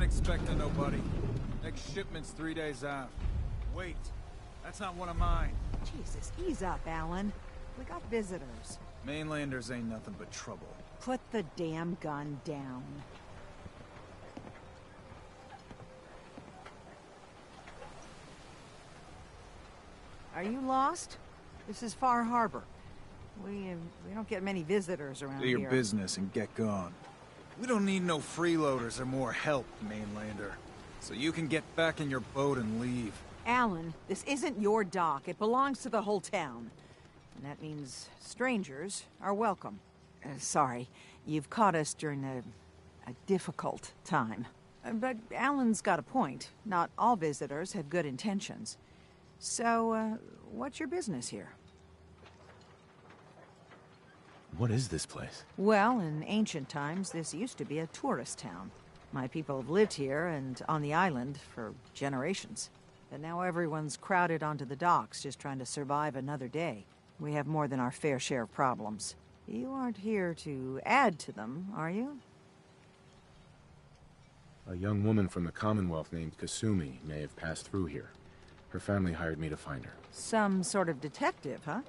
expecting nobody. Next shipment's 3 days out. Wait, that's not one of mine. Jesus, ease up, Alan. We got visitors. Mainlanders ain't nothing but trouble. Put the damn gun down. Are you lost? This is Far Harbor. We don't get many visitors around Do here. your business and get gone. We don't need no freeloaders or more help, Mainlander. So you can get back in your boat and leave. Alan, this isn't your dock. It belongs to the whole town. And that means strangers are welcome. Sorry, you've caught us during a difficult time. But Alan's got a point. Not all visitors have good intentions. So, what's your business here? What is this place? Well, in ancient times, this used to be a tourist town. My people have lived here and on the island for generations. But now everyone's crowded onto the docks, just trying to survive another day. We have more than our fair share of problems. You aren't here to add to them, are you? A young woman from the Commonwealth named Kasumi may have passed through here. Her family hired me to find her. Some sort of detective, huh?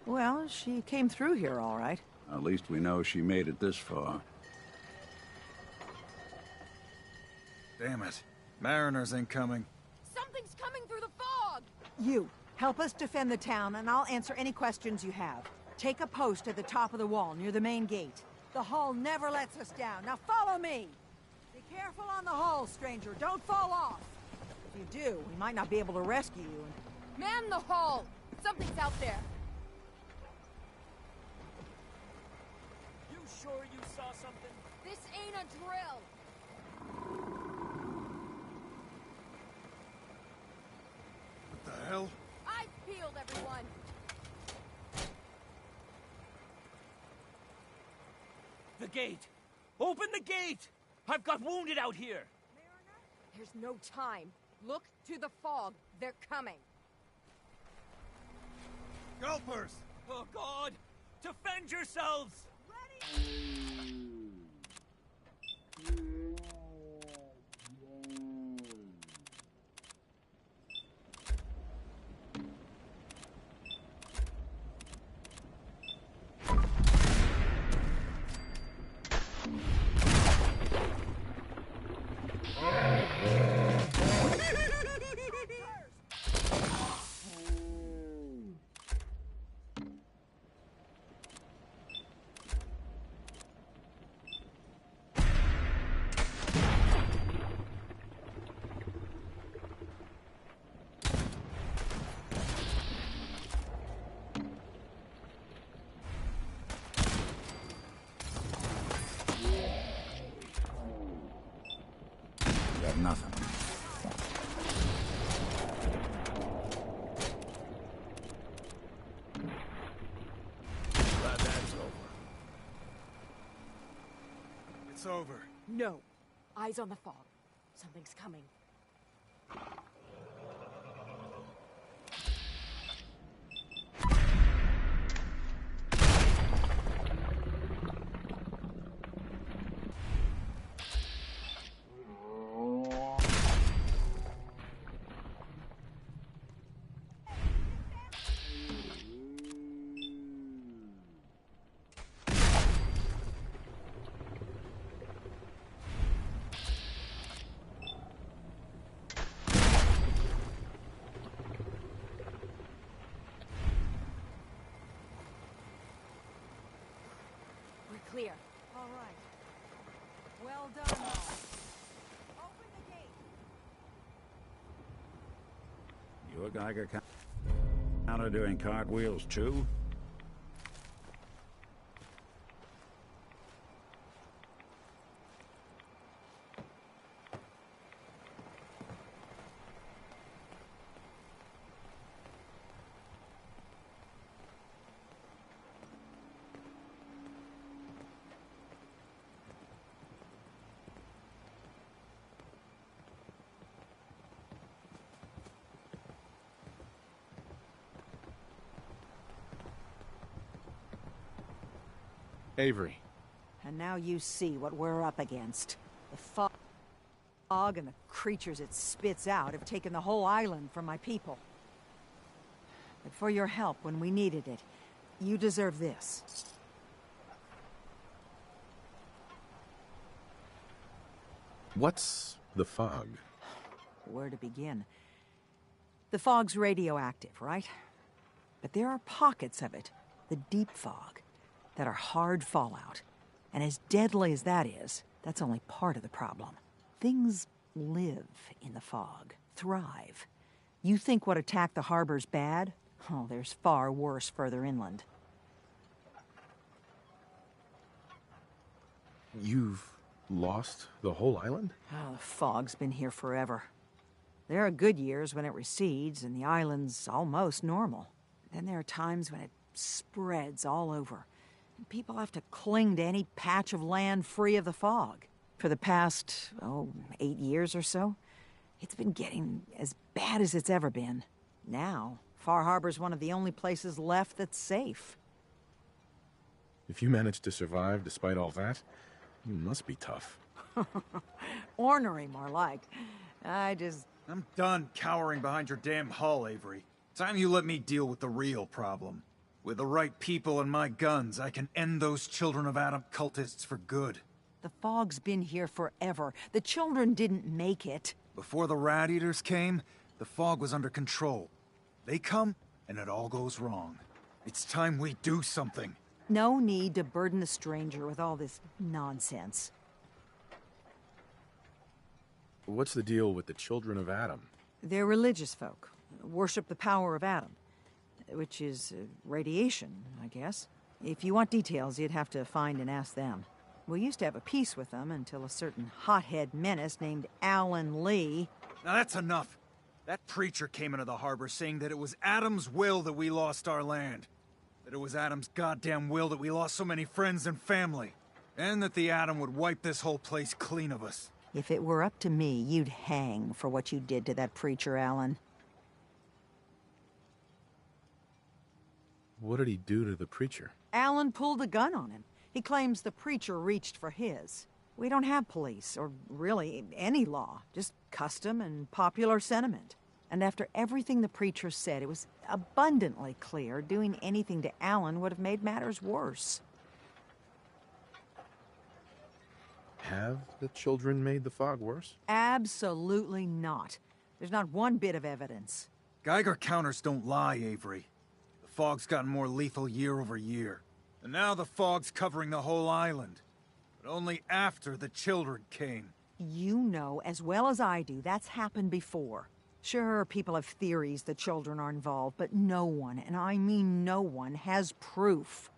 Well, she came through here all right. At least we know she made it this far. Damn it. Mariners ain't coming. Something's coming through the fog! You, help us defend the town, and I'll answer any questions you have. Take a post at the top of the wall, near the main gate. The hull never lets us down. Now follow me! Be careful on the hull, stranger. Don't fall off! If you do, we might not be able to rescue you. Man the hull! Something's out there! You sure you saw something? This ain't a drill! What the hell? I've peeled everyone! The gate! Open the gate! I've got wounded out here! There's no time. Look to the fog. They're coming. Gulpers! Oh, God! Defend yourselves! Got nothing. Glad that's over. It's over. No. Eyes on the fog. Something's coming. Clear. All right. Well done, all. Open the gate. You a Geiger counter doing cartwheels too? Avery. And now you see what we're up against. The fog. fog and the creatures it spits out have taken the whole island from my people. But for your help when we needed it, you deserve this. What's the fog? Where to begin? The fog's radioactive, right? But there are pockets of it, the deep fog, that are hard fallout. And as deadly as that is, that's only part of the problem. Things live in the fog, thrive. You think what attacked the harbor's bad? Oh, there's far worse further inland. You've lost the whole island? Oh, the fog's been here forever. There are good years when it recedes and the island's almost normal. Then there are times when it spreads all over. And people have to cling to any patch of land free of the fog. For the past, 8 years or so, it's been getting as bad as it's ever been. Now, Far Harbor's one of the only places left that's safe. If you managed to survive despite all that, you must be tough. Ornery, more like. I'm done cowering behind your damn hull, Avery. Time you let me deal with the real problem. With the right people and my guns, I can end those Children of Adam cultists for good. The fog's been here forever. The children didn't make it. Before the Rat Eaters came, the fog was under control. They come, and it all goes wrong. It's time we do something. No need to burden the stranger with all this nonsense. What's the deal with the Children of Adam? They're religious folk. Worship the power of Adam. Which is radiation, I guess. If you want details, you'd have to find and ask them. We used to have a peace with them until a certain hothead menace named Alan Lee... Now that's enough. That preacher came into the harbor saying that it was Adam's will that we lost our land. That it was Adam's goddamn will that we lost so many friends and family. And that the Adam would wipe this whole place clean of us. If it were up to me, you'd hang for what you did to that preacher, Alan. What did he do to the preacher? Alan pulled a gun on him. He claims the preacher reached for his. We don't have police, or really any law, just custom and popular sentiment. And after everything the preacher said, it was abundantly clear doing anything to Alan would have made matters worse. Have the children made the fog worse? Absolutely not. There's not one bit of evidence. Geiger counters don't lie, Avery. The fog's gotten more lethal year over year. And now the fog's covering the whole island. But only after the children came. You know as well as I do that's happened before. Sure, people have theories the children are involved, but no one, and I mean no one, has proof.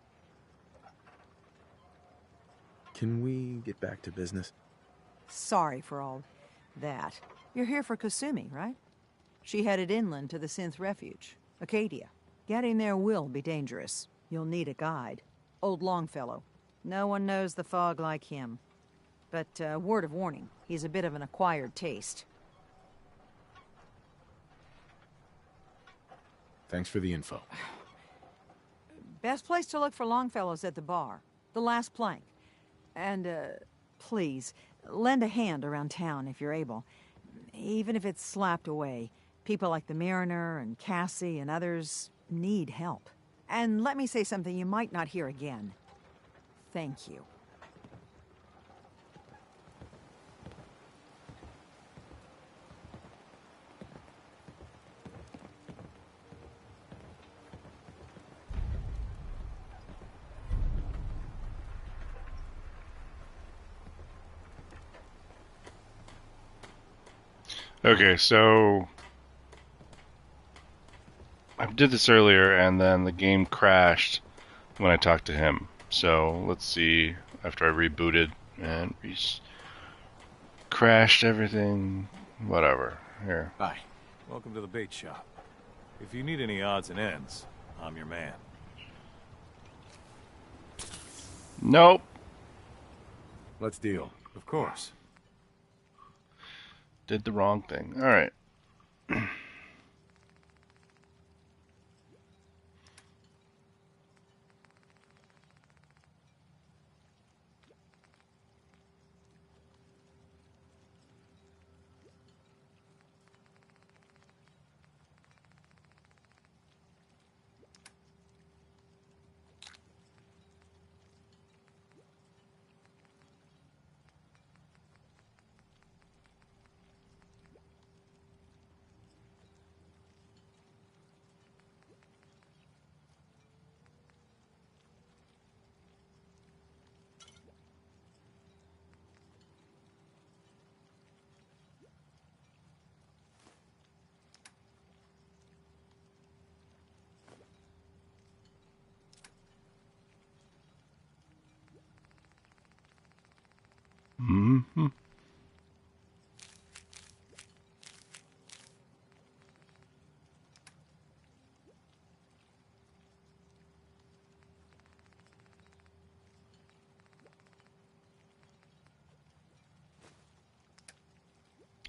Can we get back to business? Sorry for all that. You're here for Kasumi, right? She headed inland to the Synth Refuge, Acadia. Getting there will be dangerous. You'll need a guide. Old Longfellow. No one knows the fog like him. But, word of warning, he's a bit of an acquired taste. Thanks for the info. Best place to look for Longfellow's at the bar. The last plank. And, please, lend a hand around town if you're able. Even if it's slapped away. People like the Mariner and Cassie and others need help. And let me say something you might not hear again. Thank you. Okay, so I did this earlier and then the game crashed when I talked to him. So let's see, after I rebooted and crashed everything, whatever. Here. Hi. Welcome to the bait shop. If you need any odds and ends, I'm your man. Nope. Let's deal. Of course. Did the wrong thing. Alright.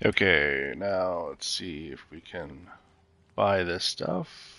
Okay, now let's see if we can buy this stuff.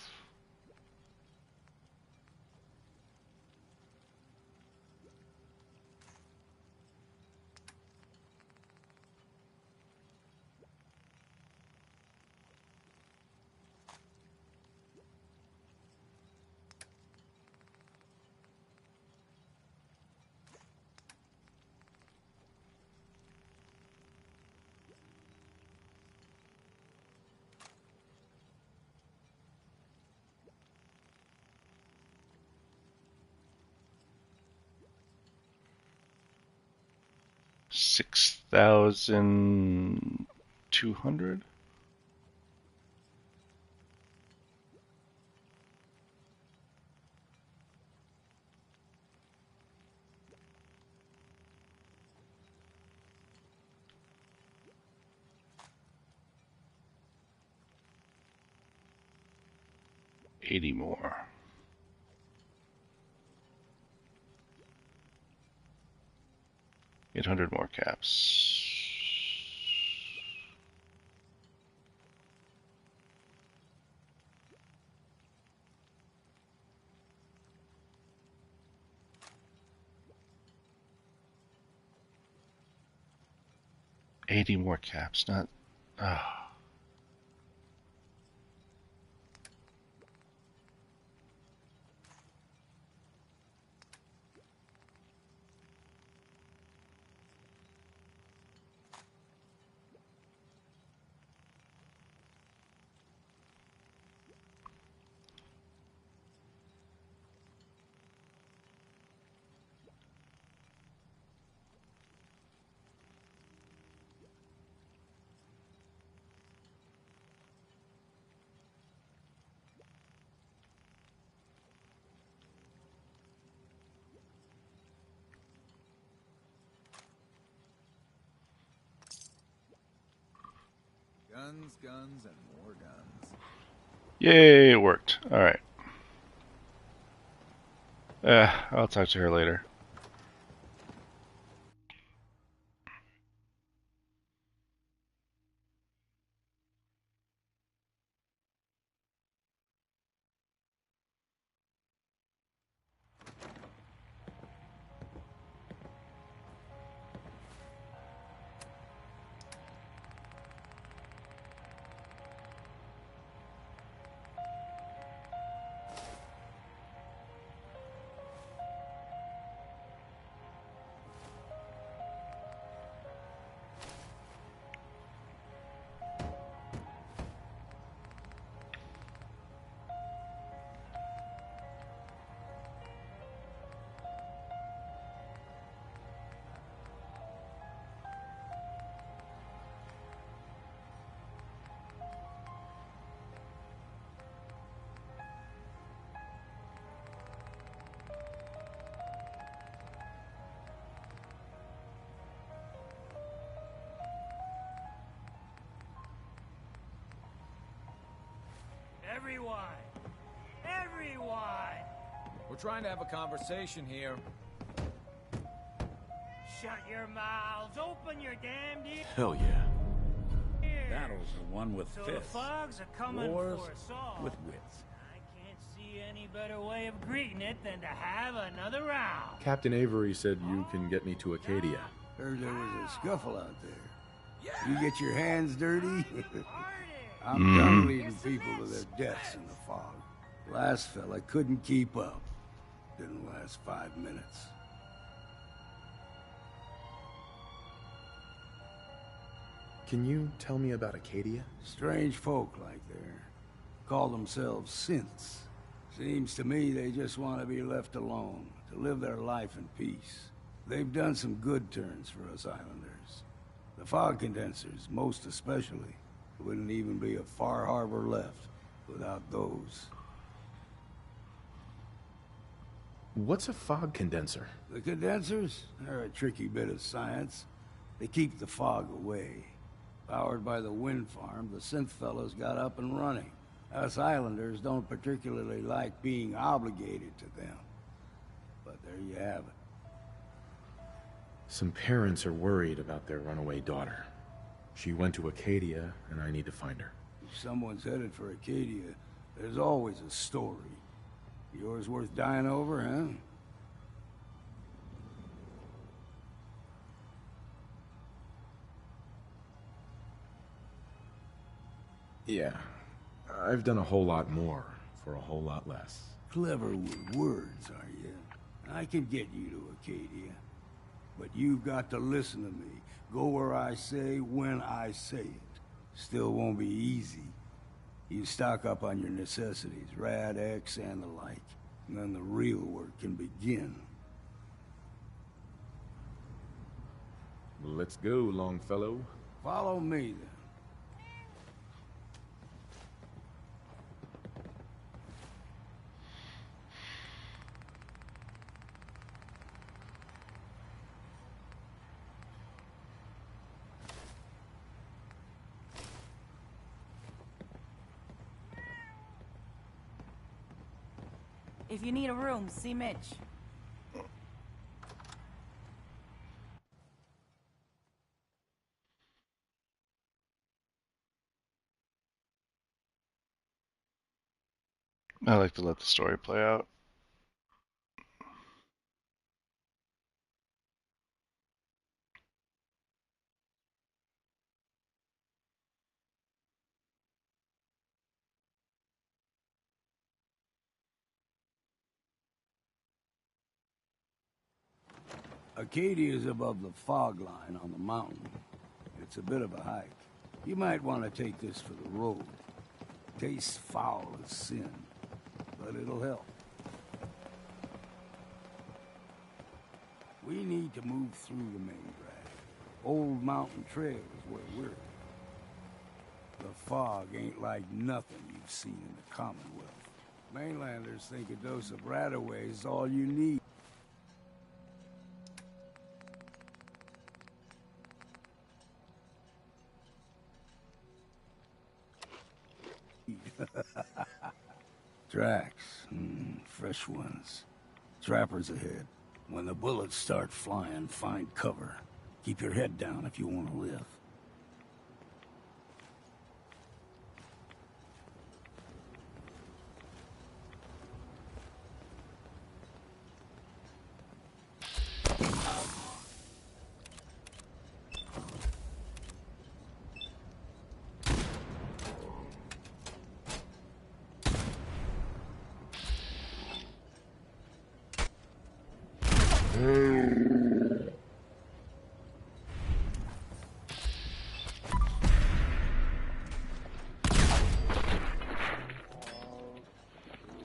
$6,200. $80 more. $800 more caps. $80 more caps, not... Guns, guns, and more guns. Yay, it worked. Alright. I'll talk to her later. Everyone! We're trying to have a conversation here. Shut your mouths! Open your damn ears! Hell yeah. Battles are won with So the fists. Fogs are coming Wars for us all. with wits. I can't see any better way of greeting it than to have another round. Captain Avery said you can get me to Acadia. Heard there was a scuffle out there. You get your hands dirty? I'm done leading people to their deaths in the fog. Last fella couldn't keep up. Didn't last 5 minutes. Can you tell me about Acadia? Strange folk like there. Call themselves synths. Seems to me they just want to be left alone, to live their life in peace. They've done some good turns for us islanders. The Fog Condensers, most especially. Wouldn't even be a Far Harbor left without those. What's a fog condenser? The condensers? They're a tricky bit of science. They keep the fog away. Powered by the wind farm, the synth fellows got up and running. Us islanders don't particularly like being obligated to them. But there you have it. Some parents are worried about their runaway daughter. She went to Acadia, and I need to find her. If someone's headed for Acadia, there's always a story. Yours worth dying over, huh? Yeah. I've done a whole lot more for a whole lot less. Clever with words, are you? I can get you to Acadia. But you've got to listen to me. Go where I say, when I say it. Still won't be easy. You stock up on your necessities, Rad X and the like. And then the real work can begin. Let's go, Longfellow. Follow me, then. If you need a room, see Mitch. I like to let the story play out. Acadia is above the fog line on the mountain. It's a bit of a hike. You might want to take this for the road. Tastes foul as sin, but it'll help. We need to move through the main drag. Old Mountain Trail is where we're at. The fog ain't like nothing you've seen in the Commonwealth. Mainlanders think a dose of Radaway is all you need. Tracks. Fresh ones. Trappers ahead. When the bullets start flying, find cover. Keep your head down if you want to live.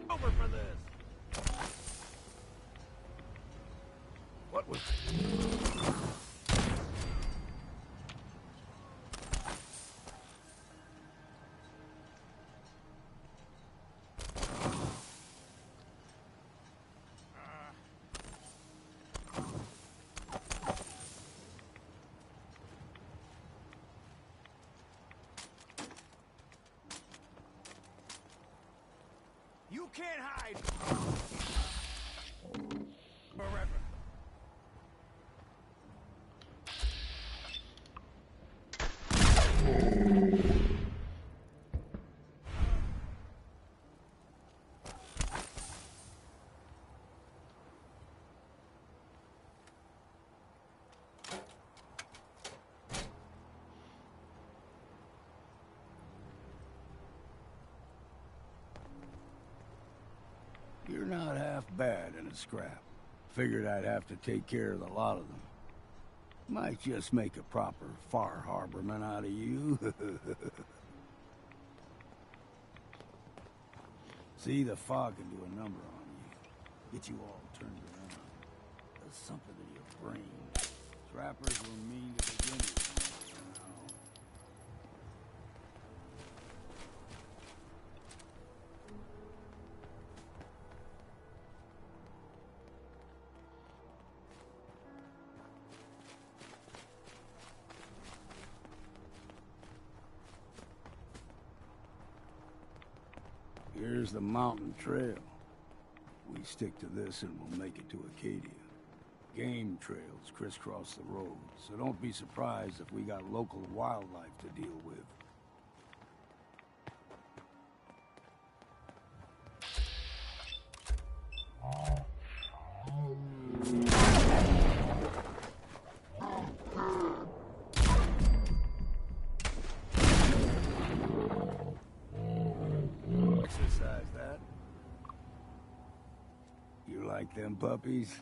Over for this. What was... You can't hide forever. You're not half bad in a scrap. Figured I'd have to take care of a lot of them. Might just make a proper Far Harborman out of you. See, the fog can do a number on you. Get you all turned around. There's something in your brain. Trappers were mean to begin with. You know. Here's the mountain trail. We stick to this and we'll make it to Acadia. Game trails crisscross the road, so don't be surprised if we got local wildlife to deal with. Exercise that. You like them puppies?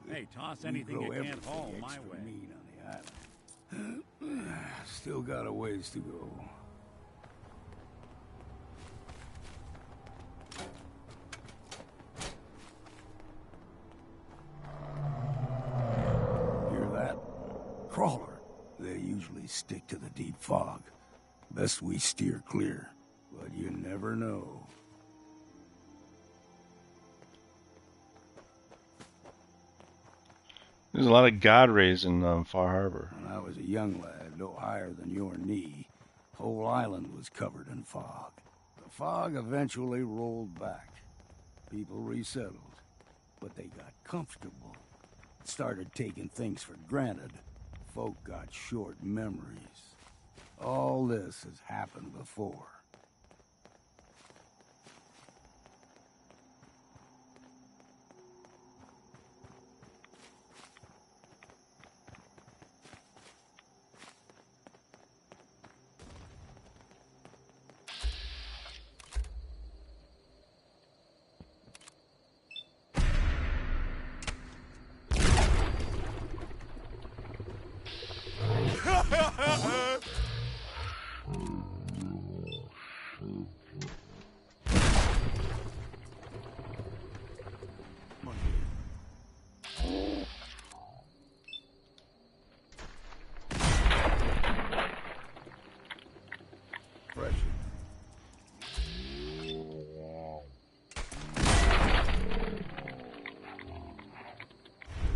Hey, toss We anything grow you can't everything haul my extra way. mean on the island. Still got a ways to go. Hear that? Crawler. They usually stick to the deep fog. Best we steer clear, but you never know. There's a lot of God rays in Far Harbor. When I was a young lad, no higher than your knee, whole island was covered in fog. The fog eventually rolled back. People resettled, but they got comfortable. Started taking things for granted. Folk got short memories. All this has happened before.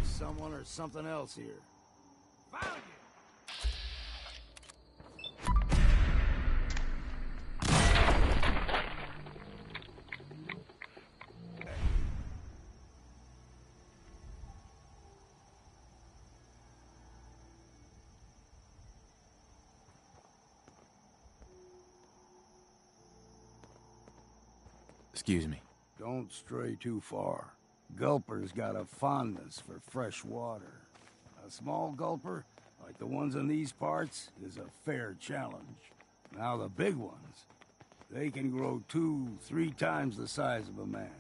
Someone or something else here. Found you! Excuse me. Don't stray too far. Gulper's got a fondness for fresh water. A small gulper, like the ones in these parts, is a fair challenge. Now the big ones, they can grow 2-3 times the size of a man.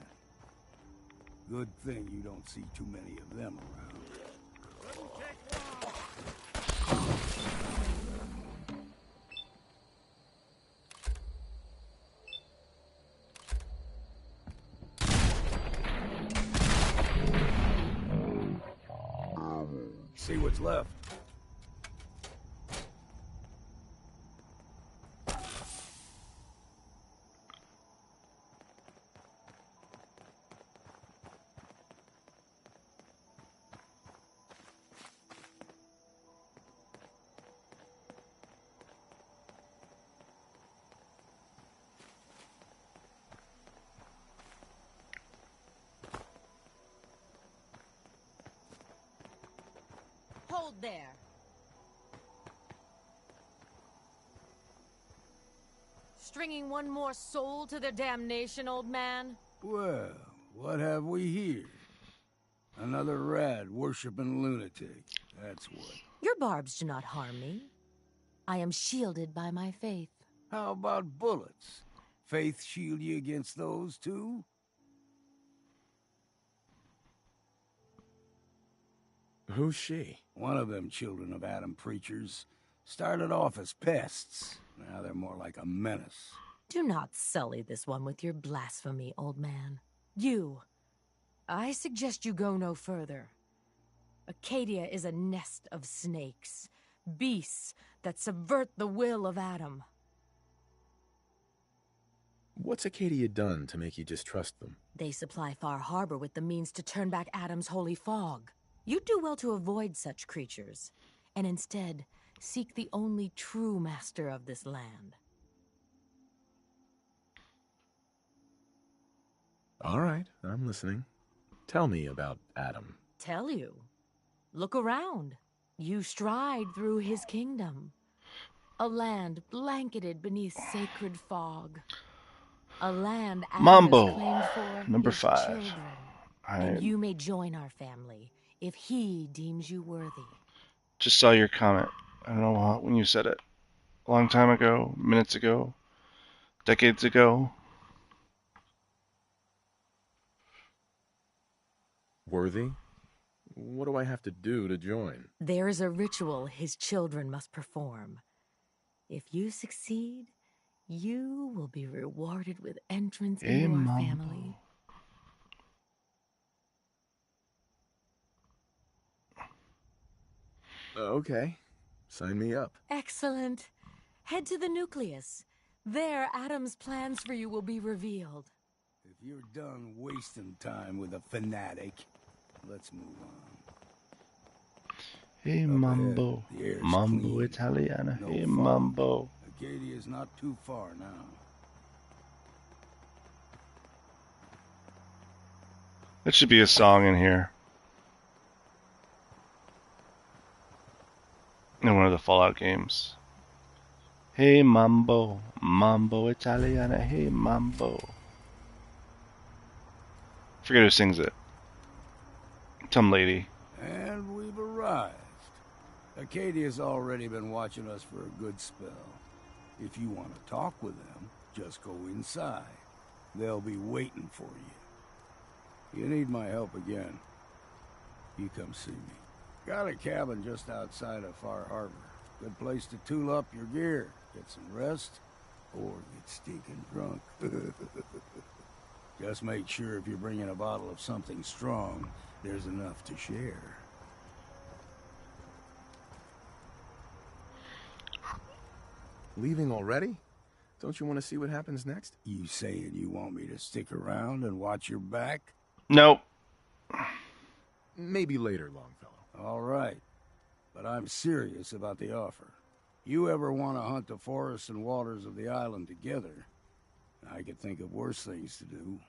Good thing you don't see too many of them around. See what's left. Hold there. Stringing one more soul to their damnation, old man? Well, what have we here? Another rad-worshipping lunatic, that's what. Your barbs do not harm me. I am shielded by my faith. How about bullets? Faith shield you against those, too? Who's she? One of them children of Adam preachers. Started off as pests. Now they're more like a menace. Do not sully this one with your blasphemy, old man. You. I suggest you go no further. Acadia is a nest of snakes. Beasts that subvert the will of Adam. What's Acadia done to make you distrust them? They supply Far Harbor with the means to turn back Adam's holy fog. You'd do well to avoid such creatures, and instead seek the only true master of this land. All right, I'm listening. Tell me about Adam. Tell you. Look around. You stride through his kingdom. A land blanketed beneath sacred fog. A land Adam Mambo, has claimed for number his 5. children. And you may join our family if he deems you worthy. Just saw your comment. I don't know when you said it. A long time ago, minutes ago, decades ago. Worthy? What do I have to do to join? There is a ritual his children must perform. If you succeed, you will be rewarded with entrance into our family. Okay. Sign me up. Excellent. Head to the nucleus. There, Adam's plans for you will be revealed. If you're done wasting time with a fanatic, let's move on. Hey, Mambo. Mambo Italiana. No hey, fog. Mambo. Acadia's not too far now. That should be a song in here. In one of the Fallout games. Hey, Mambo. Mambo Italiana. Hey, Mambo. Forget who sings it. Some lady. And we've arrived. Acadia's already been watching us for a good spell. If you want to talk with them, just go inside. They'll be waiting for you. You need my help again, you come see me. Got a cabin just outside of Far Harbor. Good place to tool up your gear, get some rest, or get stinking drunk. Just make sure if you're bringing a bottle of something strong, there's enough to share. Leaving already? Don't you want to see what happens next? You saying you want me to stick around and watch your back? Nope. Maybe later, Longfellow. All right. But I'm serious about the offer. You ever want to hunt the forests and waters of the island together, I could think of worse things to do.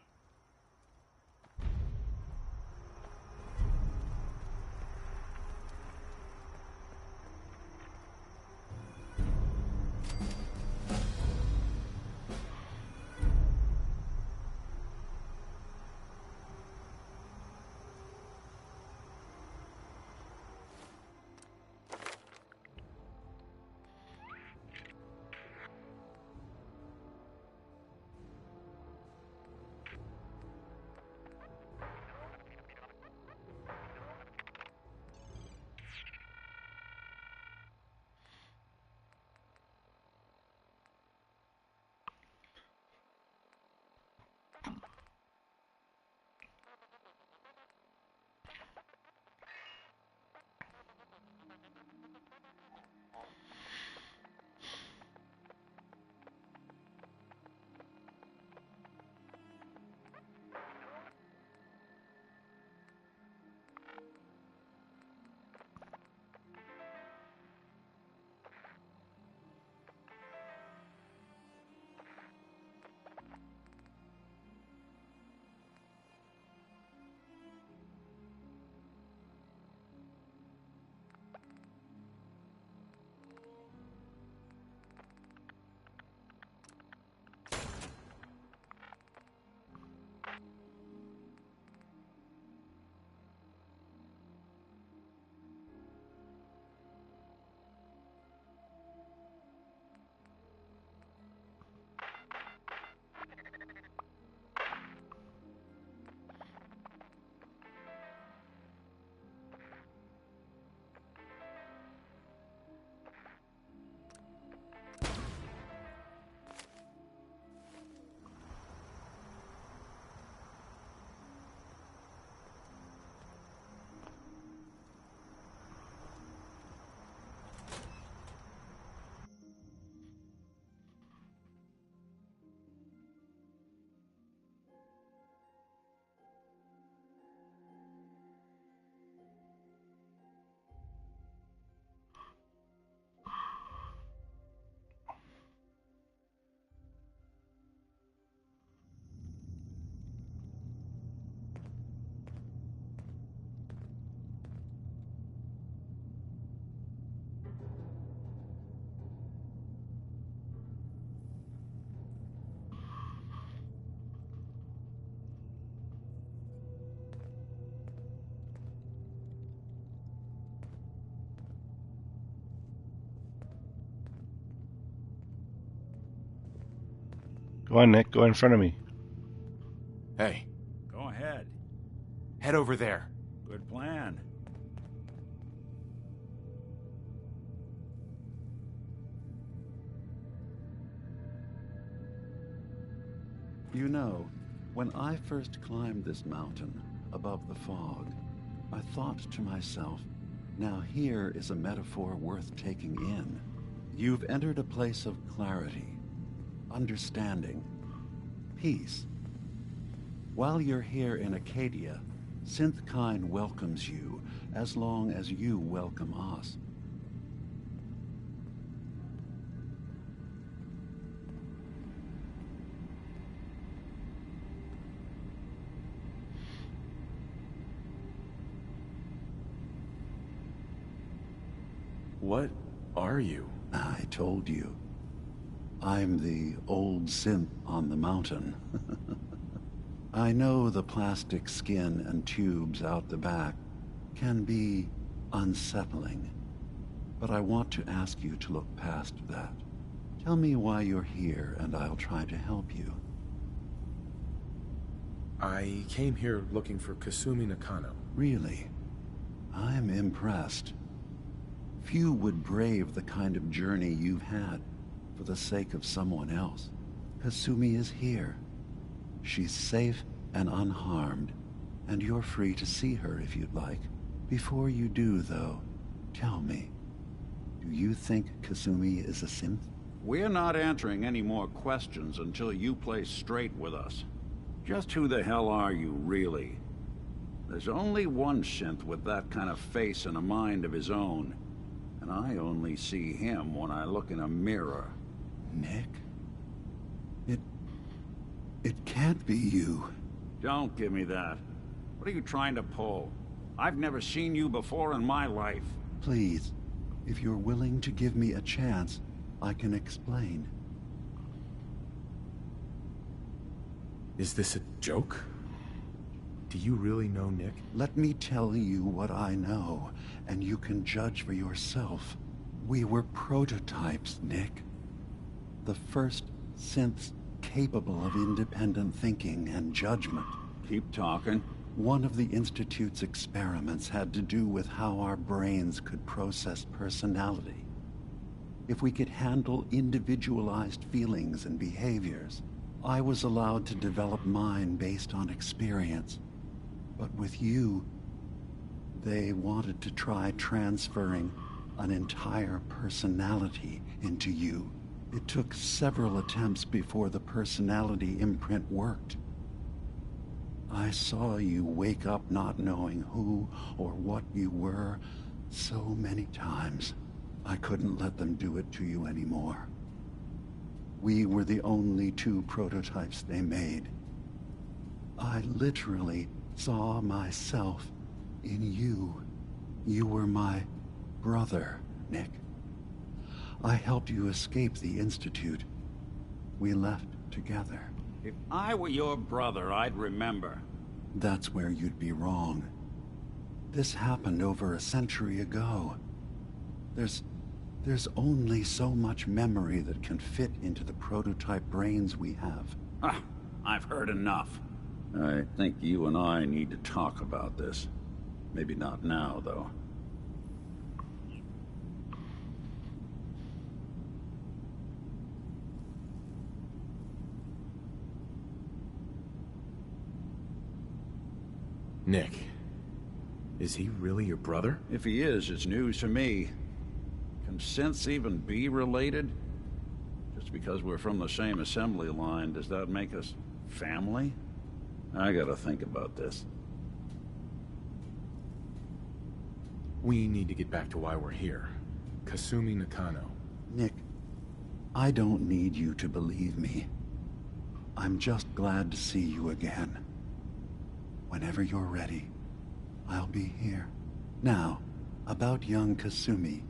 Go on, Nick. Go in front of me. Hey, Go ahead. head over there. Good plan. You know, when I first climbed this mountain above the fog, I thought to myself, now here is a metaphor worth taking in. You've entered a place of clarity, understanding, peace. While you're here in Acadia, Synthkind welcomes you as long as you welcome us. What are you? I told you. I'm the old synth on the mountain. I know the plastic skin and tubes out the back can be unsettling, but I want to ask you to look past that. Tell me why you're here, and I'll try to help you. I came here looking for Kasumi Nakano. Really? I'm impressed. Few would brave the kind of journey you've had for the sake of someone else. Kasumi is here. She's safe and unharmed, and you're free to see her if you'd like. Before you do, though, tell me, do you think Kasumi is a synth? We're not answering any more questions until you play straight with us. Just who the hell are you, really? There's only one synth with that kind of face and a mind of his own, and I only see him when I look in a mirror. Nick? It can't be you. Don't give me that. What are you trying to pull? I've never seen you before in my life. Please, if you're willing to give me a chance, I can explain. Is this a joke? Do you really know Nick? Let me tell you what I know, and you can judge for yourself. We were prototypes, Nick. The first synths capable of independent thinking and judgment. Keep talking. One of the Institute's experiments had to do with how our brains could process personality. If we could handle individualized feelings and behaviors, I was allowed to develop mine based on experience. But with you, they wanted to try transferring an entire personality into you. It took several attempts before the personality imprint worked. I saw you wake up not knowing who or what you were so many times. I couldn't let them do it to you anymore. We were the only two prototypes they made. I literally saw myself in you. You were my brother, Nick. I helped you escape the Institute. We left together. If I were your brother, I'd remember. That's where you'd be wrong. This happened over a century ago. There's only so much memory that can fit into the prototype brains we have. I've heard enough. I think you and I need to talk about this. Maybe not now, though. Nick, is he really your brother? If he is, it's news to me. Can synths even be related? Just because we're from the same assembly line, does that make us family? I gotta think about this. We need to get back to why we're here. Kasumi Nakano. Nick, I don't need you to believe me. I'm just glad to see you again. Whenever you're ready, I'll be here. Now, about young Kasumi.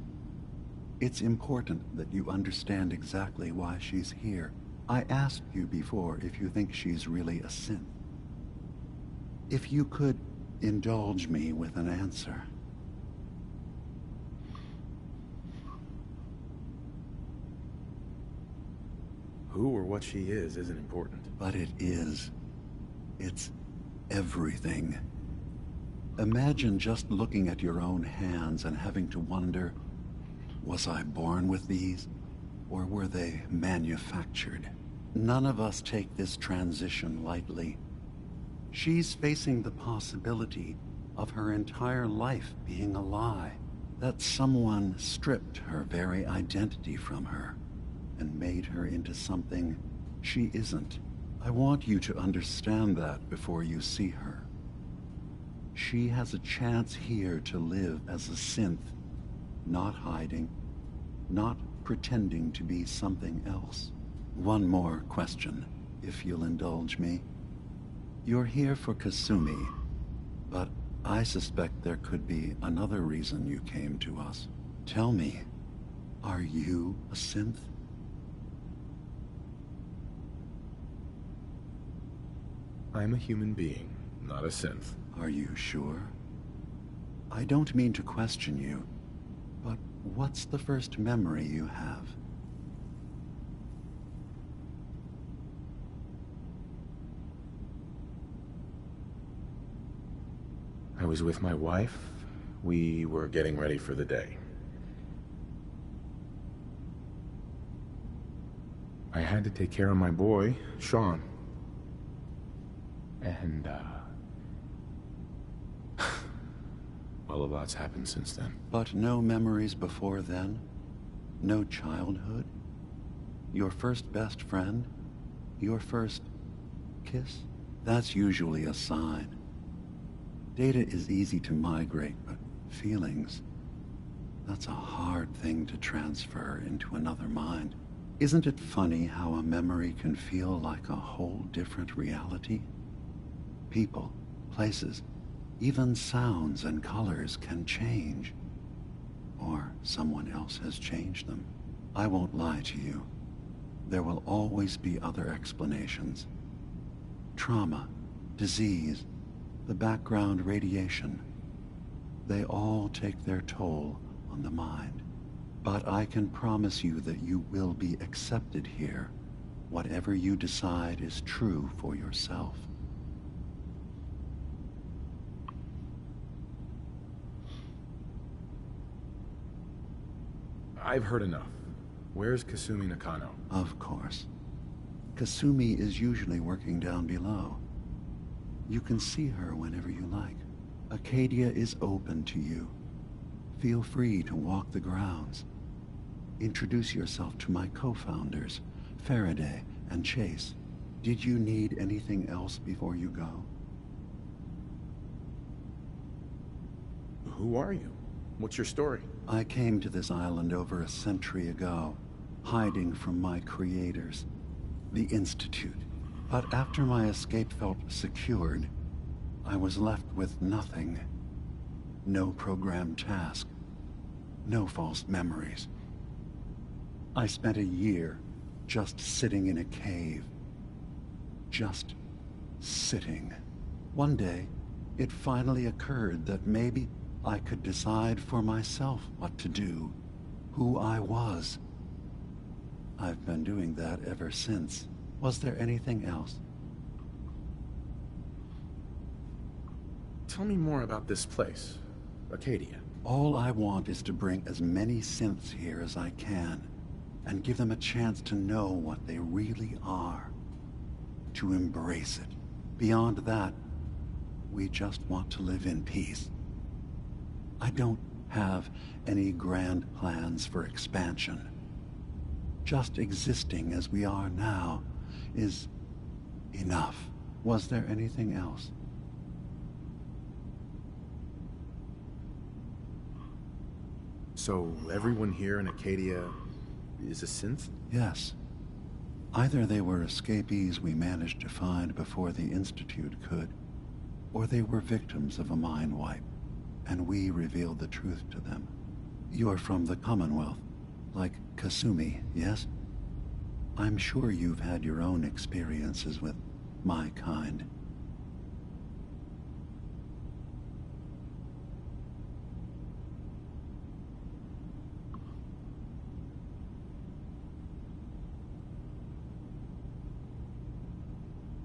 It's important that you understand exactly why she's here. I asked you before if you think she's really a synth. If you could indulge me with an answer. Who or what she is isn't important. But it is. It's everything. Imagine just looking at your own hands and having to wonder, was I born with these, or were they manufactured? None of us take this transition lightly. She's facing the possibility of her entire life being a lie, that someone stripped her very identity from her and made her into something she isn't. I want you to understand that before you see her. She has a chance here to live as a synth, not hiding, not pretending to be something else. One more question, if you'll indulge me. You're here for Kasumi, but I suspect there could be another reason you came to us. Tell me, are you a synth? I'm a human being, not a synth. Are you sure? I don't mean to question you, but what's the first memory you have? I was with my wife. We were getting ready for the day. I had to take care of my boy, Sean. And, well, a lot's happened since then. But no memories before then? No childhood? Your first best friend? Your first kiss? That's usually a sign. Data is easy to migrate, but feelings, that's a hard thing to transfer into another mind. Isn't it funny how a memory can feel like a whole different reality? People, places, even sounds and colors can change. Or someone else has changed them. I won't lie to you. There will always be other explanations. Trauma, disease, the background radiation. They all take their toll on the mind. But I can promise you that you will be accepted here, whatever you decide is true for yourself. I've heard enough. Where's Kasumi Nakano? Of course. Kasumi is usually working down below. You can see her whenever you like. Acadia is open to you. Feel free to walk the grounds. Introduce yourself to my co-founders, Faraday and Chase. Did you need anything else before you go? Who are you? What's your story? I came to this island over a century ago, hiding from my creators, the Institute. But after my escape felt secured, I was left with nothing. No programmed task. No false memories. I spent a year just sitting in a cave. Just sitting. One day, it finally occurred that maybe I could decide for myself what to do, who I was. I've been doing that ever since. Was there anything else? Tell me more about this place, Acadia. All I want is to bring as many synths here as I can, and give them a chance to know what they really are. To embrace it. Beyond that, we just want to live in peace. I don't have any grand plans for expansion. Just existing as we are now is enough. Was there anything else? So everyone here in Acadia is a synth? Yes. Either they were escapees we managed to find before the Institute could, or they were victims of a mind wipe, and we revealed the truth to them. You're from the Commonwealth, like Kasumi, yes? I'm sure you've had your own experiences with my kind.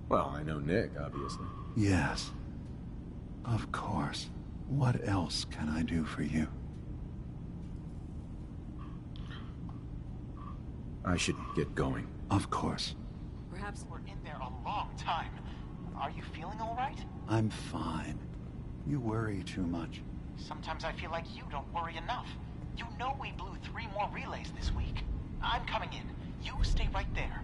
Well, I know Nick, obviously. Yes. Of course. What else can I do for you? I should get going. Of course. Perhaps we're in there a long time. Are you feeling all right? I'm fine. You worry too much. Sometimes I feel like you don't worry enough. You know we blew 3 more relays this week. I'm coming in. You stay right there.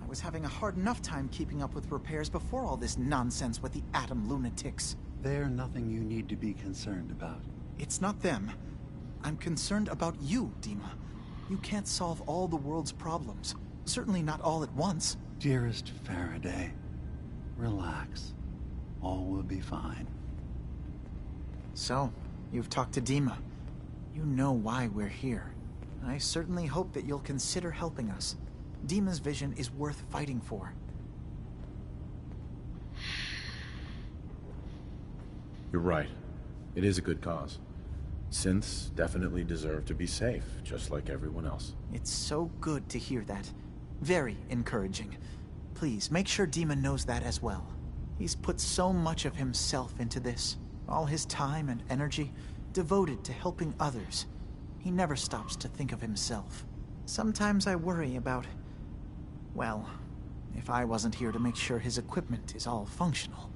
I was having a hard enough time keeping up with repairs before all this nonsense with the atom lunatics. They're nothing you need to be concerned about. It's not them. I'm concerned about you, Dima. You can't solve all the world's problems. Certainly not all at once. Dearest Faraday, relax. All will be fine. So, you've talked to Dima. You know why we're here. I certainly hope that you'll consider helping us. Dima's vision is worth fighting for. You're right. It is a good cause. Synths definitely deserve to be safe, just like everyone else. It's so good to hear that. Very encouraging. Please, make sure Dima knows that as well. He's put so much of himself into this. All his time and energy devoted to helping others. He never stops to think of himself. Sometimes I worry about... well, if I wasn't here to make sure his equipment is all functional.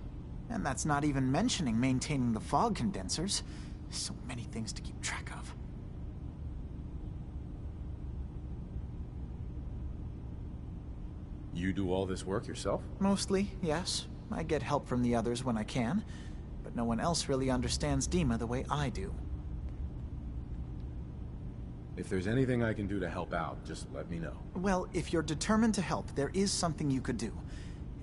And that's not even mentioning maintaining the fog condensers. So many things to keep track of. You do all this work yourself? Mostly, yes. I get help from the others when I can. But no one else really understands Dima the way I do. If there's anything I can do to help out, just let me know. Well, if you're determined to help, there is something you could do.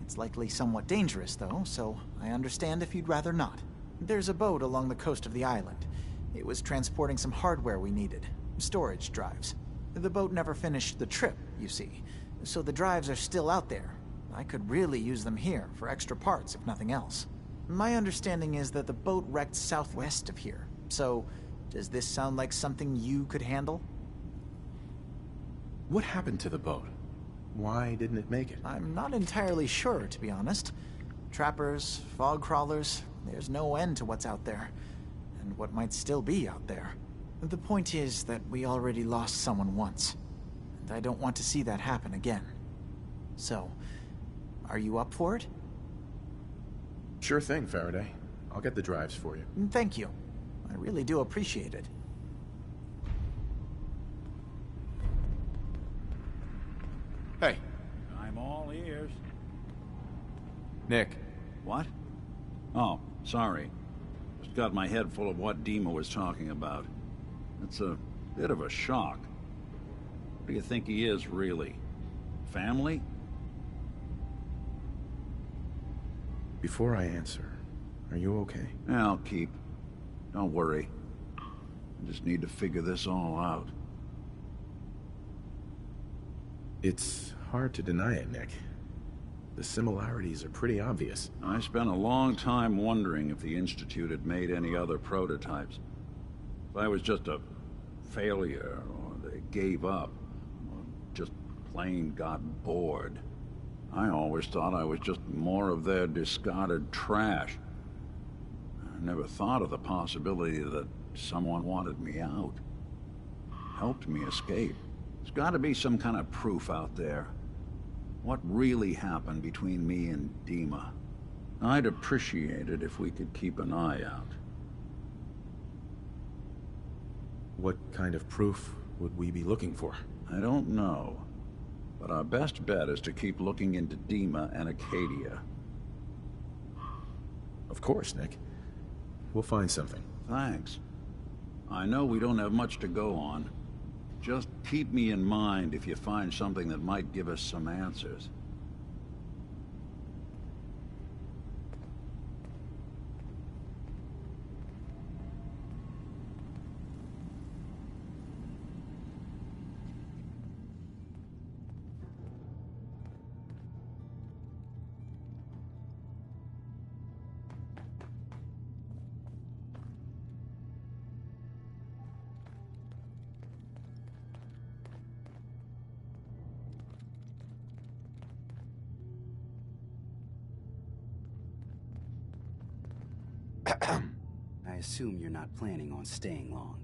It's likely somewhat dangerous, though, so I understand if you'd rather not. There's a boat along the coast of the island. It was transporting some hardware we needed. Storage drives. The boat never finished the trip, you see. So the drives are still out there. I could really use them here for extra parts, if nothing else. My understanding is that the boat wrecked southwest of here. So, does this sound like something you could handle? What happened to the boat? Why didn't it make it? I'm not entirely sure, to be honest. Trappers, fog crawlers, there's no end to what's out there. And what might still be out there. The point is that we already lost someone once. And I don't want to see that happen again. So, are you up for it? Sure thing, Faraday. I'll get the drives for you. Thank you. I really do appreciate it. Hey. I'm all ears. Nick. What? Oh, sorry. Just got my head full of what Dima was talking about. It's a bit of a shock. What do you think he is, really? Family? Before I answer, are you okay? Yeah, I'll keep. Don't worry. I just need to figure this all out. It's hard to deny it, Nick. The similarities are pretty obvious. I spent a long time wondering if the Institute had made any other prototypes. If I was just a failure, or they gave up, or just plain got bored. I always thought I was just more of their discarded trash. I never thought of the possibility that someone wanted me out. Helped me escape. There's got to be some kind of proof out there. What really happened between me and Dima? I'd appreciate it if we could keep an eye out. What kind of proof would we be looking for? I don't know. But our best bet is to keep looking into Dima and Acadia. Of course, Nick. We'll find something. Thanks. I know we don't have much to go on. Just keep me in mind if you find something that might give us some answers. I assume you're not planning on staying long.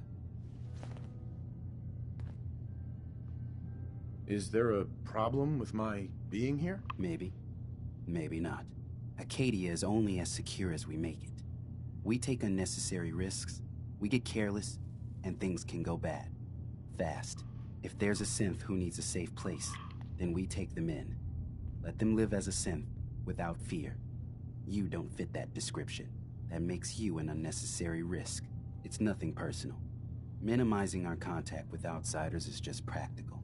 Is there a problem with my being here? Maybe. Maybe not. Acadia is only as secure as we make it. We take unnecessary risks, we get careless, and things can go bad. Fast. If there's a synth who needs a safe place, then we take them in. Let them live as a synth, without fear. You don't fit that description. That makes you an unnecessary risk. It's nothing personal. Minimizing our contact with outsiders is just practical.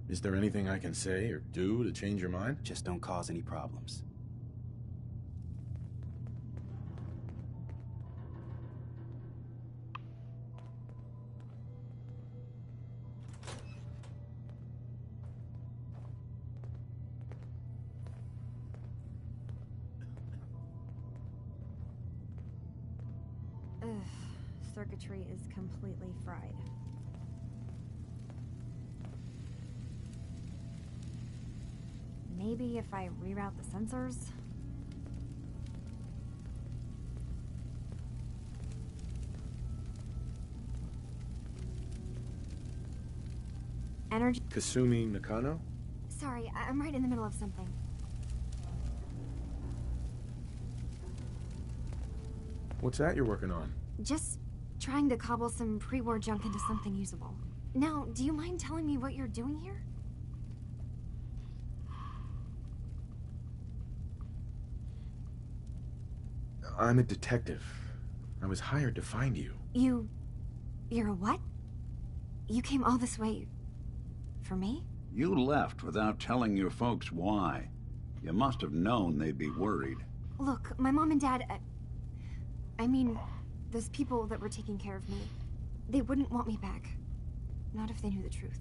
Is there anything I can say or do to change your mind? Just don't cause any problems. Circuitry is completely fried. Maybe if I reroute the sensors? Energy. Kasumi Nakano? Sorry, I'm right in the middle of something. What's that you're working on? Just trying to cobble some pre-war junk into something usable. Now, do you mind telling me what you're doing here? I'm a detective. I was hired to find you. You're a what? You came all this way... for me? You left without telling your folks why. You must have known they'd be worried. Look, my mom and dad... I mean, those people that were taking care of me, they wouldn't want me back. Not if they knew the truth.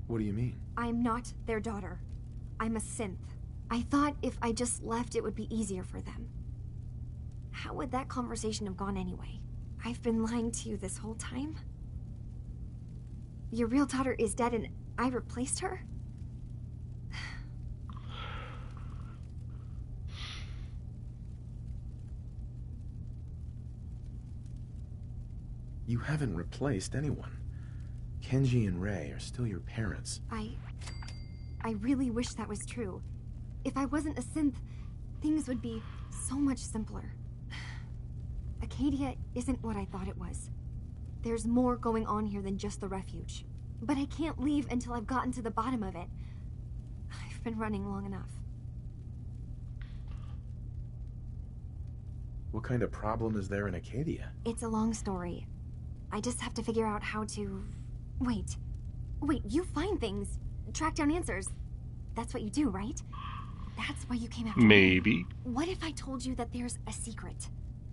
What do you mean? I'm not their daughter. I'm a synth. I thought if I just left, it would be easier for them. How would that conversation have gone anyway? I've been lying to you this whole time? Your real daughter is dead and I replaced her? You haven't replaced anyone. Kenji and Rei are still your parents. I really wish that was true. If I wasn't a synth, things would be so much simpler. Acadia isn't what I thought it was. There's more going on here than just the refuge. But I can't leave until I've gotten to the bottom of it. I've been running long enough. What kind of problem is there in Acadia? It's a long story. I just have to figure out how to... Wait, you find things, track down answers. That's what you do, right? That's why you came after me. Maybe. What if I told you that there's a secret?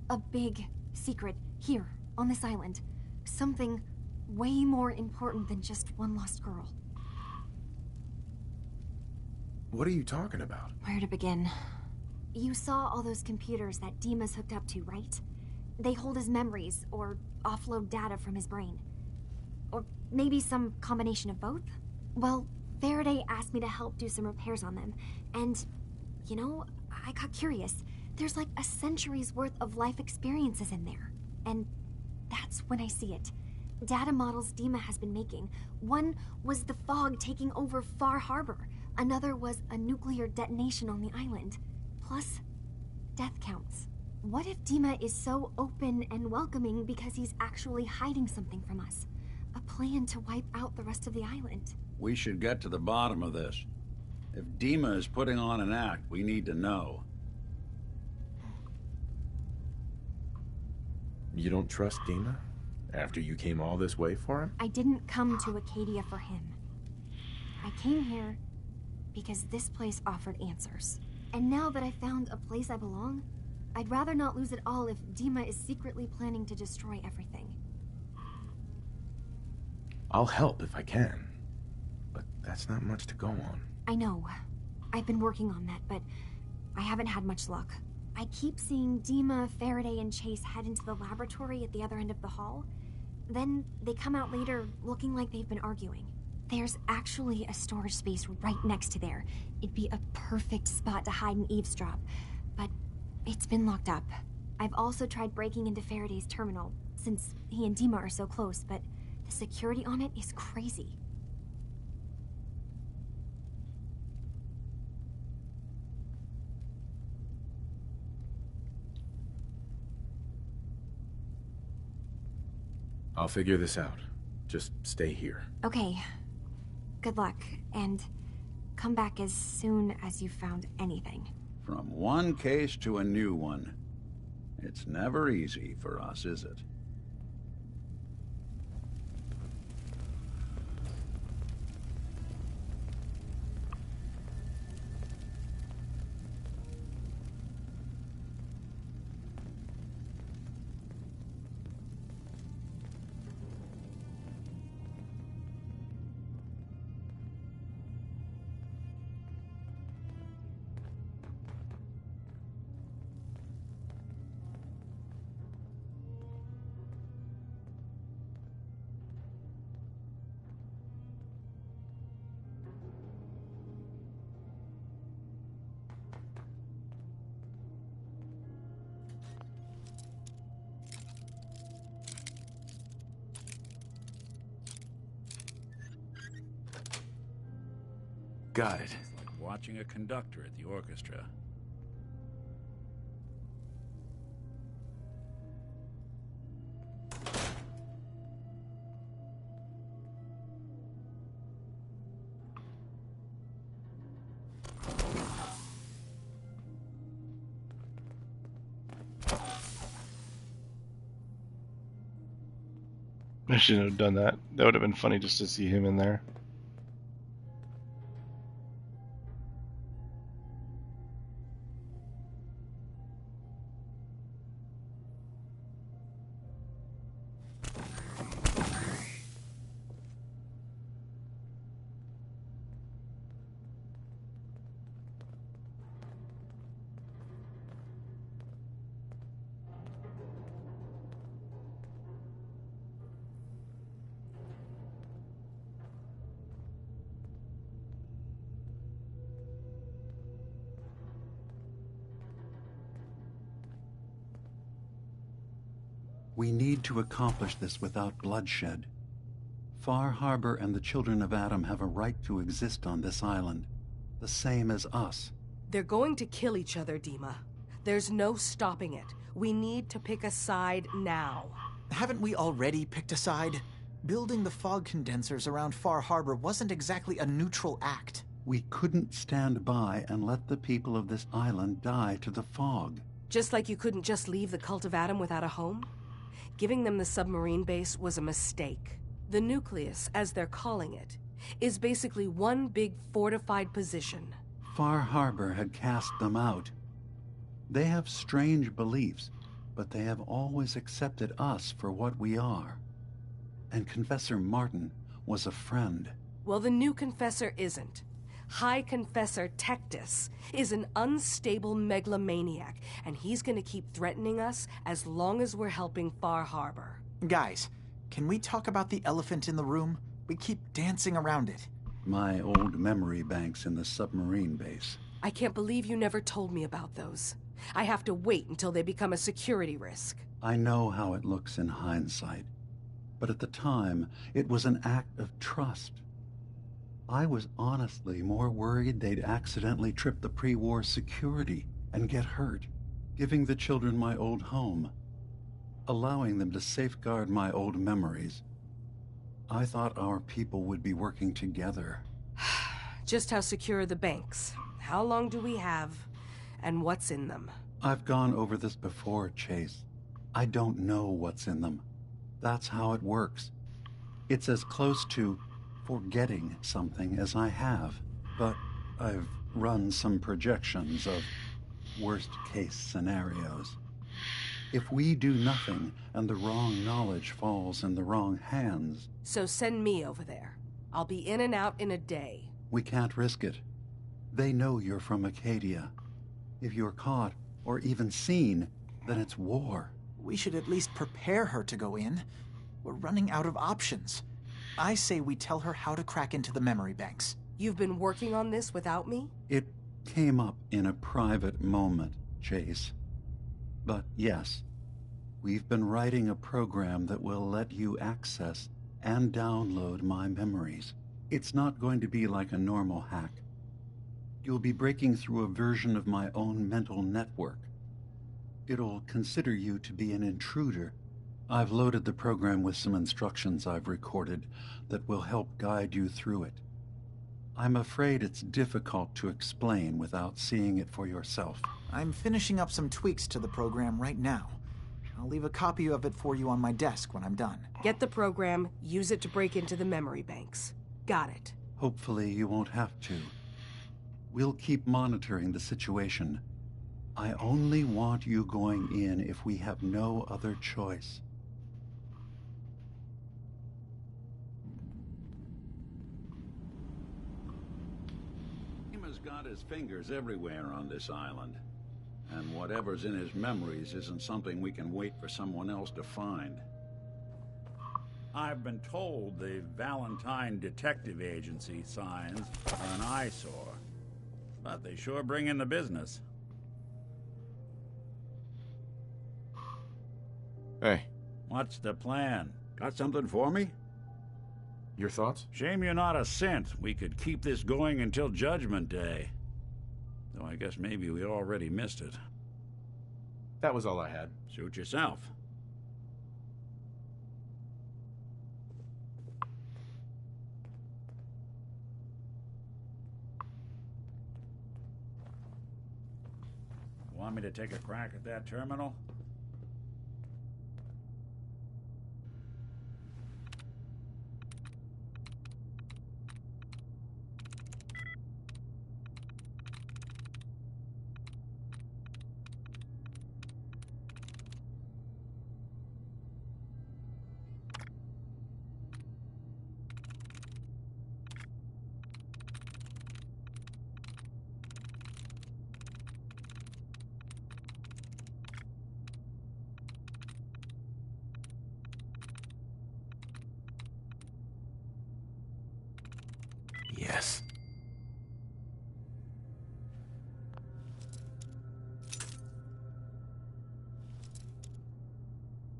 A big secret here, on this island. Something way more important than just one lost girl. What are you talking about? Where to begin? You saw all those computers that Dima's hooked up to, right? They hold his memories, or offload data from his brain. Or maybe some combination of both? Well, Faraday asked me to help do some repairs on them, and, you know, I got curious. There's like a century's worth of life experiences in there. And that's when I see it. Data models Dima has been making. One was the fog taking over Far Harbor. Another was a nuclear detonation on the island. Plus, death counts. What if Dima is so open and welcoming because he's actually hiding something from us? A plan to wipe out the rest of the island. We should get to the bottom of this. If Dima is putting on an act, we need to know. You don't trust Dima? After you came all this way for him? I didn't come to Acadia for him. I came here because this place offered answers. And now that I found a place I belong, I'd rather not lose it all if Dima is secretly planning to destroy everything. I'll help if I can. But that's not much to go on. I know. I've been working on that, but I haven't had much luck. I keep seeing Dima, Faraday, and Chase head into the laboratory at the other end of the hall. Then they come out later looking like they've been arguing. There's actually a storage space right next to there. It'd be a perfect spot to hide and eavesdrop, but it's been locked up. I've also tried breaking into Faraday's terminal, since he and Dima are so close, but the security on it is crazy. I'll figure this out. Just stay here. Okay. Good luck, and come back as soon as you've found anything. From one case to a new one. It's never easy for us, is it? Got it. It's like watching a conductor at the orchestra. I shouldn't have done that. That would have been funny just to see him in there. We need to accomplish this without bloodshed. Far Harbor and the children of Adam have a right to exist on this island, the same as us. They're going to kill each other, Dima. There's no stopping it. We need to pick a side now. Haven't we already picked a side? Building the fog condensers around Far Harbor wasn't exactly a neutral act. We couldn't stand by and let the people of this island die to the fog. Just like you couldn't just leave the Cult of Adam without a home? Giving them the submarine base was a mistake. The nucleus, as they're calling it, is basically one big fortified position. Far Harbor had cast them out. They have strange beliefs, but they have always accepted us for what we are. And Confessor Martin was a friend. Well, the new Confessor isn't. High Confessor Tectus is an unstable megalomaniac, and he's gonna keep threatening us as long as we're helping Far Harbor. Guys, can we talk about the elephant in the room? We keep dancing around it. My old memory banks in the submarine base. I can't believe you never told me about those. I have to wait until they become a security risk. I know how it looks in hindsight, but at the time, it was an act of trust. I was honestly more worried they'd accidentally trip the pre-war security and get hurt, giving the children my old home, allowing them to safeguard my old memories. I thought our people would be working together. Just how secure are the banks? How long do we have? And what's in them? I've gone over this before, Chase. I don't know what's in them. That's how it works. It's as close to forgetting something as I have, but I've run some projections of worst-case scenarios. If we do nothing and the wrong knowledge falls in the wrong hands... So send me over there. I'll be in and out in a day. We can't risk it. They know you're from Acadia. If you're caught, or even seen, then it's war. We should at least prepare her to go in. We're running out of options. I say we tell her how to crack into the memory banks. You've been working on this without me? It came up in a private moment, Chase. But yes, we've been writing a program that will let you access and download my memories. It's not going to be like a normal hack. You'll be breaking through a version of my own mental network. It'll consider you to be an intruder. I've loaded the program with some instructions I've recorded that will help guide you through it. I'm afraid it's difficult to explain without seeing it for yourself. I'm finishing up some tweaks to the program right now. I'll leave a copy of it for you on my desk when I'm done. Get the program, use it to break into the memory banks. Got it. Hopefully you won't have to. We'll keep monitoring the situation. I only want you going in if we have no other choice. He's got his fingers everywhere on this island. And whatever's in his memories isn't something we can wait for someone else to find. I've been told the Valentine Detective Agency signs are an eyesore. But they sure bring in the business. Hey. What's the plan? Got something for me? Your thoughts? Shame you're not a synth. We could keep this going until Judgment Day. Though I guess maybe we already missed it. That was all I had. Suit yourself. Want me to take a crack at that terminal? Yes.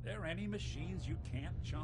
There any machines you can't charm?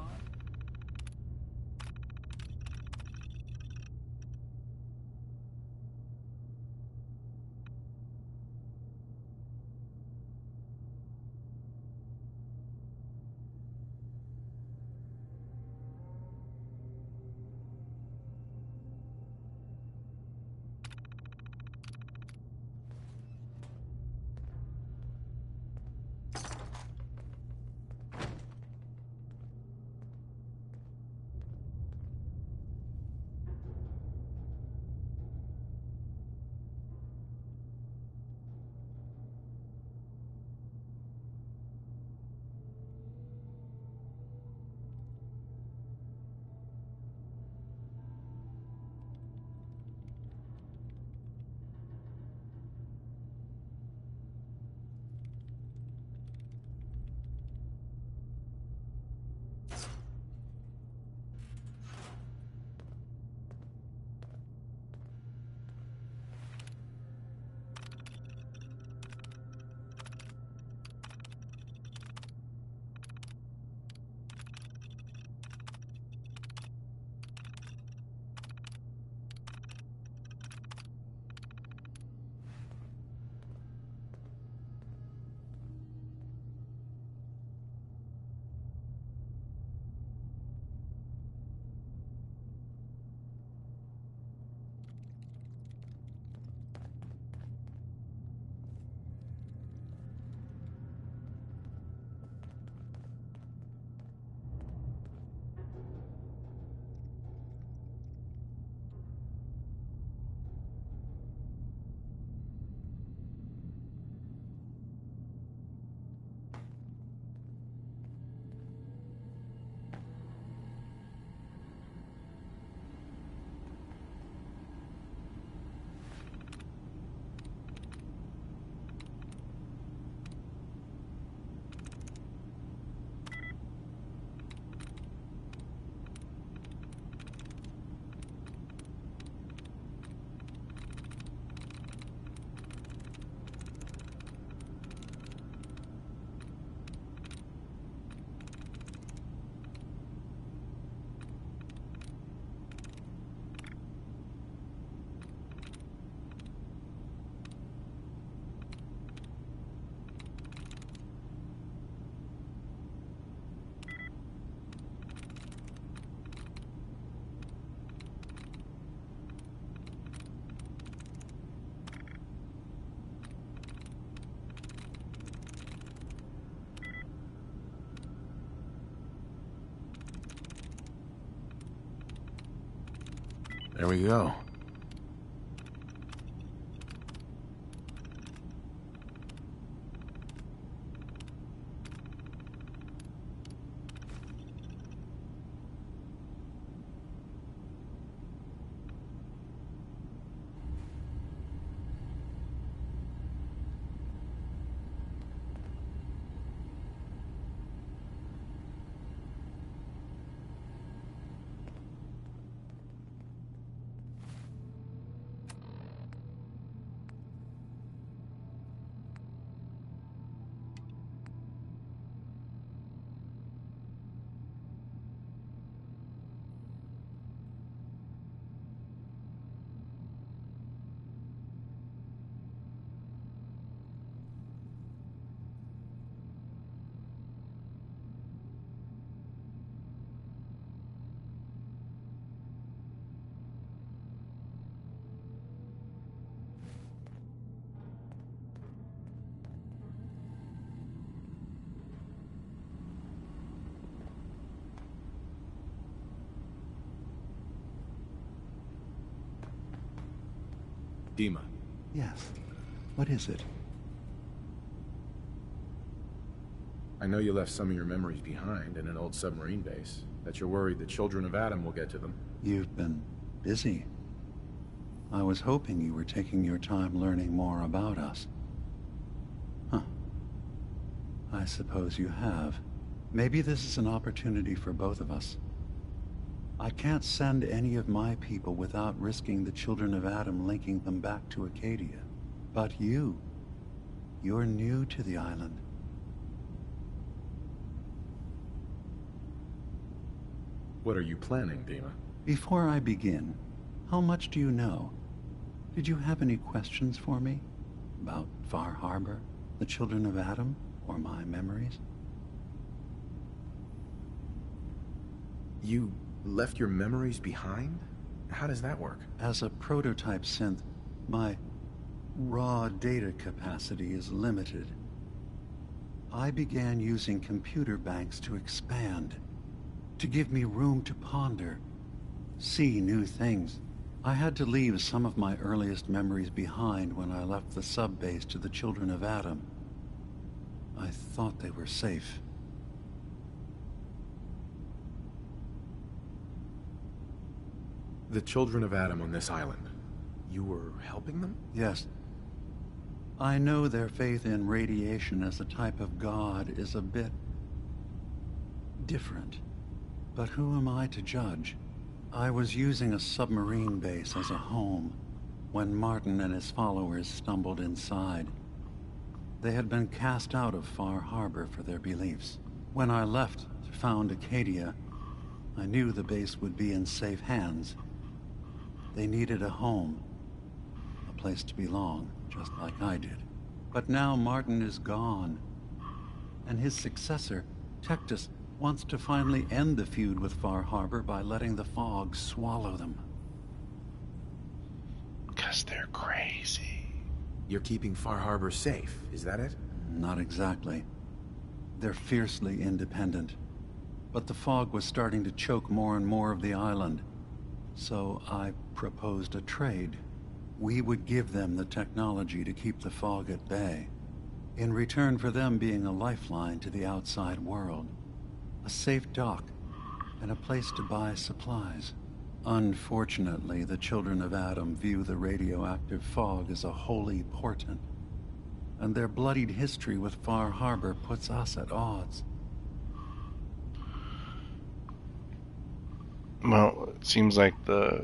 There we go. Dima. Yes. What is it? I know you left some of your memories behind in an old submarine base, that you're worried the children of Adam will get to them. You've been busy. I was hoping you were taking your time learning more about us. Huh. I suppose you have. Maybe this is an opportunity for both of us. I can't send any of my people without risking the children of Adam linking them back to Acadia. But you're new to the island. What are you planning, Dima? Before I begin, how much do you know? Did you have any questions for me? About Far Harbor, the children of Adam, or my memories? You left your memories behind? How does that work? As a prototype synth, my raw data capacity is limited. I began using computer banks to expand, to give me room to ponder, see new things. I had to leave some of my earliest memories behind when I left the sub-base to the children of Adam. I thought they were safe. The children of Adam on this island. You were helping them? Yes. I know their faith in radiation as a type of god is a bit different. But who am I to judge? I was using a submarine base as a home when Martin and his followers stumbled inside. They had been cast out of Far Harbor for their beliefs. When I left to found Acadia, I knew the base would be in safe hands. They needed a home, a place to belong, just like I did. But now Martin is gone, and his successor, Tectus, wants to finally end the feud with Far Harbor by letting the fog swallow them. 'Cause they're crazy. You're keeping Far Harbor safe, is that it? Not exactly. They're fiercely independent. But the fog was starting to choke more and more of the island. So I proposed a trade. We would give them the technology to keep the fog at bay, in return for them being a lifeline to the outside world. A safe dock, and a place to buy supplies. Unfortunately, the children of Adam view the radioactive fog as a holy portent, and their bloodied history with Far Harbor puts us at odds. Well, it seems like I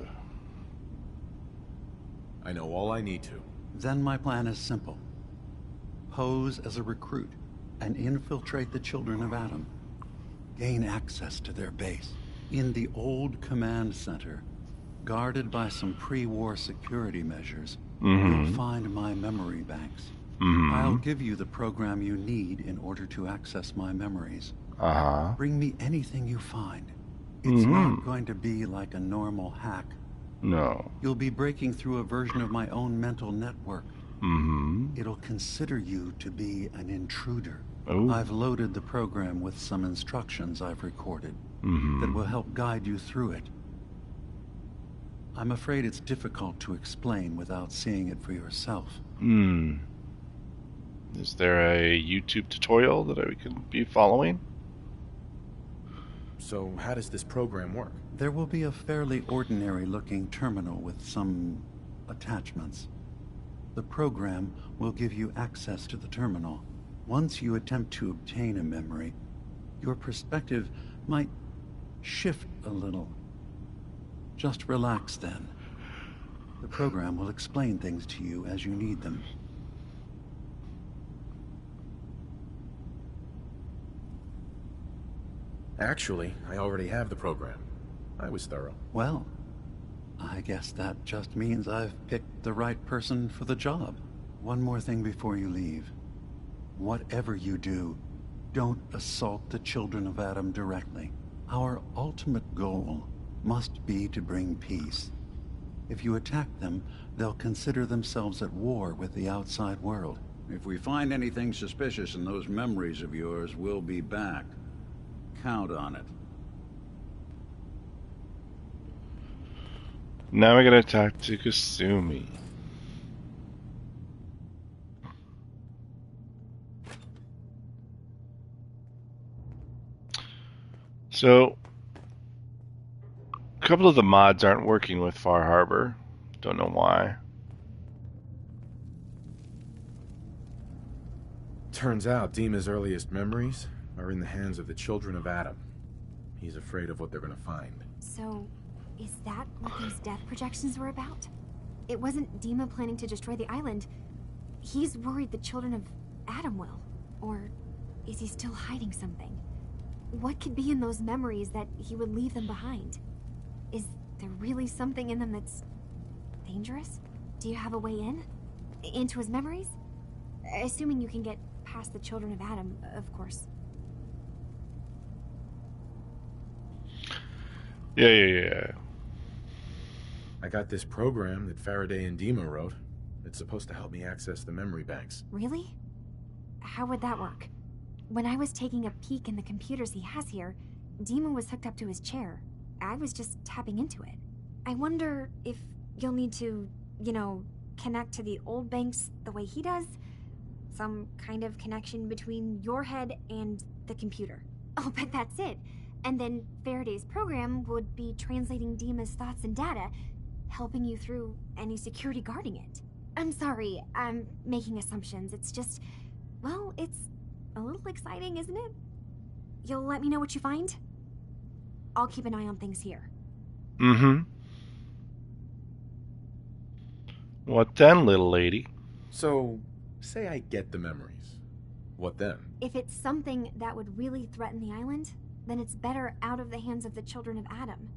know all I need to. Then my plan is simple. Pose as a recruit and infiltrate the children of Adam. Gain access to their base. In the old command center, guarded by some pre-war security measures, you'll find my memory banks. I'll give you the program you need in order to access my memories. Bring me anything you find. It's not going to be like a normal hack. No. You'll be breaking through a version of my own mental network. It'll consider you to be an intruder. I've loaded the program with some instructions I've recorded that will help guide you through it. I'm afraid it's difficult to explain without seeing it for yourself. Is there a YouTube tutorial that I can be following? So how does this program work? There will be a fairly ordinary-looking terminal with some attachments. The program will give you access to the terminal. Once you attempt to obtain a memory, your perspective might shift a little. Just relax then. The program will explain things to you as you need them. Actually, I already have the program. I was thorough. Well, I guess that just means I've picked the right person for the job. One more thing before you leave. Whatever you do, don't assault the children of Adam directly. Our ultimate goal must be to bring peace. If you attack them, they'll consider themselves at war with the outside world. If we find anything suspicious in those memories of yours, we'll be back. Count on it. Now I gotta talk to Kasumi. So, a couple of the mods aren't working with Far Harbor. Don't know why. Turns out Dima's earliest memories are in the hands of the children of Adam. He's afraid of what they're gonna find. So, is that what those death projections were about? It wasn't Dima planning to destroy the island. He's worried the children of Adam will. Or is he still hiding something? What could be in those memories that he would leave them behind? Is there really something in them that's dangerous? Do you have a way in? Into his memories? Assuming you can get past the children of Adam, of course. Yeah. I got this program that Faraday and Dima wrote. It's supposed to help me access the memory banks. Really? How would that work? When I was taking a peek in the computers he has here, Dima was hooked up to his chair. I was just tapping into it. I wonder if you'll need to, connect to the old banks the way he does? Some kind of connection between your head and the computer. Oh, but that's it. And then Faraday's program would be translating Dima's thoughts and data, helping you through any security guarding it. I'm sorry, I'm making assumptions. It's just, well, it's a little exciting, isn't it? You'll let me know what you find? I'll keep an eye on things here. What then, little lady? So, say I get the memories. What then? If it's something that would really threaten the island, then it's better out of the hands of the children of Adam.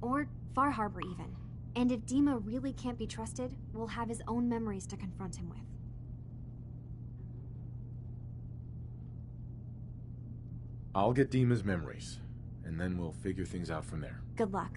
Or Far Harbor, even. And if Dima really can't be trusted, we'll have his own memories to confront him with. I'll get Dima's memories, and then we'll figure things out from there. Good luck.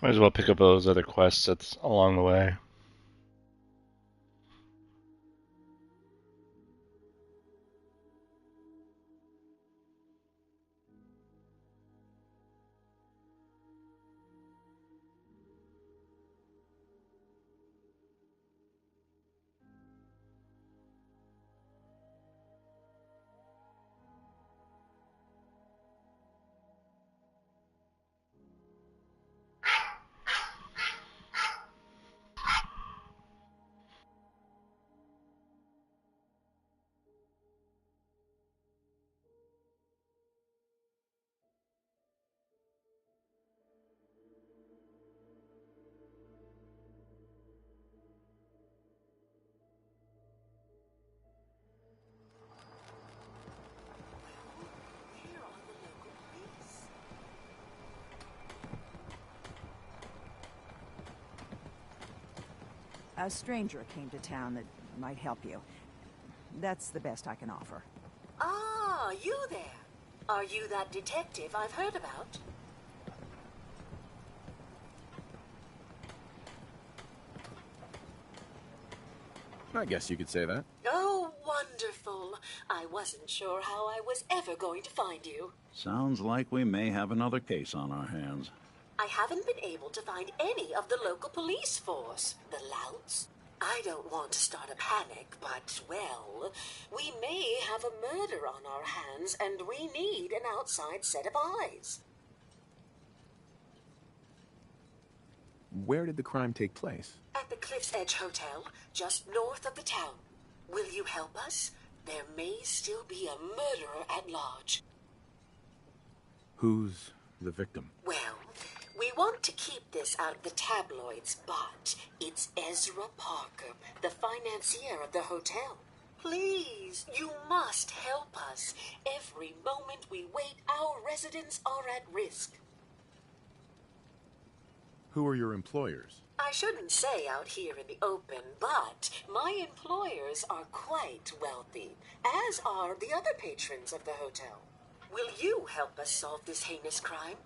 Might as well pick up those other quests that's along the way. A stranger came to town that might help you. That's the best I can offer. Ah, you there. Are you that detective I've heard about? I guess you could say that. Oh, wonderful. I wasn't sure how I was ever going to find you. Sounds like we may have another case on our hands. I haven't been able to find any of the local police force. The louts. I don't want to start a panic, but, well, we may have a murder on our hands, and we need an outside set of eyes. Where did the crime take place? At the Cliff's Edge Hotel, just north of the town. Will you help us? There may still be a murderer at large. Who's the victim? Well, we want to keep this out of the tabloids, but it's Ezra Parker, the financier of the hotel. Please, you must help us. Every moment we wait, our residents are at risk. Who are your employers? I shouldn't say out here in the open, but my employers are quite wealthy, as are the other patrons of the hotel. Will you help us solve this heinous crime?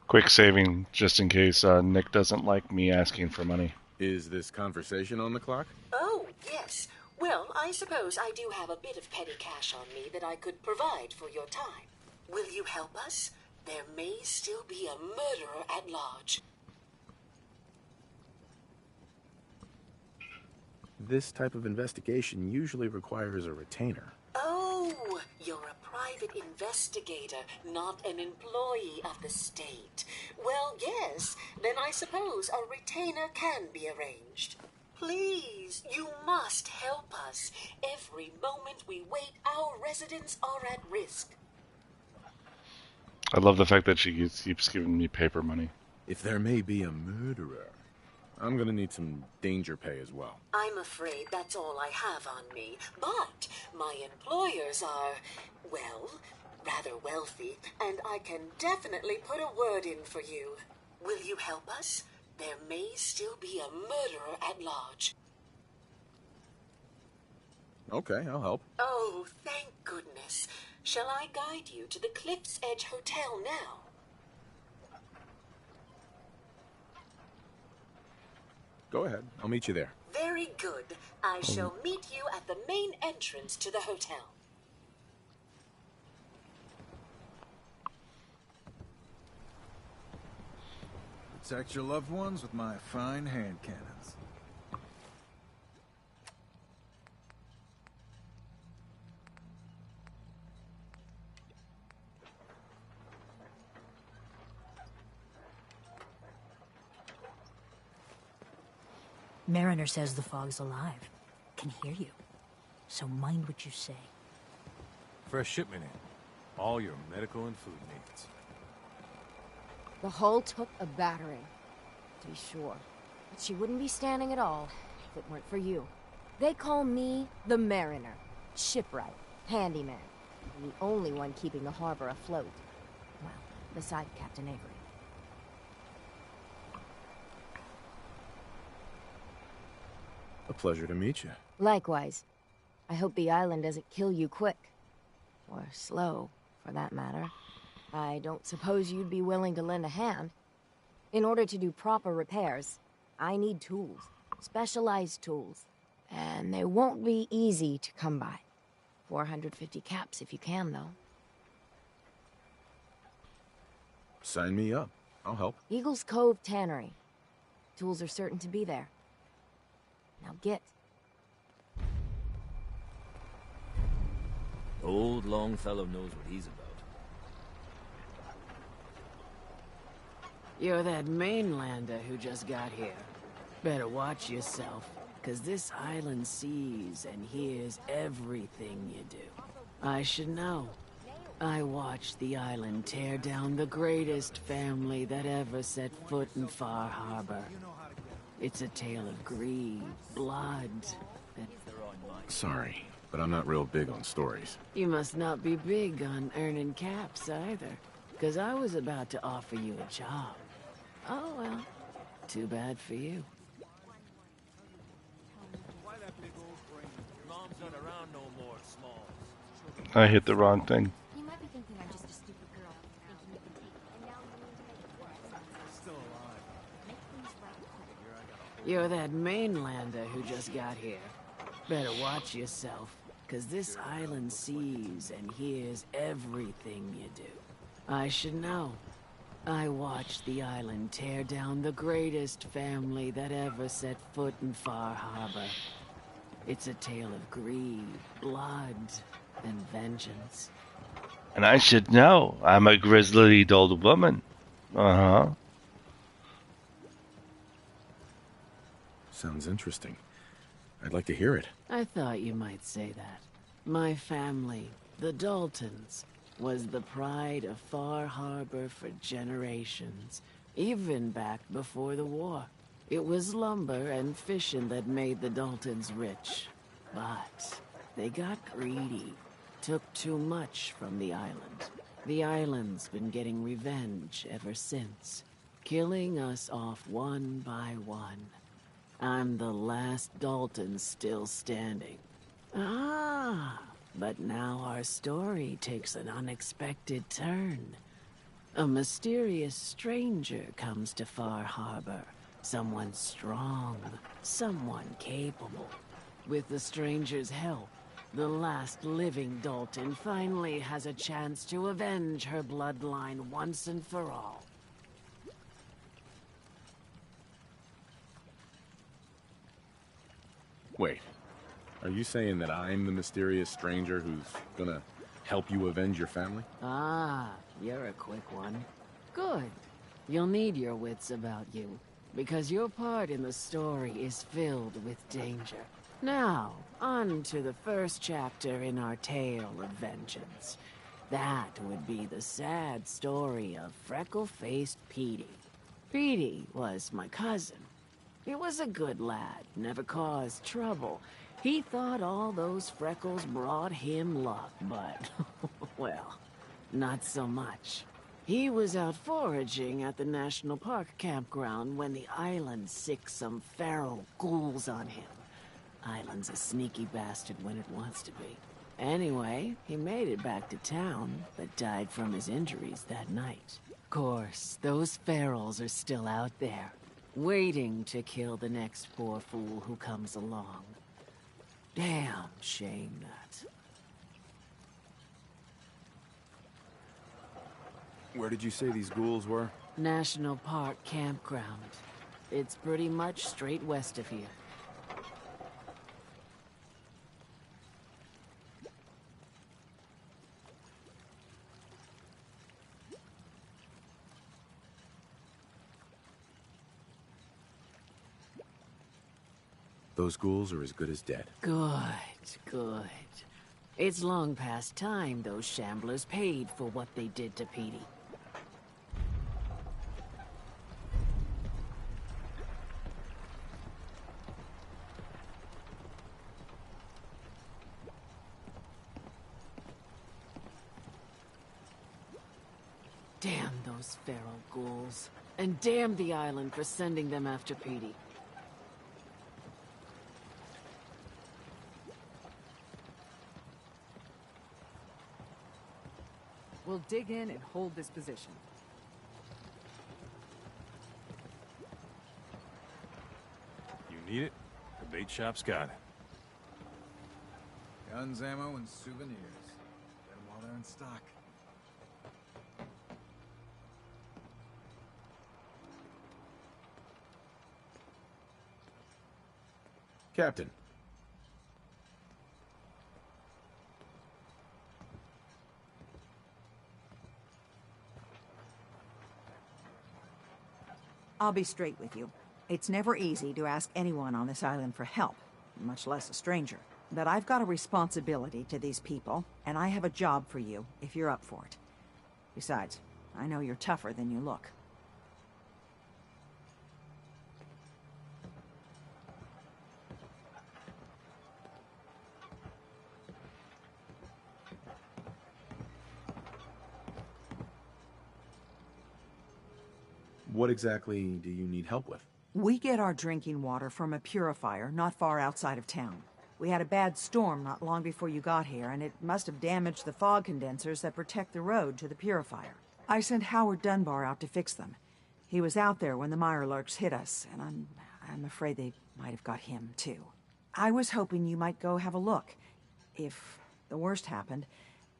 Quick saving, just in case Nick doesn't like me asking for money. Is this conversation on the clock? Oh, yes. Well, I suppose I do have a bit of petty cash on me that I could provide for your time. Will you help us? There may still be a murderer at large. This type of investigation usually requires a retainer. Oh, you're a private investigator, not an employee of the state. Well, yes, then I suppose a retainer can be arranged. Please, you must help us. Every moment we wait, our residents are at risk. I love the fact that she keeps giving me paper money. If there may be a murderer, I'm gonna need some danger pay as well. I'm afraid that's all I have on me, but my employers are, well, rather wealthy, and I can definitely put a word in for you. Will you help us? There may still be a murderer at large. Okay, I'll help. Oh, thank goodness. Shall I guide you to the Cliff's Edge Hotel now? Go ahead, I'll meet you there. Very good. I shall meet you at the main entrance to the hotel. Protect your loved ones with my fine hand cannons. Mariner says the fog's alive. Can hear you. So mind what you say. Fresh shipment in. All your medical and food needs. The hull took a battering, to be sure. But she wouldn't be standing at all if it weren't for you. They call me the Mariner. Shipwright, handyman, and the only one keeping the harbor afloat. Well, beside Captain Avery. A pleasure to meet you. Likewise. I hope the island doesn't kill you quick. Or slow, for that matter. I don't suppose you'd be willing to lend a hand. In order to do proper repairs, I need tools. Specialized tools. And they won't be easy to come by. 450 caps if you can, though. Sign me up. I'll help. Eagle's Cove Tannery. Tools are certain to be there. Now get. Old Longfellow knows what he's about. You're that mainlander who just got here. Better watch yourself, 'cause this island sees and hears everything you do. I should know. I watched the island tear down the greatest family that ever set foot in Far Harbor. It's a tale of greed, blood, and... Sorry, but I'm not real big on stories. You must not be big on earning caps either, 'cause I was about to offer you a job. Oh well, too bad for you. Mom's not around no more, Smalls. I hit the wrong thing. You might be thinking I'm just a stupid girl, thinking you can take it, and now you need to make it worse. Still alive. Make things right quick. You're that mainlander who just got here. Better watch yourself, 'cause this island sees and hears everything you do. I should know. I watched the island tear down the greatest family that ever set foot in Far Harbor. It's a tale of greed, blood, and vengeance. And I should know. I'm a grizzly old woman. Uh-huh. Sounds interesting. I'd like to hear it. I thought you might say that. My family, the Daltons, was the pride of Far Harbor for generations, even back before the war. It was lumber and fishing that made the Daltons rich. But they got greedy, took too much from the island. The island's been getting revenge ever since, killing us off one by one. I'm the last Dalton still standing. Ah, but now our story takes an unexpected turn. A mysterious stranger comes to Far Harbor. Someone strong, someone capable. With the stranger's help, the last living Dalton finally has a chance to avenge her bloodline once and for all. Wait, are you saying that I'm the mysterious stranger who's gonna help you avenge your family? Ah, you're a quick one. Good. You'll need your wits about you, because your part in the story is filled with danger. Now, on to the first chapter in our tale of vengeance. That would be the sad story of freckle-faced Petey. Petey was my cousin. He was a good lad, never caused trouble. He thought all those freckles brought him luck, but, well, not so much. He was out foraging at the National Park campground when the island sicked some feral ghouls on him. Island's a sneaky bastard when it wants to be. Anyway, he made it back to town, but died from his injuries that night. Of course, those ferals are still out there, waiting to kill the next poor fool who comes along. Damn shame that. Where did you say these ghouls were? National Park campground. It's pretty much straight west of here. Those ghouls are as good as dead. Good, good. It's long past time those shamblers paid for what they did to Petey. Damn those feral ghouls. And damn the island for sending them after Petey. We'll dig in and hold this position. You need it? The bait shop's got it. Guns, ammo, and souvenirs. Get them while they're in stock. Captain. I'll be straight with you. It's never easy to ask anyone on this island for help, much less a stranger. But I've got a responsibility to these people, and I have a job for you if you're up for it. Besides, I know you're tougher than you look. What exactly do you need help with? We get our drinking water from a purifier not far outside of town. We had a bad storm not long before you got here, and it must have damaged the fog condensers that protect the road to the purifier. I sent Howard Dunbar out to fix them. He was out there when the Mirelurks hit us, and I'm afraid they might have got him, too. I was hoping you might go have a look. If the worst happened,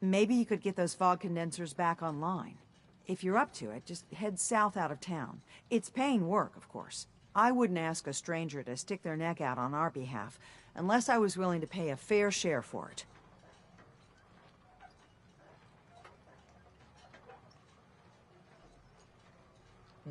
maybe you could get those fog condensers back online. If you're up to it, just head south out of town. It's paying work, of course. I wouldn't ask a stranger to stick their neck out on our behalf, unless I was willing to pay a fair share for it.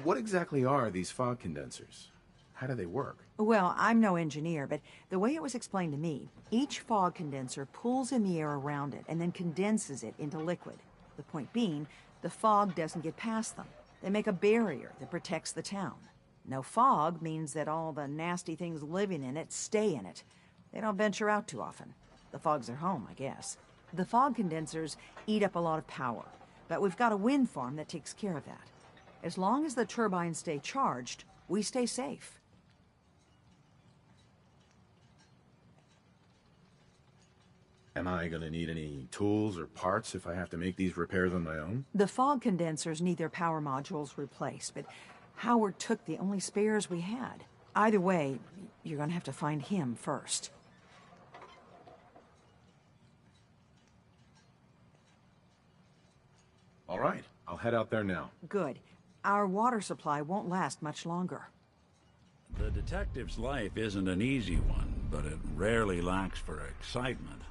What exactly are these fog condensers? How do they work? Well, I'm no engineer, but the way it was explained to me, each fog condenser pulls in the air around it and then condenses it into liquid. The point being, the fog doesn't get past them. They make a barrier that protects the town. No fog means that all the nasty things living in it stay in it. They don't venture out too often. The fog's their home, I guess. The fog condensers eat up a lot of power, but we've got a wind farm that takes care of that. As long as the turbines stay charged, we stay safe. Am I gonna need any tools or parts if I have to make these repairs on my own? The fog condensers need their power modules replaced, but Howard took the only spares we had. Either way, you're gonna have to find him first. All right, I'll head out there now. Good. Our water supply won't last much longer. The detective's life isn't an easy one, but it rarely lacks for excitement.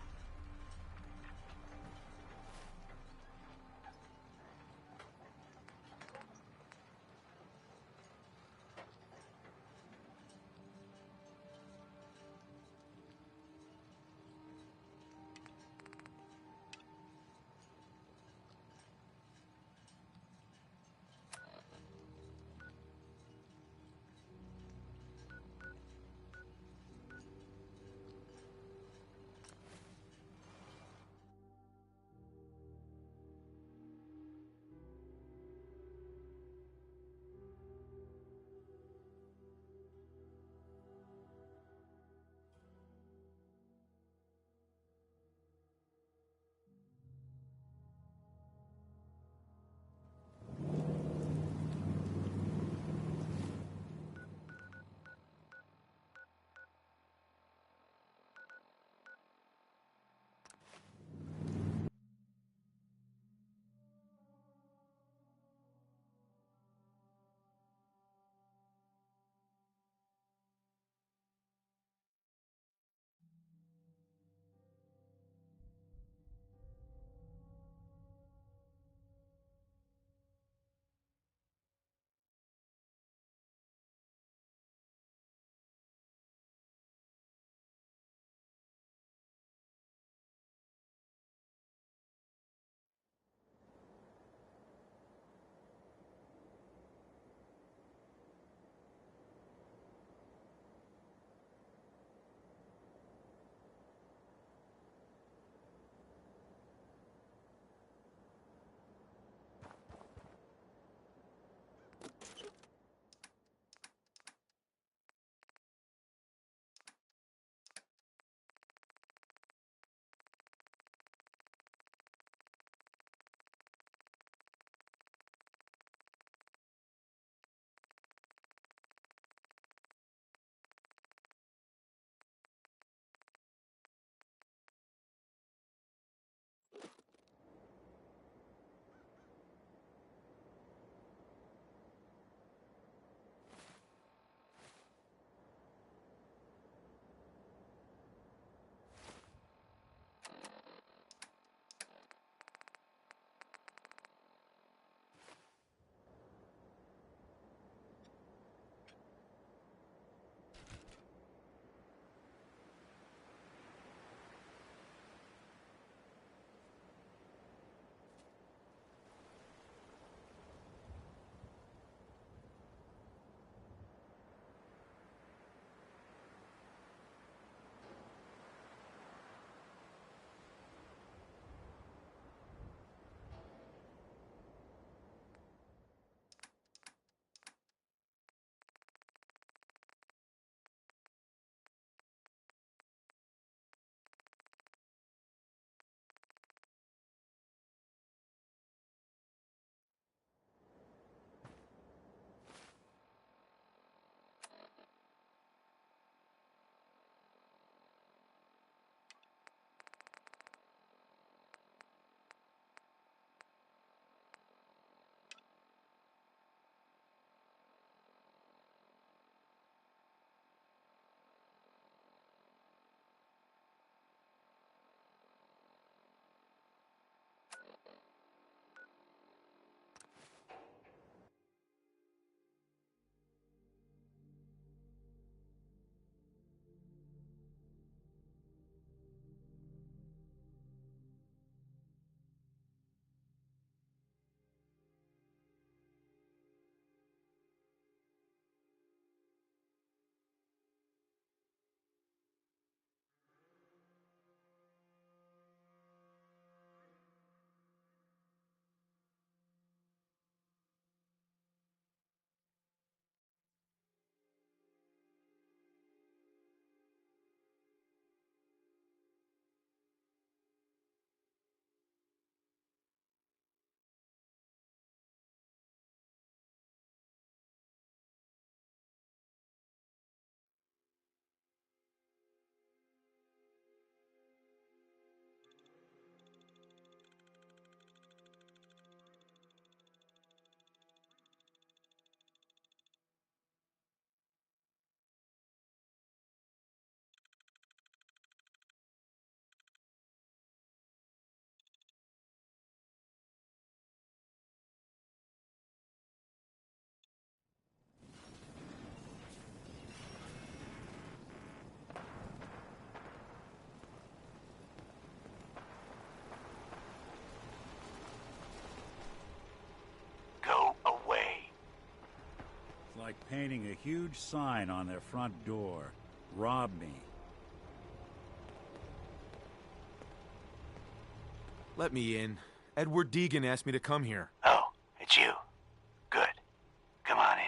like painting a huge sign on their front door. Rob me. Let me in. Edward Deegan asked me to come here. Oh, it's you. Good. Come on in.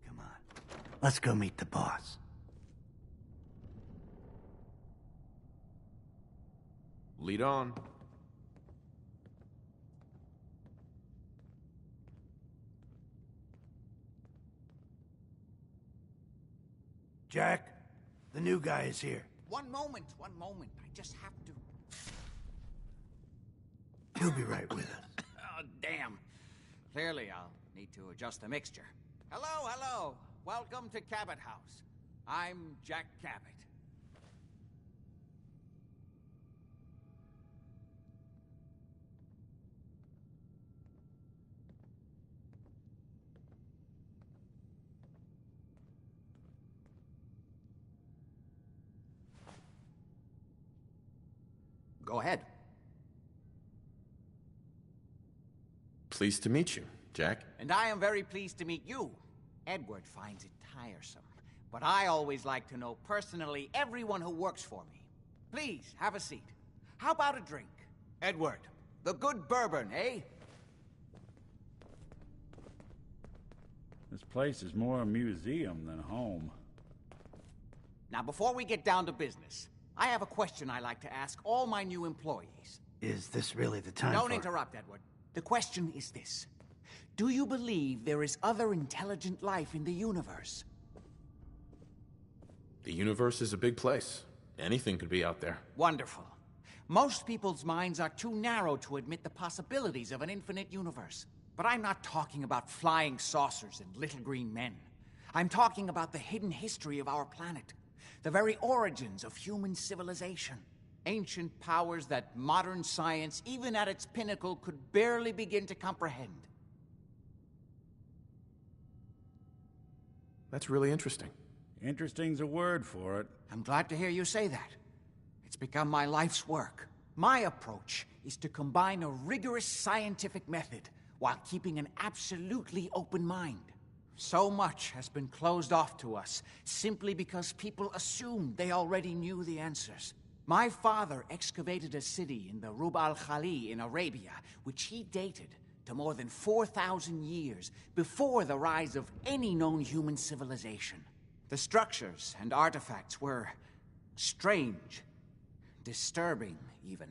Come on. Let's go meet the boss. Lead on. Jack, the new guy is here. One moment. I just have to... He'll be right with us. Oh, damn. Clearly, I'll need to adjust the mixture. Hello. Welcome to Cabot House. I'm Jack Cabot. Go ahead. Pleased to meet you, Jack. And I am very pleased to meet you. Edward finds it tiresome, but I always like to know personally everyone who works for me. Please, have a seat. How about a drink? Edward, the good bourbon, eh? This place is more a museum than home. Now, before we get down to business, I have a question I like to ask all my new employees. Is this really the time Don't interrupt, Edward. The question is this. Do you believe there is other intelligent life in the universe? The universe is a big place. Anything could be out there. Wonderful. Most people's minds are too narrow to admit the possibilities of an infinite universe. But I'm not talking about flying saucers and little green men. I'm talking about the hidden history of our planet. The very origins of human civilization. Ancient powers that modern science, even at its pinnacle, could barely begin to comprehend. That's really interesting. Interesting's a word for it. I'm glad to hear you say that. It's become my life's work. My approach is to combine a rigorous scientific method while keeping an absolutely open mind. So much has been closed off to us simply because people assumed they already knew the answers. My father excavated a city in the Rub al-Khali in Arabia, which he dated to more than 4,000 years before the rise of any known human civilization. The structures and artifacts were strange, disturbing even.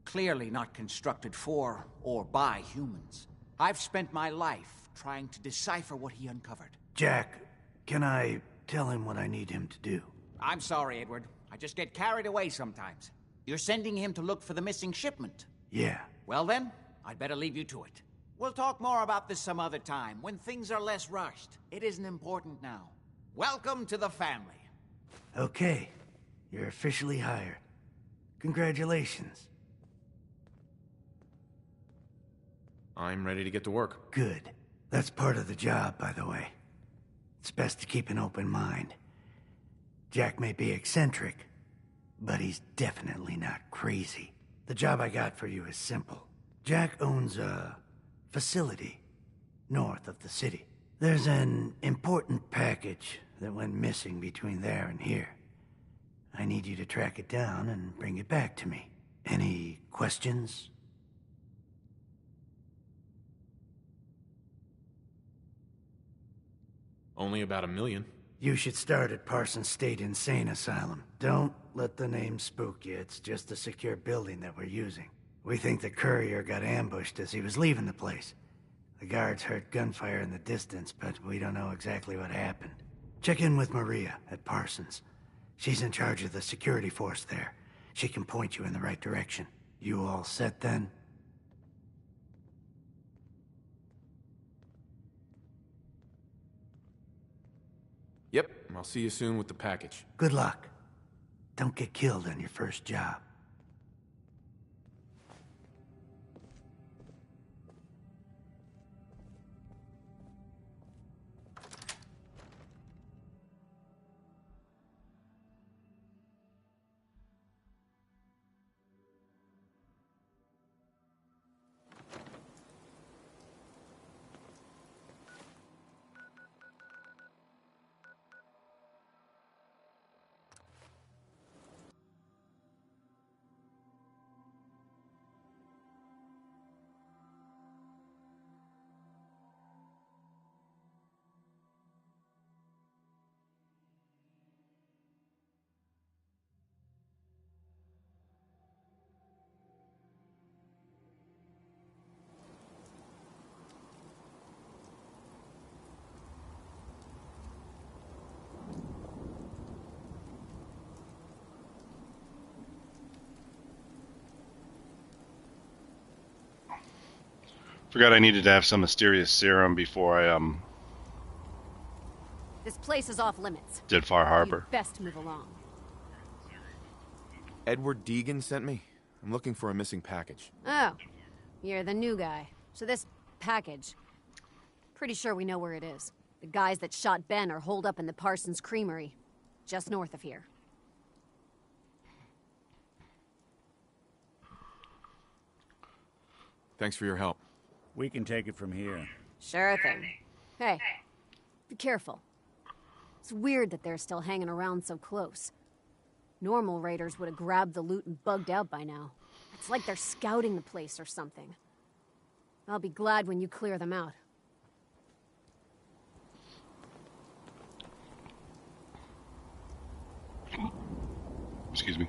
Clearly not constructed for or by humans. I've spent my life trying to decipher what he uncovered. Jack, can I tell him what I need him to do? I'm sorry, Edward. I just get carried away sometimes. You're sending him to look for the missing shipment? Yeah. Well then, I'd better leave you to it. We'll talk more about this some other time, when things are less rushed. It isn't important now. Welcome to the family. Okay. You're officially hired. Congratulations. I'm ready to get to work. Good. That's part of the job, by the way. It's best to keep an open mind. Jack may be eccentric, but he's definitely not crazy. The job I got for you is simple. Jack owns a facility north of the city. There's an important package that went missing between there and here. I need you to track it down and bring it back to me. Any questions? Only about 1 million. You should start at Parsons State Insane Asylum. Don't let the name spook you. It's just a secure building that we're using. We think the courier got ambushed as he was leaving the place. The guards heard gunfire in the distance, but we don't know exactly what happened. Check in with Maria at Parsons. She's in charge of the security force there. She can point you in the right direction. You all set then? Yep, I'll see you soon with the package. Good luck. Don't get killed on your first job. Forgot I needed to have some mysterious serum before I This place is off limits. did Far Harbor. You'd best move along. Edward Deegan sent me. I'm looking for a missing package. Oh, you're the new guy. So this package, pretty sure we know where it is. The guys that shot Ben are holed up in the Parsons Creamery, just north of here. Thanks for your help. We can take it from here. Sure thing. Hey, be careful. It's weird that they're still hanging around so close. Normal raiders would have grabbed the loot and bugged out by now. It's like they're scouting the place or something. I'll be glad when you clear them out. Excuse me.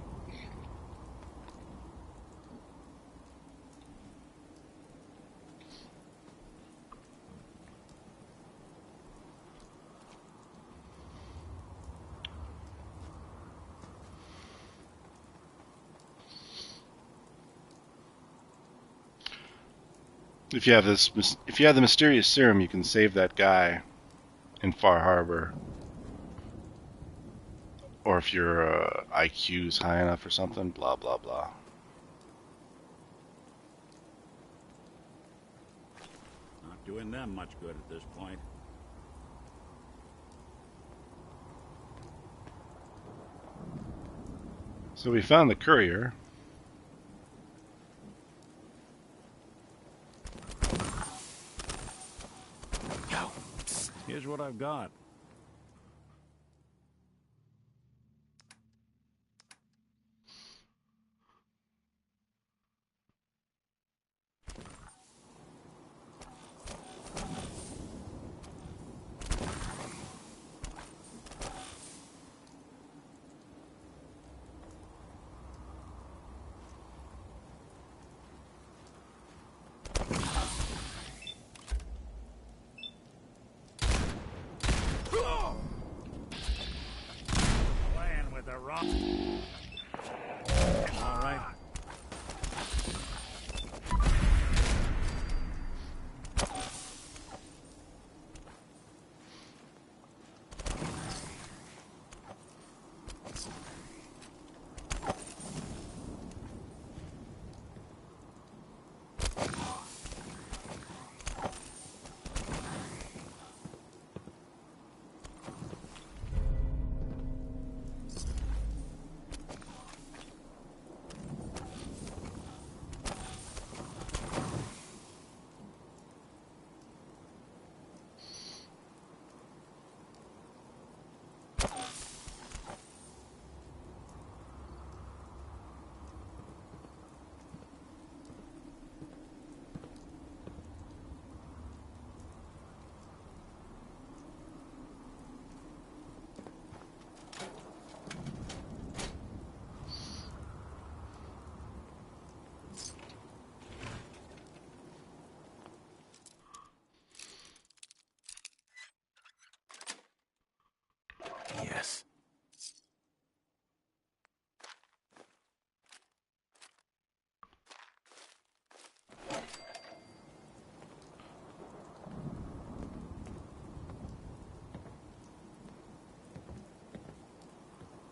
If you have the mysterious serum, you can save that guy in Far Harbor. Or if your IQ's high enough or something, blah, blah, blah. Not doing them much good at this point. So we found the courier. Here's what I've got. Playing with the rock. All right. Yes.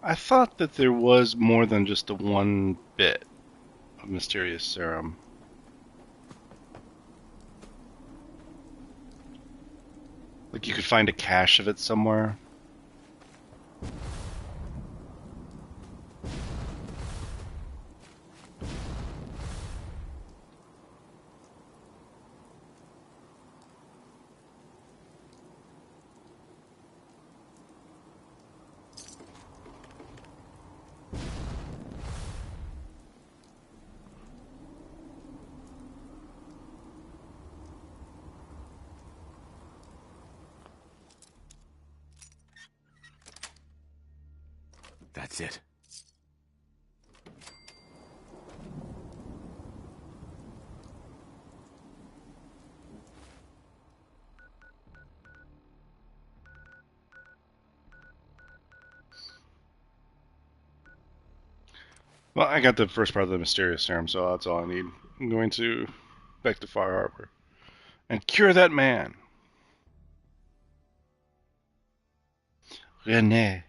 I thought that there was more than just the one bit of mysterious serum. Like you could find a cache of it somewhere. That's it. Well, I got the first part of the mysterious serum, so that's all I need. I'm going to back to Far Harbor. and cure that man. René.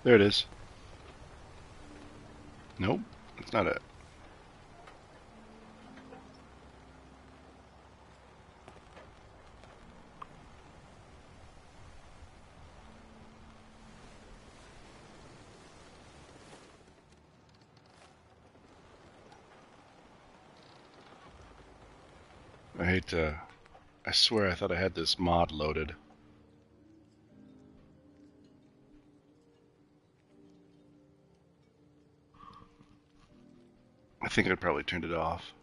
There it is. Nope, that's not it. I swear I thought I had this mod loaded. I think I probably turned it off.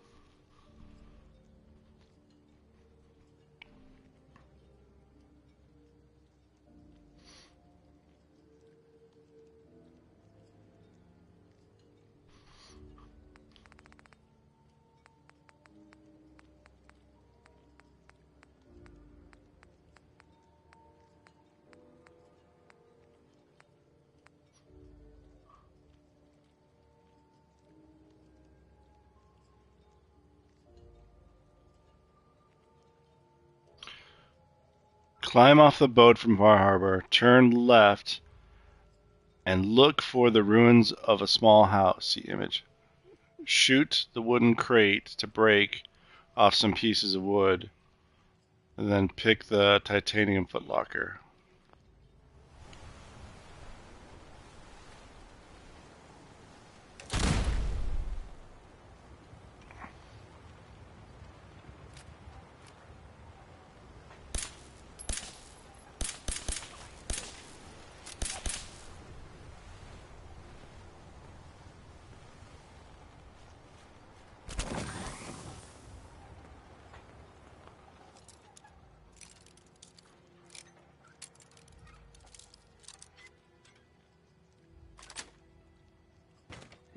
Climb off the boat from Far Harbor, turn left, and look for the ruins of a small house. See image. Shoot the wooden crate to break off some pieces of wood, and then pick the titanium footlocker.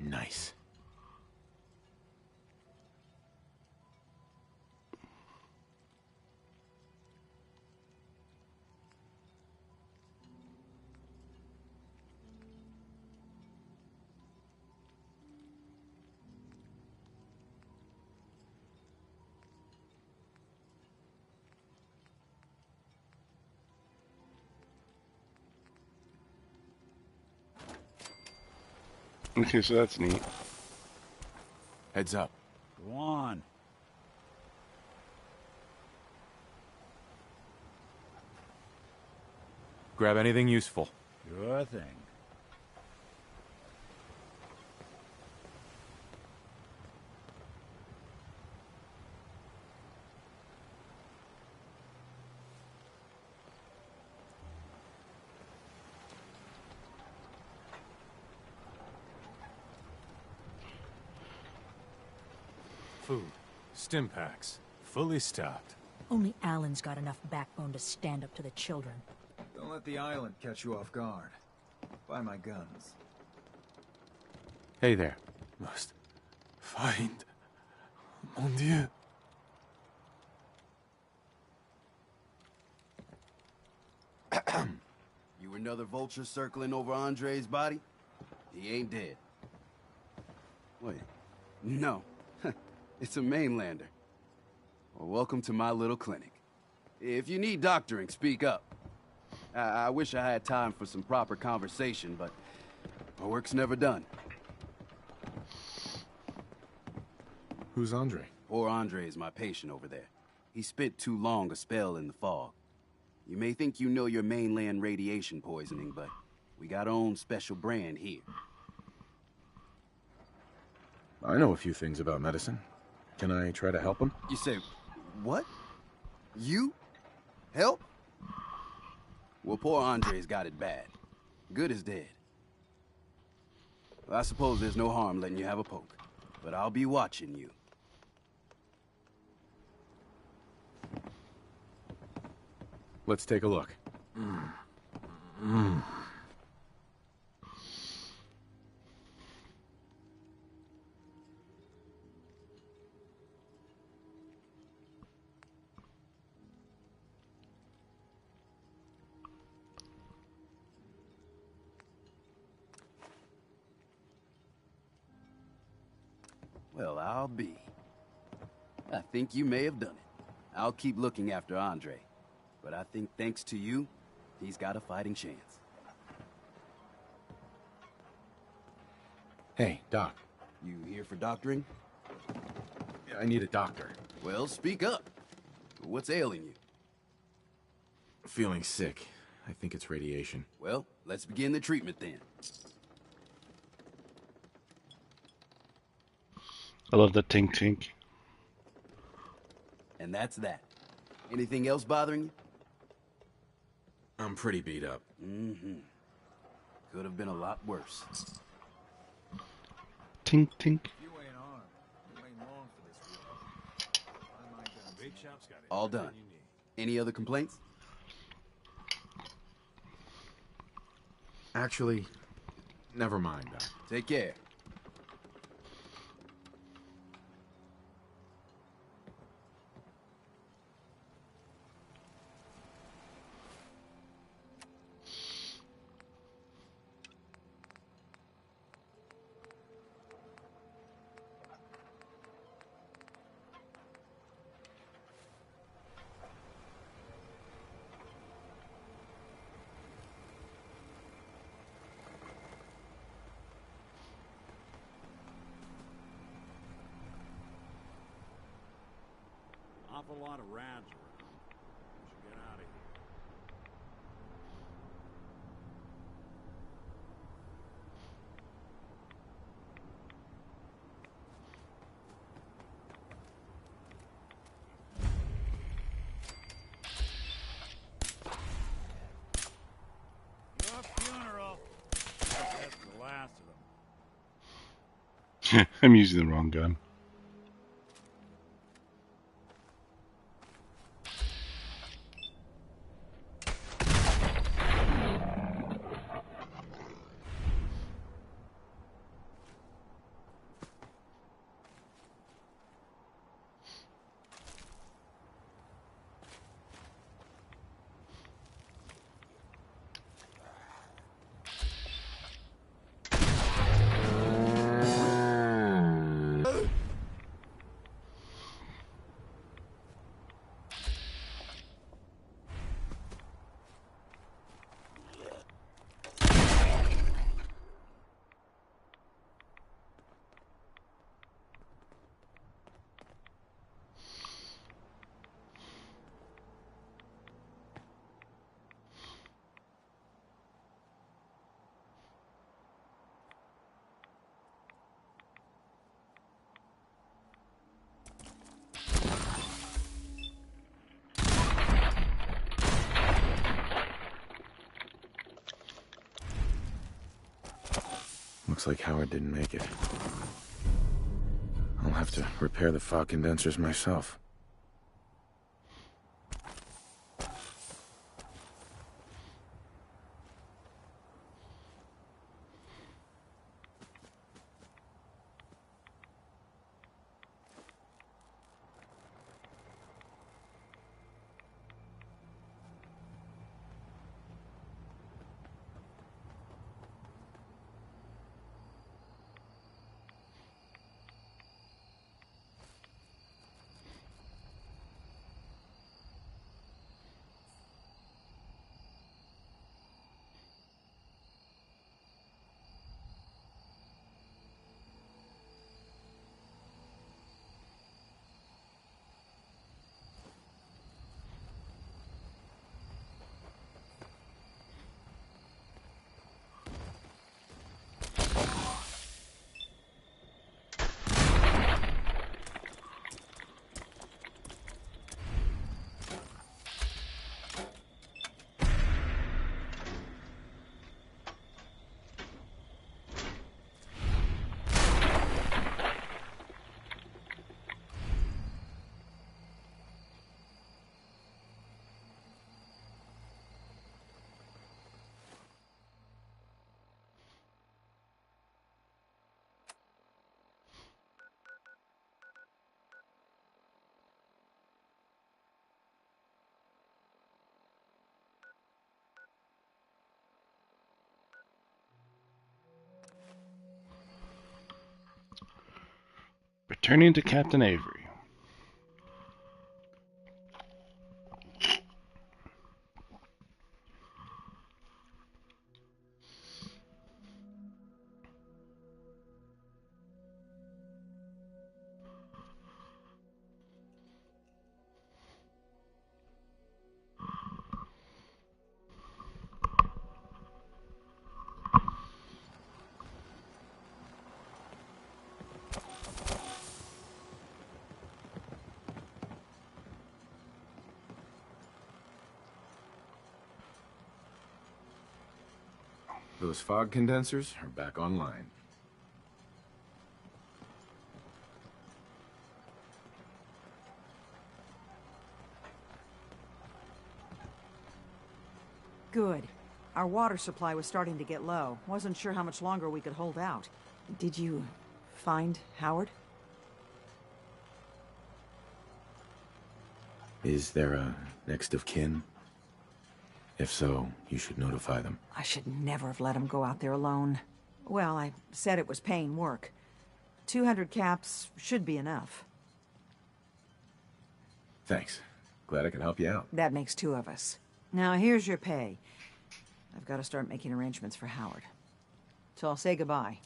Nice. Okay, so that's neat. Heads up. Go on. Grab anything useful. Sure thing. Food. Stim packs. Fully stocked. Only Alan's got enough backbone to stand up to the children. Don't let the island catch you off guard. Buy my guns. Hey there. Must find... Mon Dieu. You another vulture circling over Andre's body? He ain't dead. Wait. No. It's a mainlander. Well, welcome to my little clinic. If you need doctoring, speak up. I wish I had time for some proper conversation, but my work's never done. Who's Andre? Poor Andre is my patient over there. He spent too long a spell in the fog. You may think you know your mainland radiation poisoning, but we got our own special brand here. I know a few things about medicine. Can I try to help him? You say, what? You? Help? Well, poor Andre's got it bad. Good as dead. Well, I suppose there's no harm letting you have a poke, but I'll be watching you. Let's take a look. Well, I'll be. I think you may have done it. I'll keep looking after Andre. But I think thanks to you, he's got a fighting chance. Hey, Doc. You here for doctoring? Yeah, I need a doctor. Well, speak up. What's ailing you? Feeling sick. I think it's radiation. Well, let's begin the treatment then. I love the tink tink. And that's that. Anything else bothering you? I'm pretty beat up. Mm-hmm. Could have been a lot worse. Tink tink. All done. Any other complaints? Actually, never mind, Doc. Take care. Awful lot of rats around. We should get out of here. Your funeral. That's the last of them. I'm using the wrong gun. Looks like Howard didn't make it. I'll have to repair the fog condensers myself. Turning to Captain Avery. Those fog condensers are back online. Good. Our water supply was starting to get low. Wasn't sure how much longer we could hold out. Did you find Howard? Is there a next of kin? If so, you should notify them. I should never have let him go out there alone. Well, I said it was paying work. 200 caps should be enough. Thanks. Glad I could help you out. That makes 2 of us. Now, here's your pay. I've got to start making arrangements for Howard. So I'll say goodbye.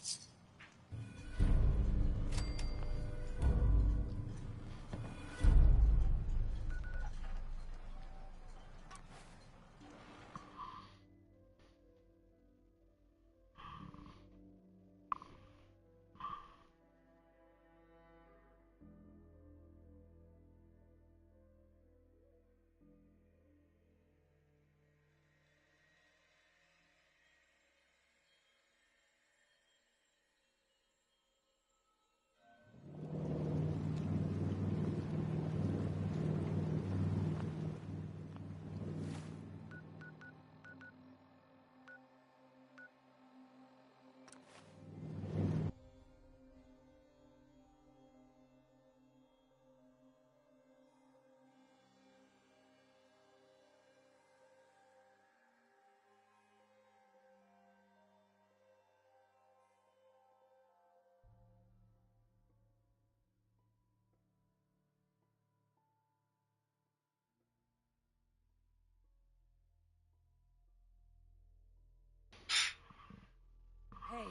Hey.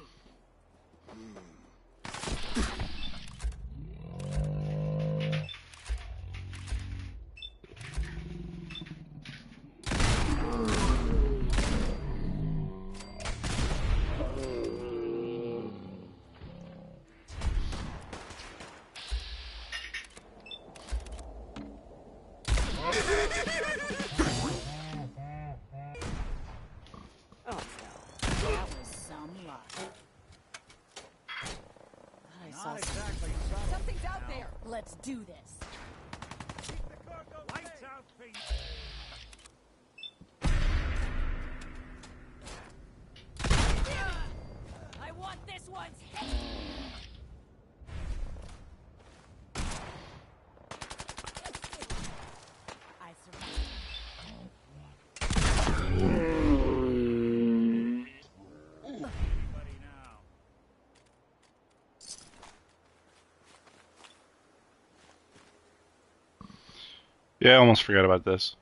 Something's out there. Let's do this. Lights out, please. I want this one's head. I survived. Yeah, I almost forgot about this.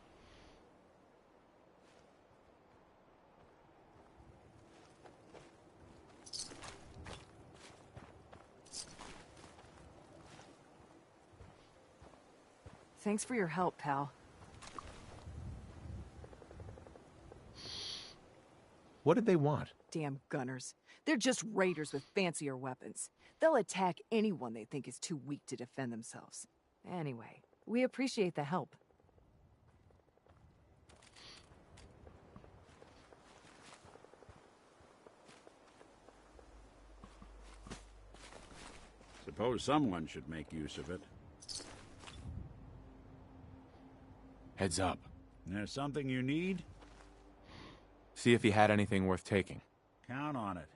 Thanks for your help, pal. What did they want? Damn gunners. They're just raiders with fancier weapons. They'll attack anyone they think is too weak to defend themselves. Anyway, we appreciate the help. Suppose someone should make use of it. Heads up. There's something you need? See if he had anything worth taking. Count on it.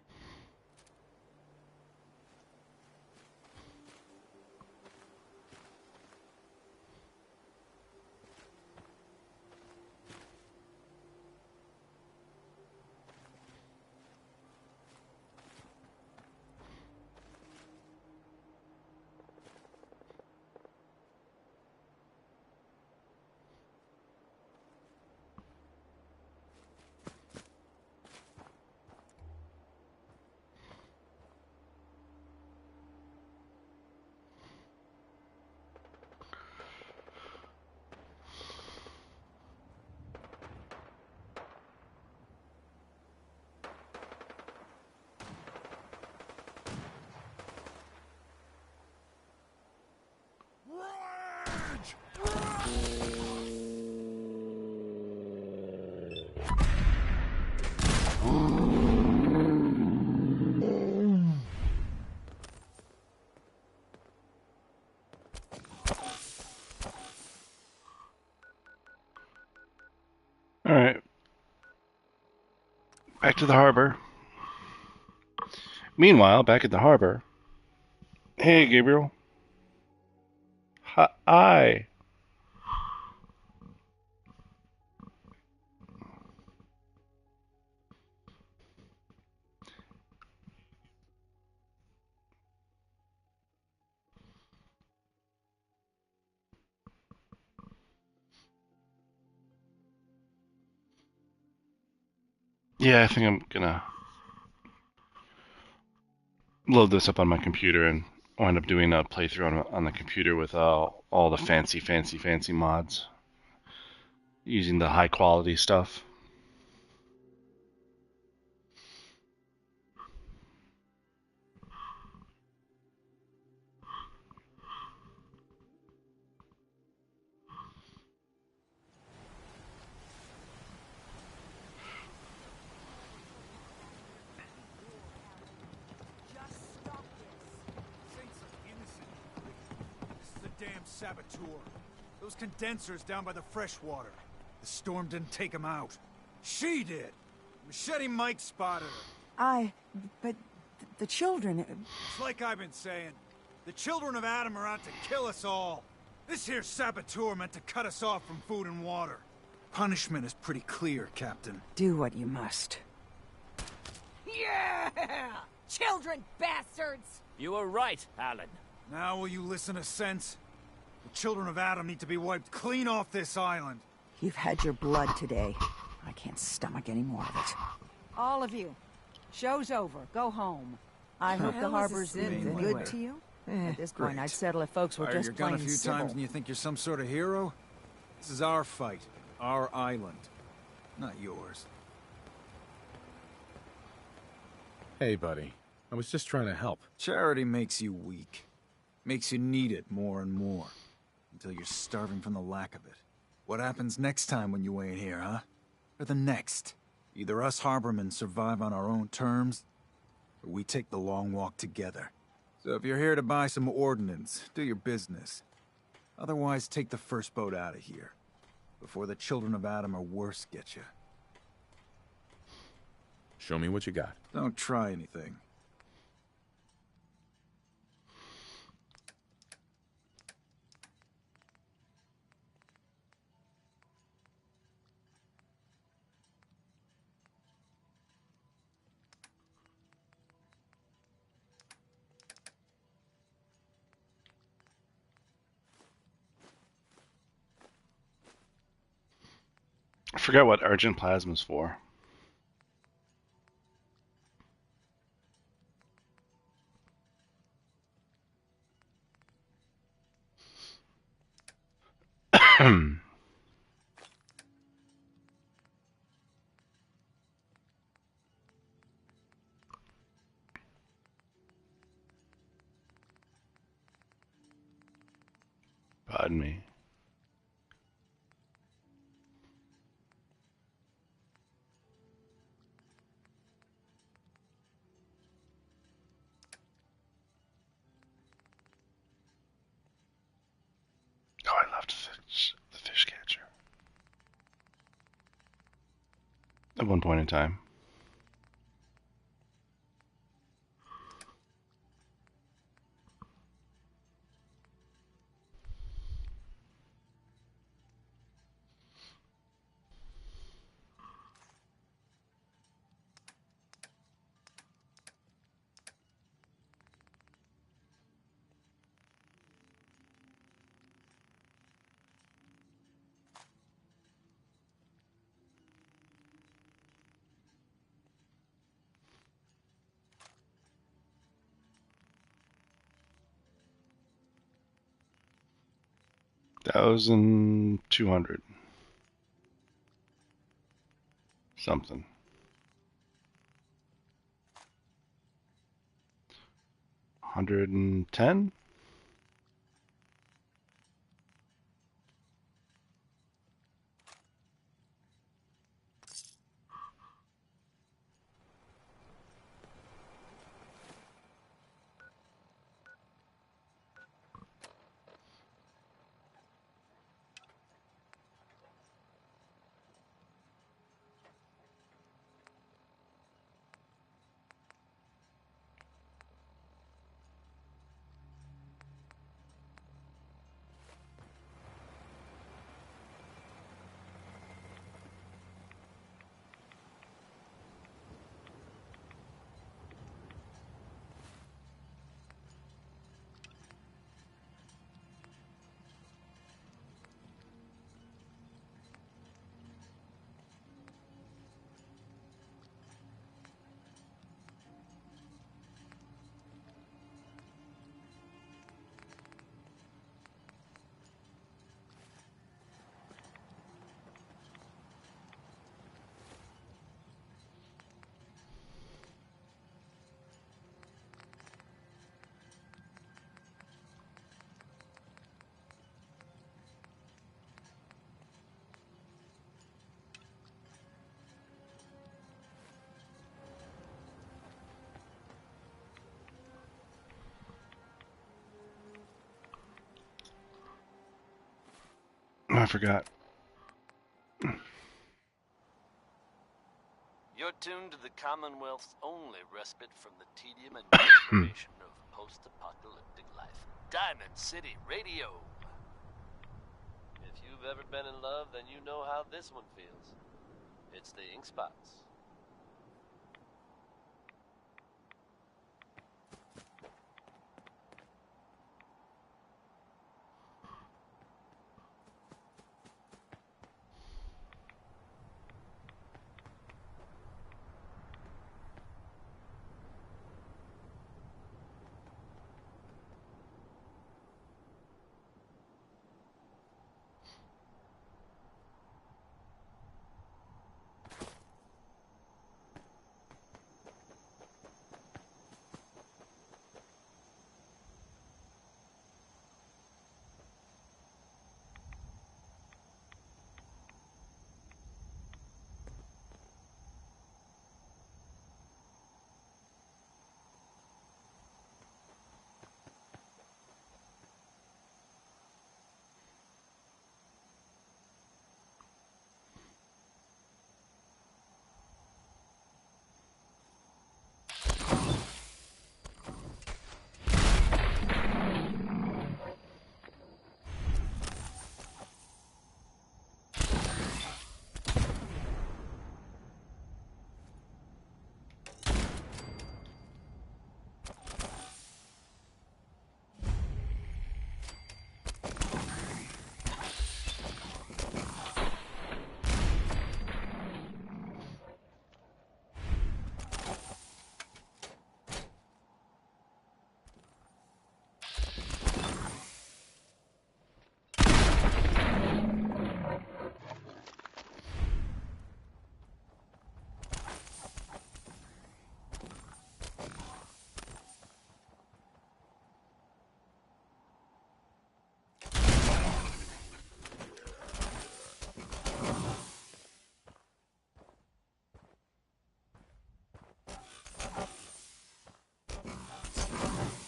Alright. Back to the harbor. Meanwhile, back at the harbor. Hey, Gabriel. Hi. Yeah, I think I'm gonna load this up on my computer and wind up doing a playthrough on the computer with all the fancy mods. Using the high quality stuff. Damn saboteur. Those condensers down by the freshwater. The storm didn't take them out. She did. Machete Mike spotted her. But the children... It's like I've been saying. The children of Adam are out to kill us all. This here saboteur meant to cut us off from food and water. Punishment is pretty clear, Captain. Do what you must. Yeah! Children bastards! You were right, Alan. Now will you listen to sense? The children of Adam need to be wiped clean off this island. You've had your blood today. I can't stomach any more of it. All of you. Show's over. Go home. I hope the harbor's been good to you. At this point, I'd settle if folks were just your gun plain a few civil. times and you think you're some sort of hero? This is our fight. Our island. Not yours. Hey, buddy. I was just trying to help. Charity makes you weak. Makes you need it more and more. Until you're starving from the lack of it. What happens next time when you ain't here, huh? Or the next? Either us harbormen survive on our own terms, or we take the long walk together. So if you're here to buy some ordnance, do your business. Otherwise, take the first boat out of here. Before the children of Adam or worse get you. Show me what you got. Don't try anything. I forgot what urgent plasma's for. Pardon me. Oh, I love the fish catcher. At one point in time. $1,200 something. $110. I forgot. You're tuned to the Commonwealth's only respite from the tedium and desperation of post-apocalyptic life. Diamond City Radio. If you've ever been in love, then you know how this one feels. It's the Ink Spots.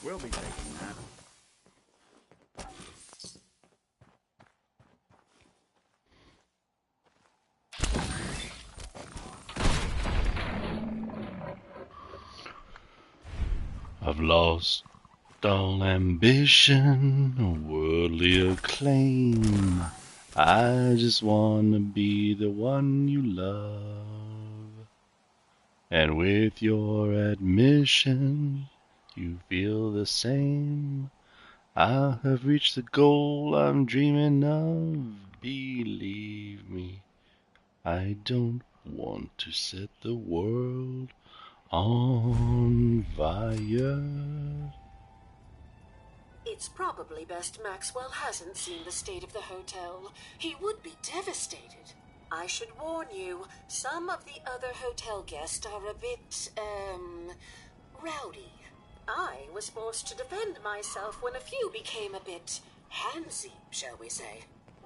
We'll be taking that. I've lost all ambition, worldly acclaim. I just wanna be the one you love. And with your admission, you feel the same. I have reached the goal I'm dreaming of. Believe me, I don't want to set the world on fire. It's probably best Maxwell hasn't seen the state of the hotel. He would be devastated. I should warn you, some of the other hotel guests are a bit, rowdy. I was forced to defend myself when a few became a bit handsy, shall we say.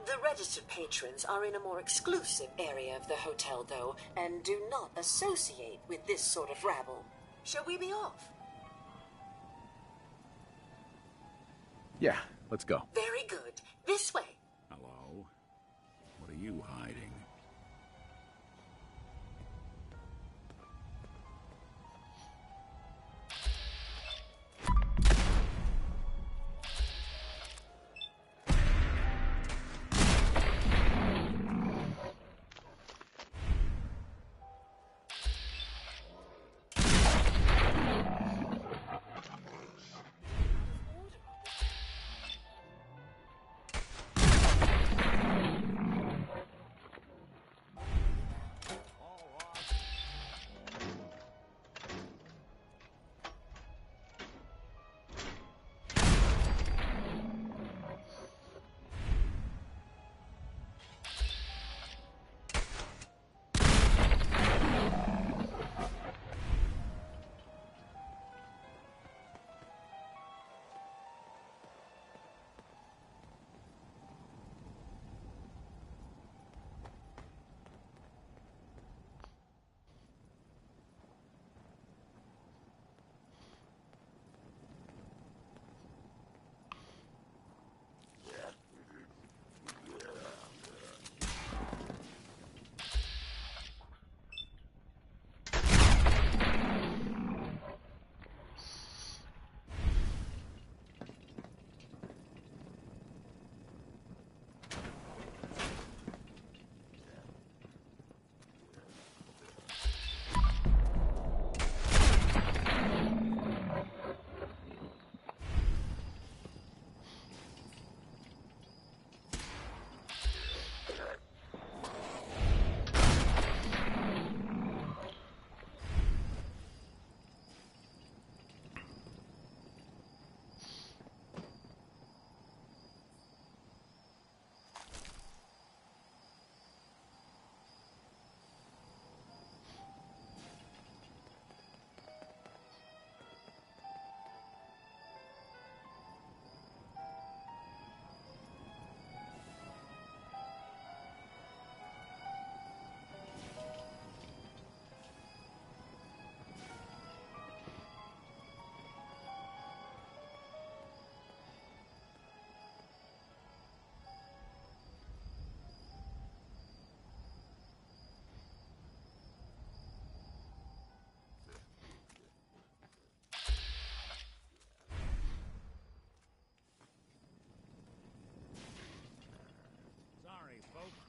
The registered patrons are in a more exclusive area of the hotel, though, and do not associate with this sort of rabble. Shall we be off? Yeah, let's go. Very good. This way. Hello? What are you hiding?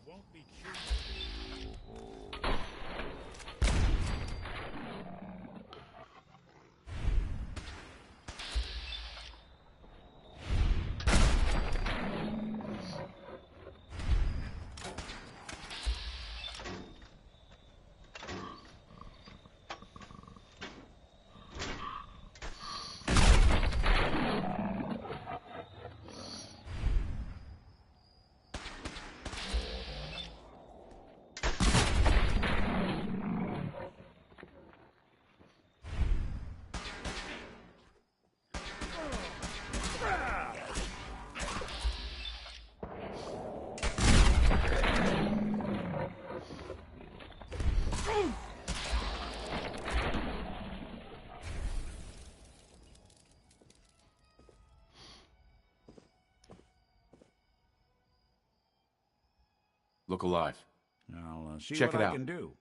won't be cheap. Look alive. I'll see Check what it I out. can do.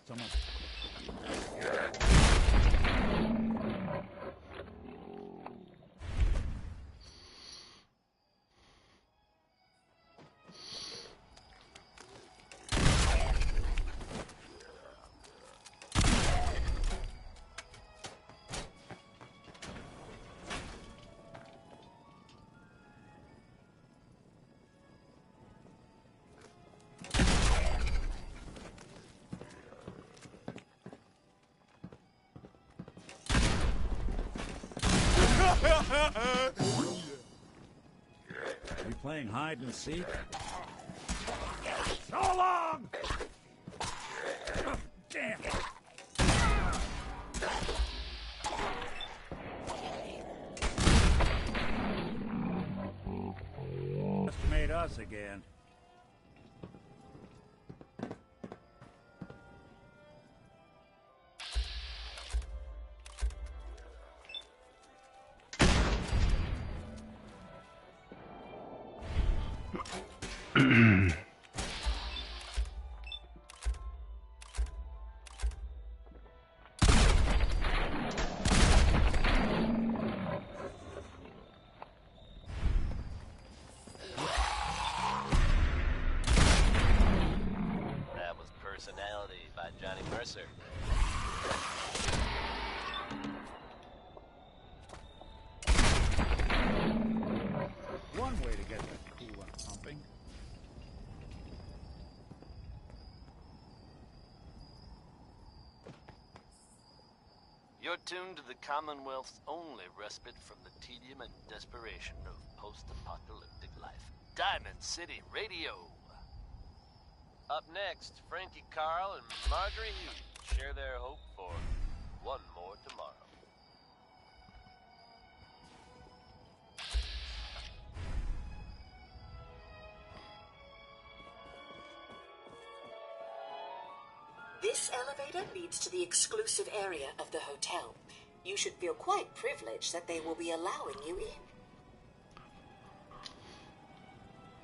Someone. You playing hide and seek? So long! Damn! Estimate us again. That was Personality by Johnny Mercer. One way to get the coolant pumping. You're tuned to the Commonwealth's only respite from the tedium and desperation of post-apocalyptic life. Diamond City Radio. Up next, Frankie Carl and Marjorie Hughes share their hope for one more tomorrow. This elevator leads to the exclusive area of the hotel. You should feel quite privileged that they will be allowing you in.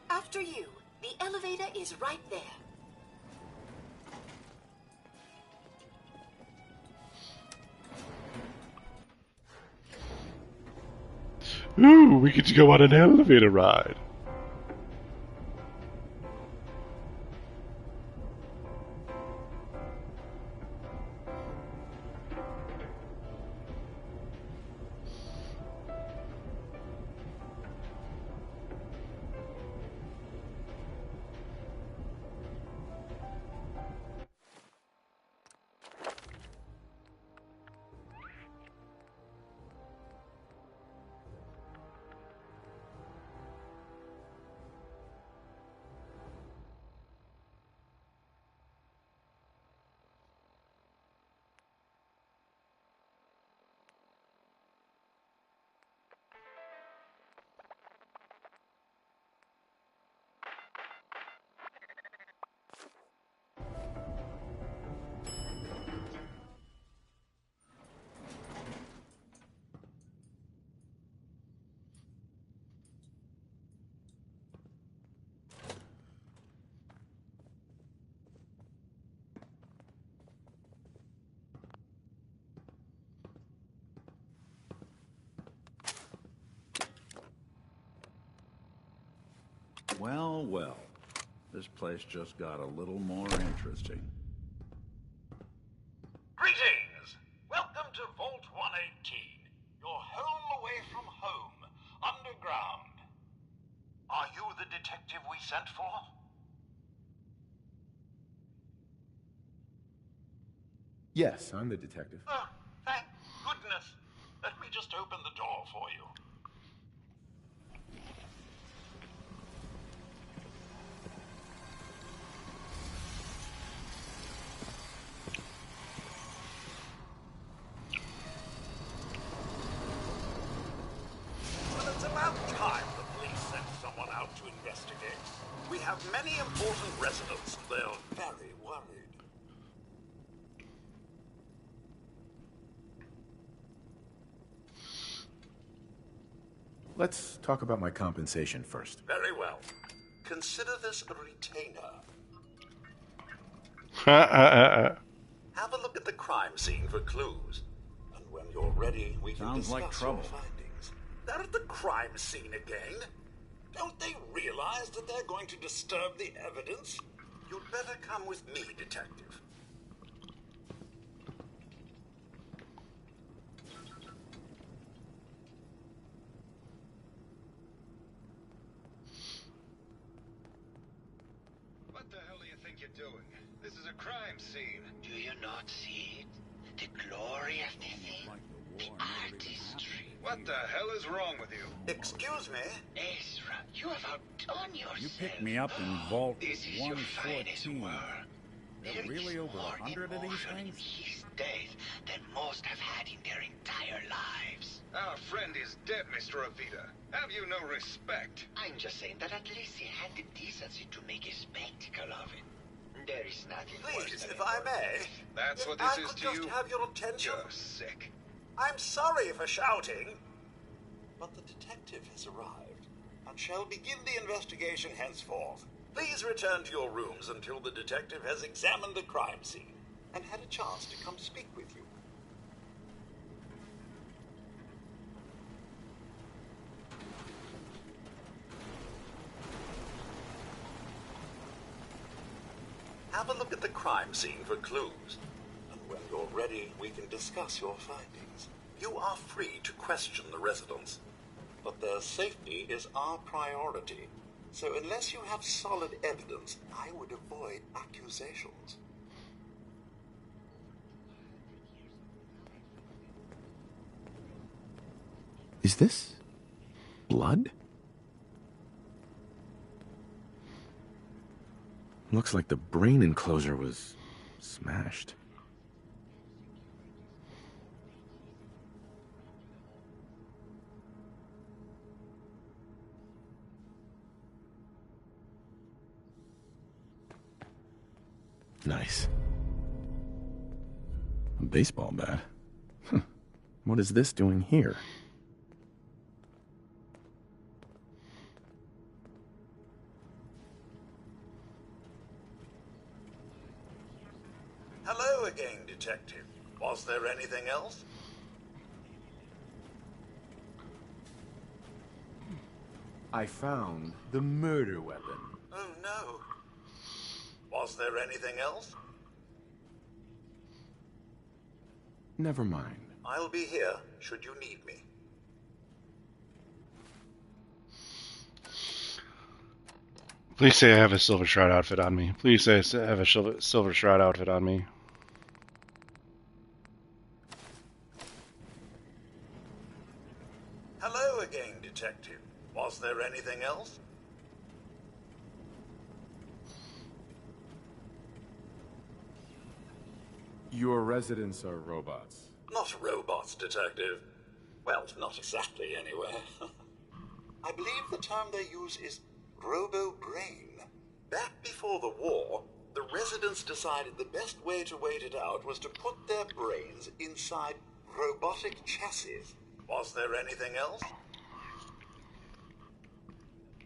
After you, the elevator is right there. Ooh, we get to go on an elevator ride. Well, well. This place just got a little more interesting. Greetings! Welcome to Vault 118, your home away from home, underground. Are you the detective we sent for? Yes, I'm the detective. Oh, thank goodness. Let me just open the door for you. Well, it's about time the police sent someone out to investigate. We have many important residents. They're very worried. Let's talk about my compensation first. Very well. Consider this a retainer. Have a look at the crime scene for clues. And when you're ready, we can Sounds discuss like trouble. your findings. They're at the crime scene again. Don't they realize that they're going to disturb the evidence? You'd better come with me, detective. What the hell do you think you're doing? This is a crime scene. Do you not see it? The glory of the thing? The artistry. What the hell is wrong with you? Excuse me? Ezra, you have outdone yourself. You picked me up in Vault This is your finest 114. work. There are really over 100 of these in things? his death than most have had in their entire lives. Our friend is dead, Mr. Avita. Have you no respect? I'm just saying that at least he had the decency to make a spectacle of it. There is nothing worse Please, than if I may. That's if what this I is could to just you? have your attention. You're sick. I'm sorry for shouting. But the detective has arrived and shall begin the investigation henceforth. Please return to your rooms until the detective has examined the crime scene and had a chance to come speak with you. Have a look at the crime scene for clues. And when you're ready, we can discuss your findings. You are free to question the residents, but their safety is our priority. So unless you have solid evidence, I would avoid accusations. Is this blood? Looks like the brain enclosure was smashed. Nice. A baseball bat? Huh. What is this doing here? Hello again, Detective. Was there anything else? I found the murder weapon. Oh, no. Was there anything else? Never mind. I'll be here, should you need me. Please say I have a Silver Shroud outfit on me. Please say I have a Silver Shroud outfit on me. Hello again, Detective. Was there anything else? Your residents are robots. Not robots, Detective. Well, not exactly, anyway. I believe the term they use is robo-brain. Back before the war, the residents decided the best way to wait it out was to put their brains inside robotic chassis. Was there anything else?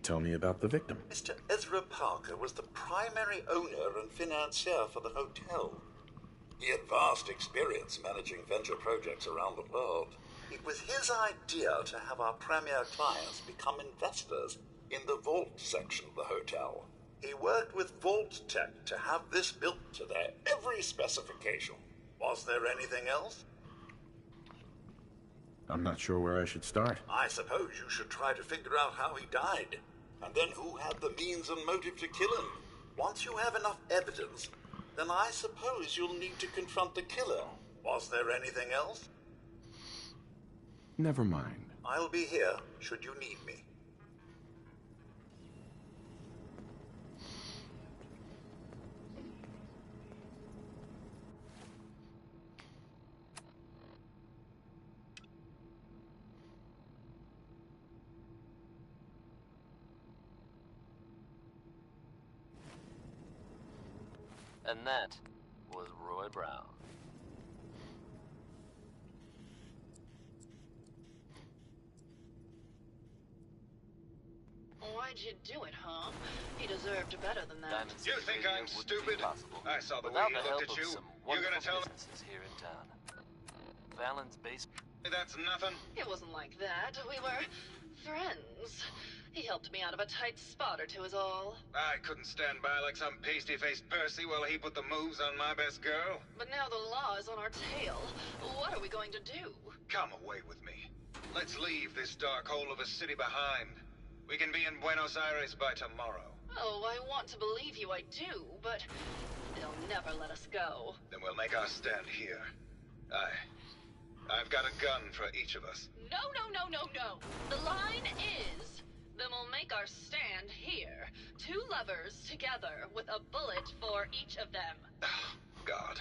Tell me about the victim. Mr. Ezra Parker was the primary owner and financier for the hotel. He had vast experience managing venture projects around the world. It was his idea to have our premier clients become investors in the vault section of the hotel. He worked with Vault Tech to have this built to their every specification. Was there anything else? I'm not sure where I should start. I suppose you should try to figure out how he died, and then who had the means and motive to kill him. Once you have enough evidence, then I suppose you'll need to confront the killer. Was there anything else? Never mind. I'll be here, should you need me. And that was Roy Brown. Why'd you do it, huh? He deserved better than that. You think I'm stupid? I saw the way Without he the help looked at of you. some You're gonna wonderful tell businesses here in town. Valen's base. that's nothing? It wasn't like that. We were friends. He helped me out of a tight spot or two is all. I couldn't stand by like some pasty-faced Percy while he put the moves on my best girl. But now the law is on our tail. What are we going to do? Come away with me. Let's leave this dark hole of a city behind. We can be in Buenos Aires by tomorrow. Oh, I want to believe you, I do, but they'll never let us go. Then we'll make our stand here. I've got a gun for each of us. No, no, no, no, no. The line is, then we'll make our stand here. Two lovers together with a bullet for each of them. God.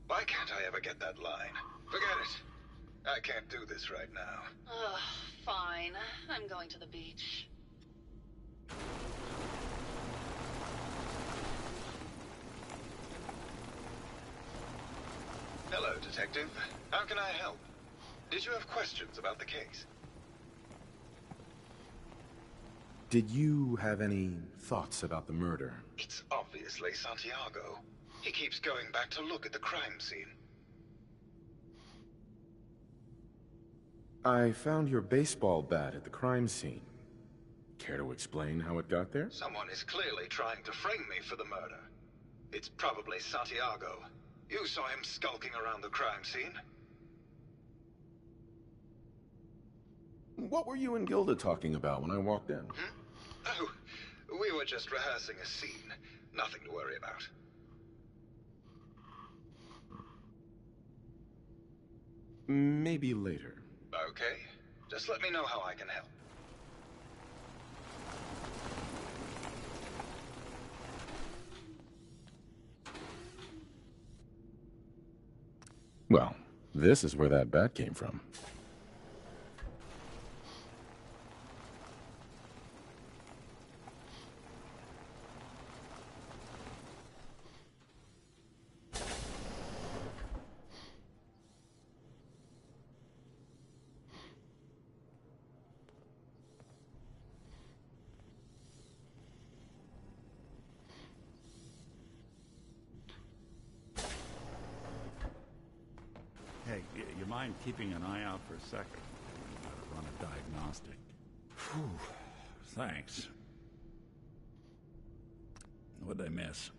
Why can't I ever get that line? Forget it. I can't do this right now. Ugh, fine. I'm going to the beach. Hello, Detective. How can I help? Did you have questions about the case? Did you have any thoughts about the murder? It's obviously Santiago. He keeps going back to look at the crime scene. I found your baseball bat at the crime scene. Care to explain how it got there? Someone is clearly trying to frame me for the murder. It's probably Santiago. You saw him skulking around the crime scene. What were you and Gilda talking about when I walked in? Oh, we were just rehearsing a scene. Nothing to worry about. Maybe later. Okay. Just let me know how I can help. Well, this is where that bat came from. Hey, you mind keeping an eye out for a second? I'm going to run a diagnostic. Whew. Thanks. What'd I miss?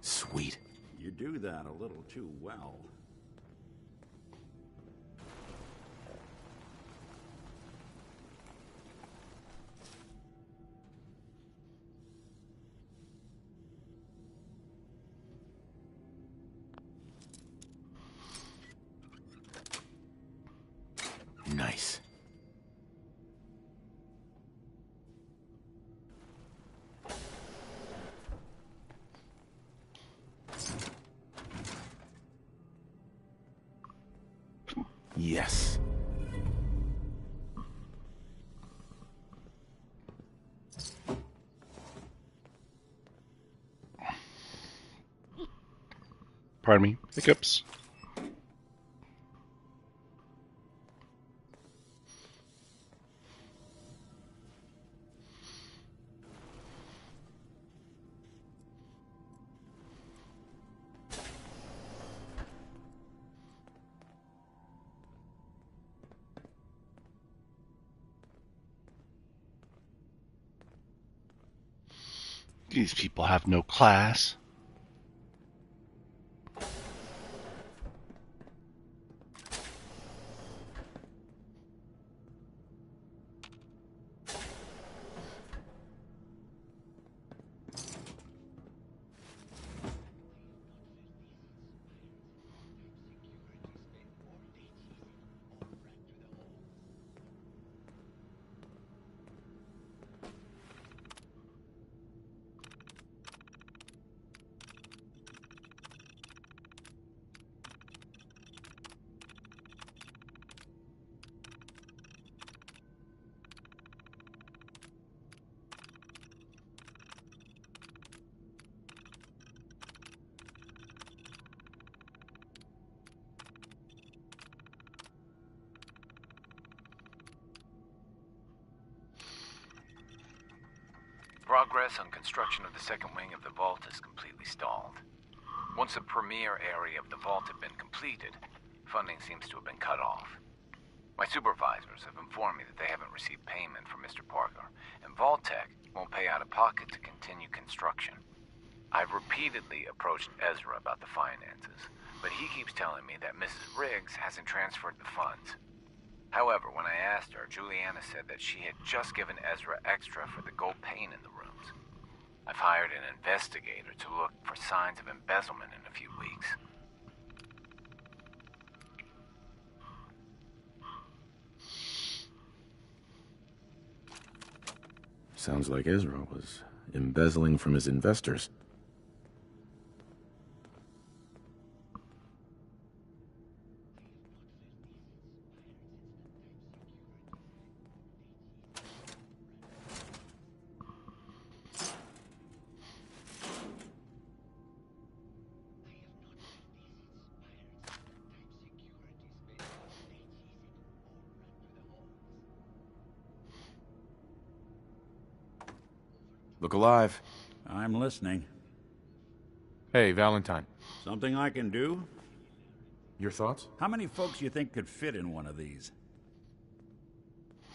Sweet. You do that a little too well. nice. Yes. Pardon me. Hiccups. These people have no class. Progress on construction of the second wing of the vault is completely stalled. Once the premier area of the vault had been completed, funding seems to have been cut off. My supervisors have informed me that they haven't received payment from Mr. Parker, and Vault-Tec won't pay out of pocket to continue construction. I've repeatedly approached Ezra about the finances, but he keeps telling me that Mrs. Riggs hasn't transferred the funds. However, when I asked her, Juliana said that she had just given Ezra extra for the gold paint in the rooms. I've hired an investigator to look for signs of embezzlement in a few weeks. Sounds like Ezra was embezzling from his investors. Look alive. I'm listening. Hey, Valentine. Something I can do? Your thoughts? How many folks you think could fit in one of these?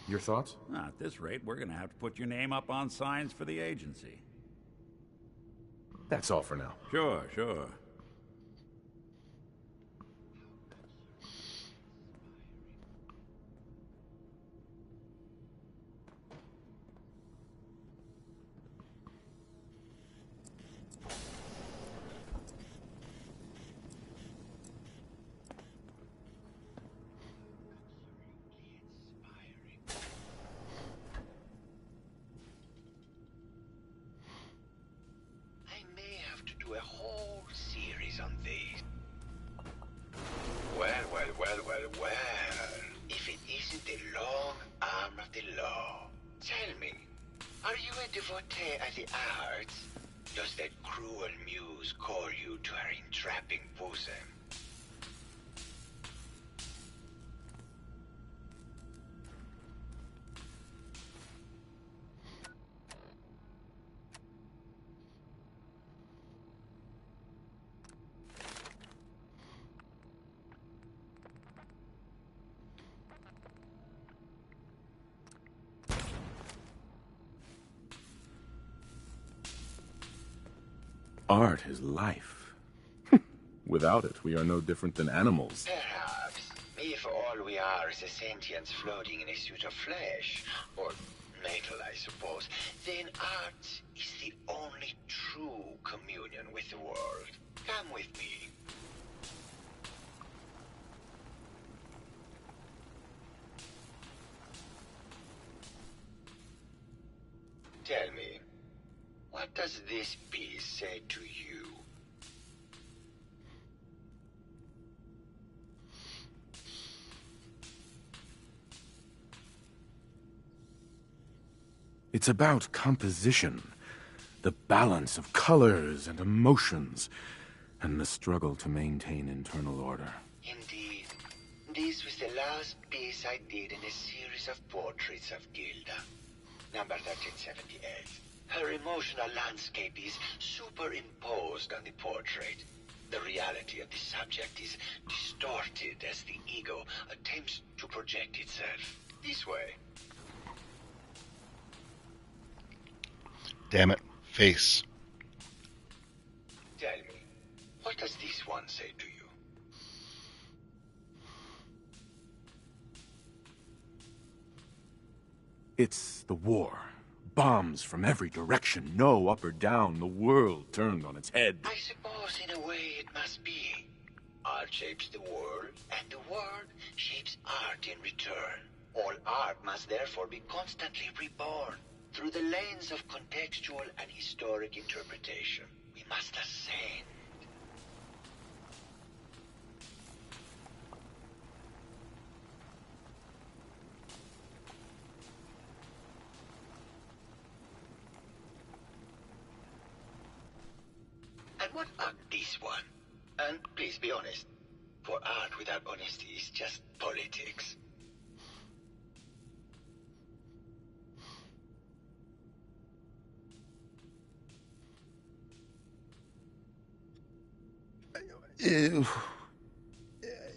Your thoughts? At this rate, we're gonna have to put your name up on signs for the agency. That's all for now. Sure, sure. A whole series on these. Well. If it isn't the long arm of the law. Tell me, are you a devotee of the arts? Does that cruel muse call you to her entrapping bosom? Art is life. Without it, we are no different than animals. Perhaps, if all we are is a sentience floating in a suit of flesh, or metal, I suppose, then art is the only true communion with the world. Come with me. does this piece say to you? It's about composition, the balance of colors and emotions, and the struggle to maintain internal order. Indeed. This was the last piece I did in a series of portraits of Gilda. Number 1378. Her emotional landscape is superimposed on the portrait. The reality of the subject is distorted as the ego attempts to project itself. This way. Damn it. Face. Tell me, what does this one say to you? It's the war. Bombs from every direction, no up or down, the world turned on its head. I suppose in a way it must be. Art shapes the world, and the world shapes art in return. All art must therefore be constantly reborn through the lens of contextual and historic interpretation. We must ascend. And what about this one? And please be honest, for art without honesty is just politics.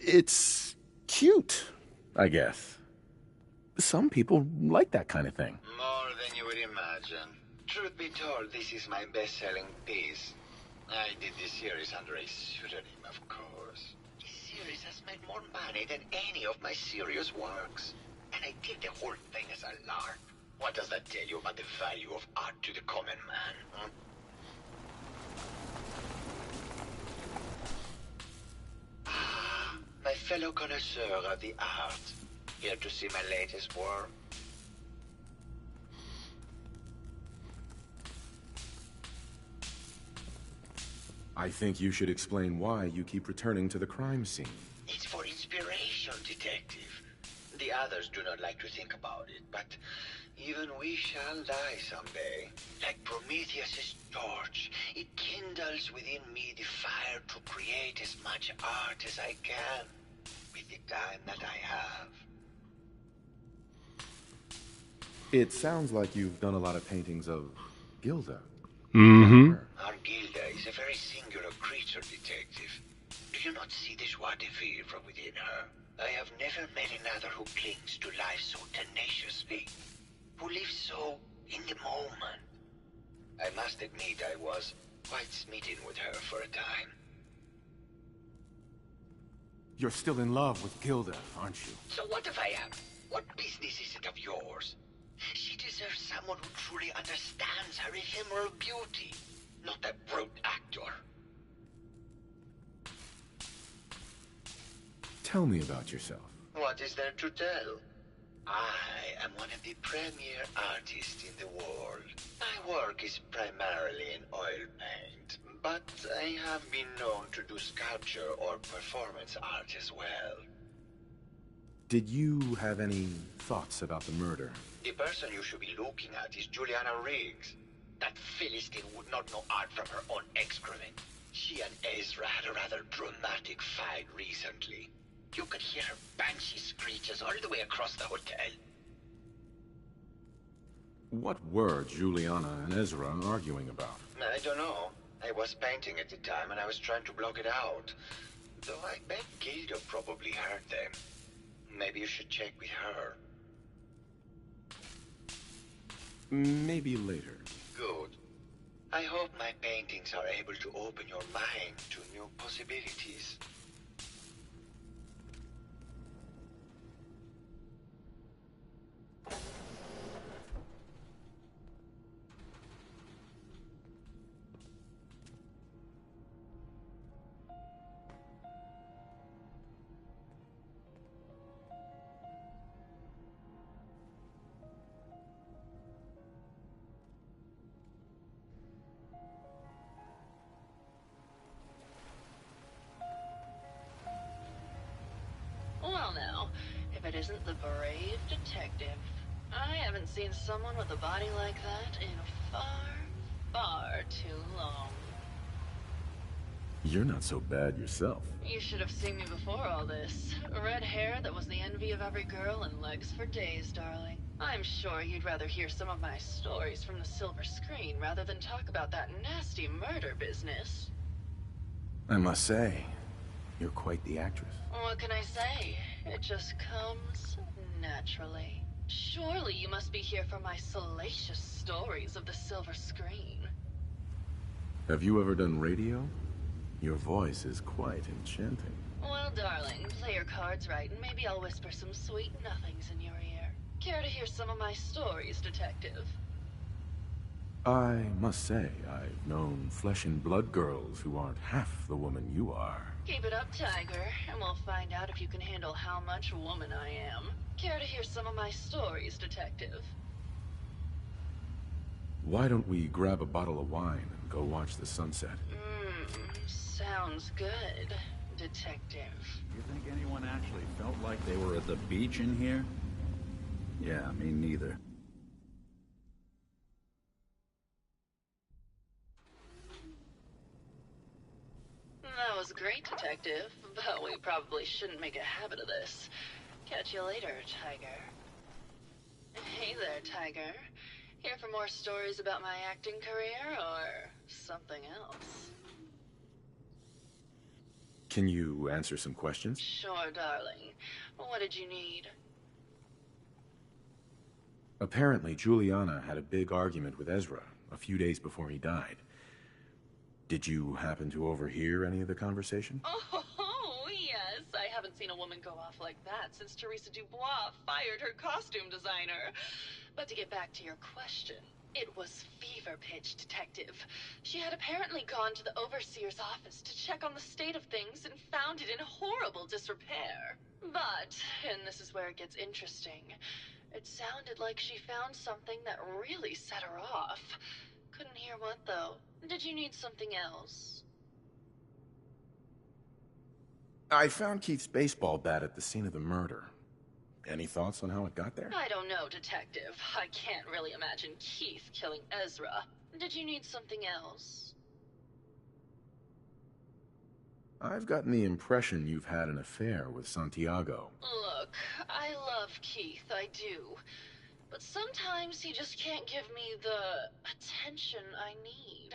It's cute, I guess. Some people like that kind of thing. More than you would imagine. Truth be told, this is my best-selling piece. I did this series under a pseudonym, of course. This series has made more money than any of my serious works. And I did the whole thing as a lark. What does that tell you about the value of art to the common man, huh? My fellow connoisseur of the art. Here to see my latest work? I think you should explain why you keep returning to the crime scene. It's for inspiration, detective. The others do not like to think about it, but even we shall die someday. Like Prometheus's torch, it kindles within me the fire to create as much art as I can with the time that I have. It sounds like you've done a lot of paintings of Gilda. Mm-hmm. Our Gilda is a very singular creature, detective. Do you not see the joie de vivre from within her? I have never met another who clings to life so tenaciously, who lives so in the moment. I must admit I was quite smitten with her for a time. You're still in love with Gilda, aren't you? So what if I am? What business is it of yours? She deserves someone who truly understands her ephemeral beauty, not a brute actor. Tell me about yourself. What is there to tell? I am one of the premier artists in the world. My work is primarily in oil paint, but I have been known to do sculpture or performance art as well. Did you have any thoughts about the murder? The person you should be looking at is Juliana Riggs. That Philistine would not know art from her own excrement. She and Ezra had a rather dramatic fight recently. You could hear her banshee screeches all the way across the hotel. What were Juliana and Ezra arguing about? I don't know. I was painting at the time and I was trying to block it out. Though I bet Gilda probably heard them. Maybe you should check with her. Maybe later. Good. I hope my paintings are able to open your mind to new possibilities. isn't the brave detective. I haven't seen someone with a body like that in far, far too long. You're not so bad yourself. You should have seen me before all this. Red hair that was the envy of every girl and legs for days, darling. I'm sure you'd rather hear some of my stories from the silver screen rather than talk about that nasty murder business. I must say, you're quite the actress. What can I say? It just comes naturally. Surely you must be here for my salacious stories of the silver screen. Have you ever done radio? Your voice is quite enchanting. Well, darling, play your cards right, and maybe I'll whisper some sweet nothings in your ear. Care to hear some of my stories, detective? I must say, I've known flesh and blood girls who aren't half the woman you are. Keep it up, Tiger, and we'll find out if you can handle how much woman I am. Care to hear some of my stories, detective? Why don't we grab a bottle of wine and go watch the sunset? Sounds good, detective. You think anyone actually felt like they were at the beach in here? Yeah, me neither. That was great, detective, but we probably shouldn't make a habit of this. Catch you later, Tiger. Hey there, Tiger. Here for more stories about my acting career, or something else? Can you answer some questions? Sure, darling. What did you need? Apparently, Juliana had a big argument with Ezra a few days before he died. Did you happen to overhear any of the conversation? Oh, yes. I haven't seen a woman go off like that since Teresa Dubois fired her costume designer. But to get back to your question, it was fever pitch, detective. She had apparently gone to the overseer's office to check on the state of things and found it in horrible disrepair. But, and this is where it gets interesting, it sounded like she found something that really set her off. Couldn't hear what, though. Did you need something else? I found Keith's baseball bat at the scene of the murder. Any thoughts on how it got there? I don't know, detective. I can't really imagine Keith killing Ezra. Did you need something else? I've gotten the impression you've had an affair with Santiago. Look, I love Keith, I do. But sometimes he just can't give me the attention I need.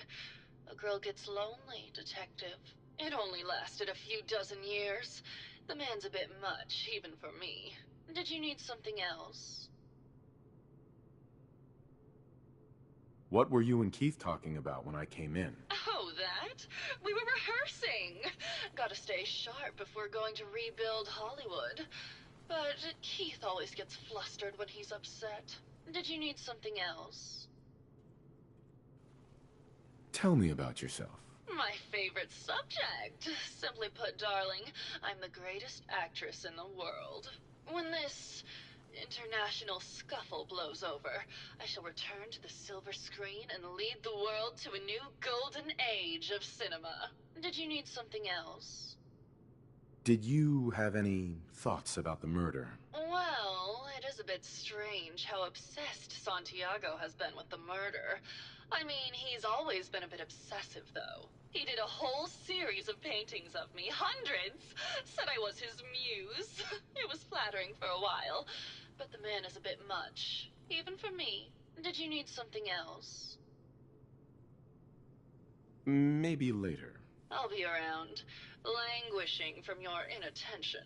A girl gets lonely, detective. It only lasted a few dozen years. The man's a bit much, even for me. Did you need something else? What were you and Keith talking about when I came in? Oh, that? We were rehearsing. Gotta stay sharp if we're going to rebuild Hollywood. But Keith always gets flustered when he's upset. Did you need something else? Tell me about yourself. My favorite subject. Simply put, darling, I'm the greatest actress in the world. When this international scuffle blows over, I shall return to the silver screen and lead the world to a new golden age of cinema. Did you need something else? Did you have any thoughts about the murder? Well, it is a bit strange how obsessed Santiago has been with the murder. I mean, he's always been a bit obsessive, though. He did a whole series of paintings of me, hundreds, said I was his muse. It was flattering for a while, but the man is a bit much, even for me. Did you need something else? Maybe later. I'll be around, languishing from your inattention.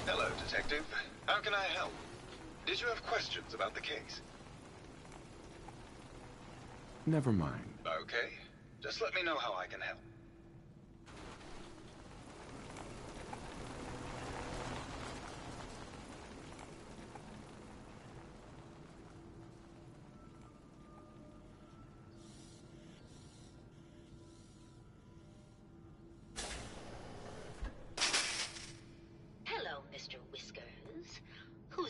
Hello, Detective. How can I help? Did you have questions about the case? Never mind. Okay. Just let me know how I can help. Hello,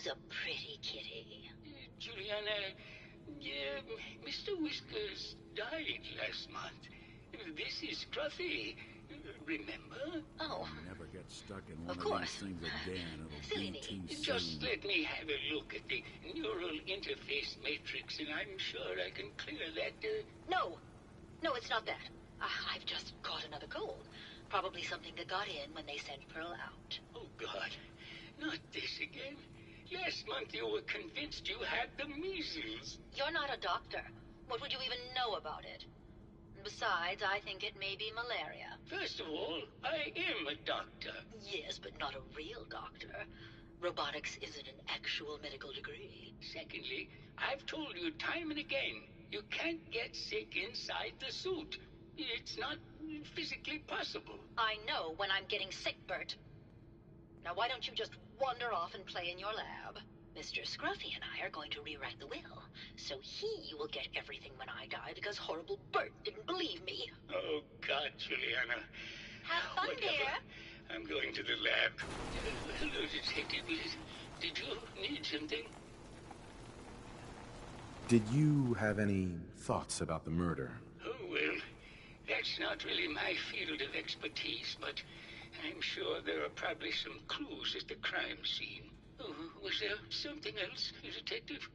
a pretty kitty. Juliana, Mr. Whiskers died last month. This is Scruffy. Remember? Oh. Never get stuck in one Of of course. these things again. It'll Silly be me. too Just soon. let me have a look at the neural interface matrix, and I'm sure I can clear that. No. No, it's not that. I've just caught another cold. Probably something that got in when they sent Pearl out. Oh, God. Not this again. Last month you were convinced you had the measles. You're not a doctor. What would you even know about it? Besides, I think it may be malaria. First of all, I am a doctor. Yes, but not a real doctor. Robotics isn't an actual medical degree. Secondly, I've told you time and again, you can't get sick inside the suit. It's not physically possible. I know when I'm getting sick, Bert. Now why don't you just wander off and play in your lab? Mr. Scruffy and I are going to rewrite the will, so he will get everything when I die because horrible Bert didn't believe me. Oh, God, Juliana. Have fun, Whatever. dear. I'm going to the lab. Hello, Detective. Did you need something? Did you have any thoughts about the murder? Oh, well, that's not really my field of expertise, but I'm sure there are probably some clues at the crime scene. Oh, was there something else, Detective?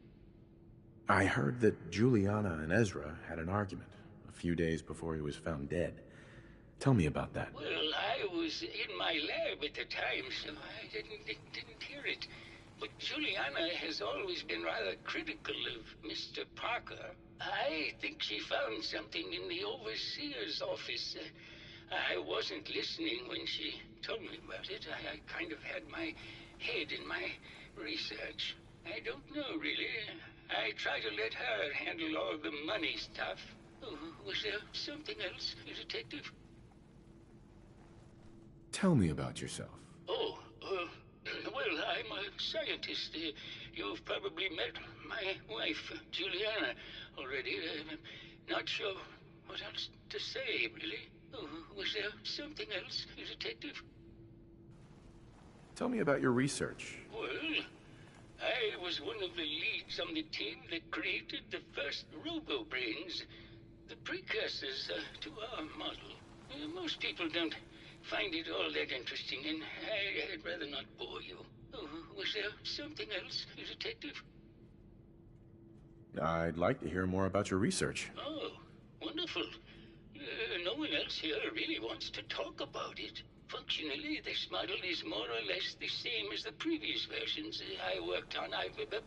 I heard that Juliana and Ezra had an argument a few days before he was found dead. Tell me about that. Well, I was in my lab at the time, so I didn't hear it. But Juliana has always been rather critical of Mr. Parker. I think she found something in the overseer's office. I wasn't listening when she told me about it. I kind of had my head in my research. I don't know, really. I try to let her handle all the money stuff. Oh, was there something else, Detective? Tell me about yourself. Oh, well, I'm a scientist. You've probably met my wife, Juliana, already. I'm not sure what else to say, really. Oh, was there something else, Detective? Tell me about your research. Well, I was one of the leads on the team that created the first robo-brains, the precursors to our model. Most people don't find it all that interesting, and I'd rather not bore you. Oh, was there something else, Detective? I'd like to hear more about your research. Oh, wonderful. No one else here really wants to talk about it. Functionally, this model is more or less the same as the previous versions I worked on,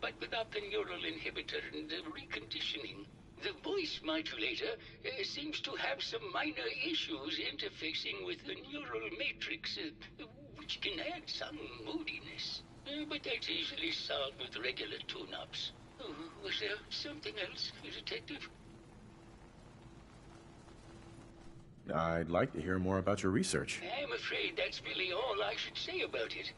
but without the neural inhibitor and the reconditioning. The voice modulator seems to have some minor issues interfacing with the neural matrix, which can add some moodiness. But that's easily solved with regular tune-ups. Oh, was there something else, Detective? I'd like to hear more about your research. I'm afraid that's really all I should say about it.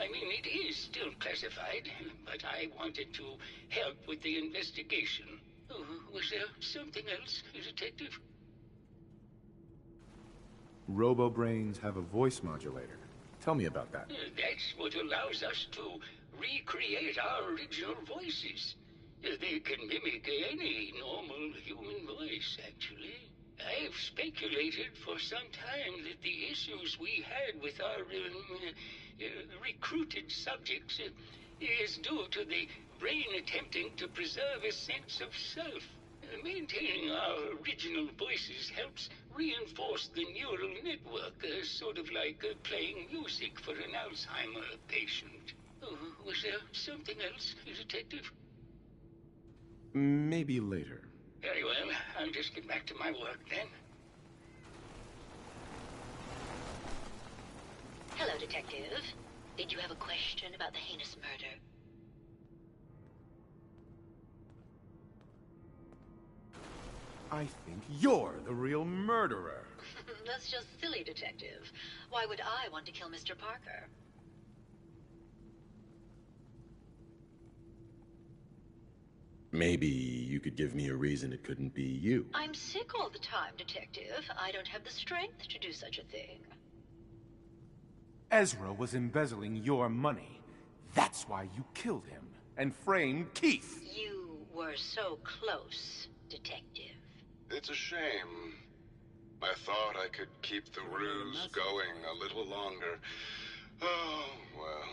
I mean, it is still classified, but I wanted to help with the investigation. Oh, was there something else, Detective? Robo-brains have a voice modulator. Tell me about that. That's what allows us to recreate our original voices. They can mimic any normal human voice, actually. I've speculated for some time that the issues we had with our recruited subjects is due to the brain attempting to preserve a sense of self. Maintaining our original voices helps reinforce the neural network, sort of like playing music for an Alzheimer patient. Oh, was there something else, Detective? Maybe later. Very well. I'll just get back to my work then. Hello, Detective. Did you have a question about the heinous murder? I think you're the real murderer. That's just silly, Detective. Why would I want to kill Mr. Parker? Maybe you could give me a reason it couldn't be you. I'm sick all the time, Detective. I don't have the strength to do such a thing. Ezra was embezzling your money. That's why you killed him and framed Keith. You were so close, Detective. It's a shame. I thought I could keep the ruse going a little longer. Oh, well.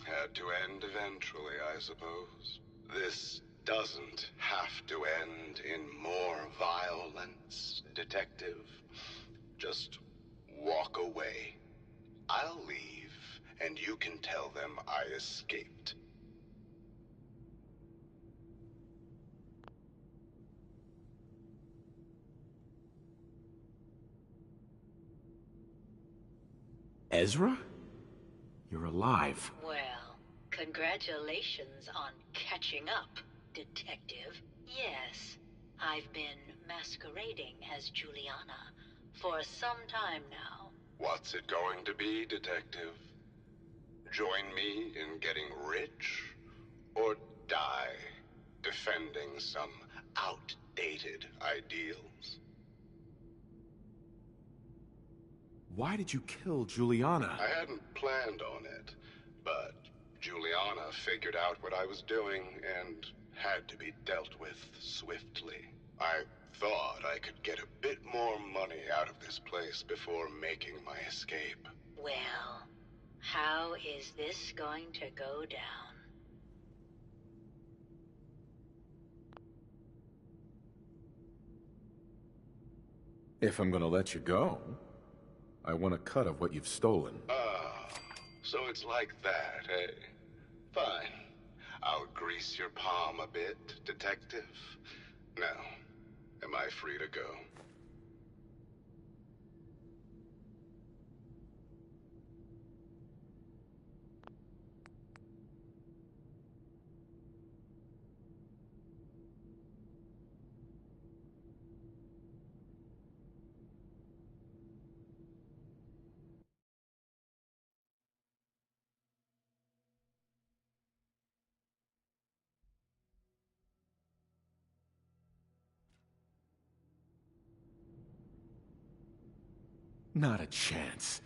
Had to end eventually, I suppose. This doesn't have to end in more violence, Detective. Just walk away. I'll leave, and you can tell them I escaped. Ezra? You're alive. Well, congratulations on catching up, Detective. Yes, I've been masquerading as Juliana for some time now. What's it going to be, Detective? Join me in getting rich? Or die defending some outdated ideals? Why did you kill Juliana? I hadn't planned on it, but Juliana figured out what I was doing and had to be dealt with swiftly. I thought I could get a bit more money out of this place before making my escape. Well, how is this going to go down? If I'm gonna let you go, I want a cut of what you've stolen. Ah, so it's like that, eh? Fine. I'll grease your palm a bit, Detective. Now, am I free to go? Not a chance.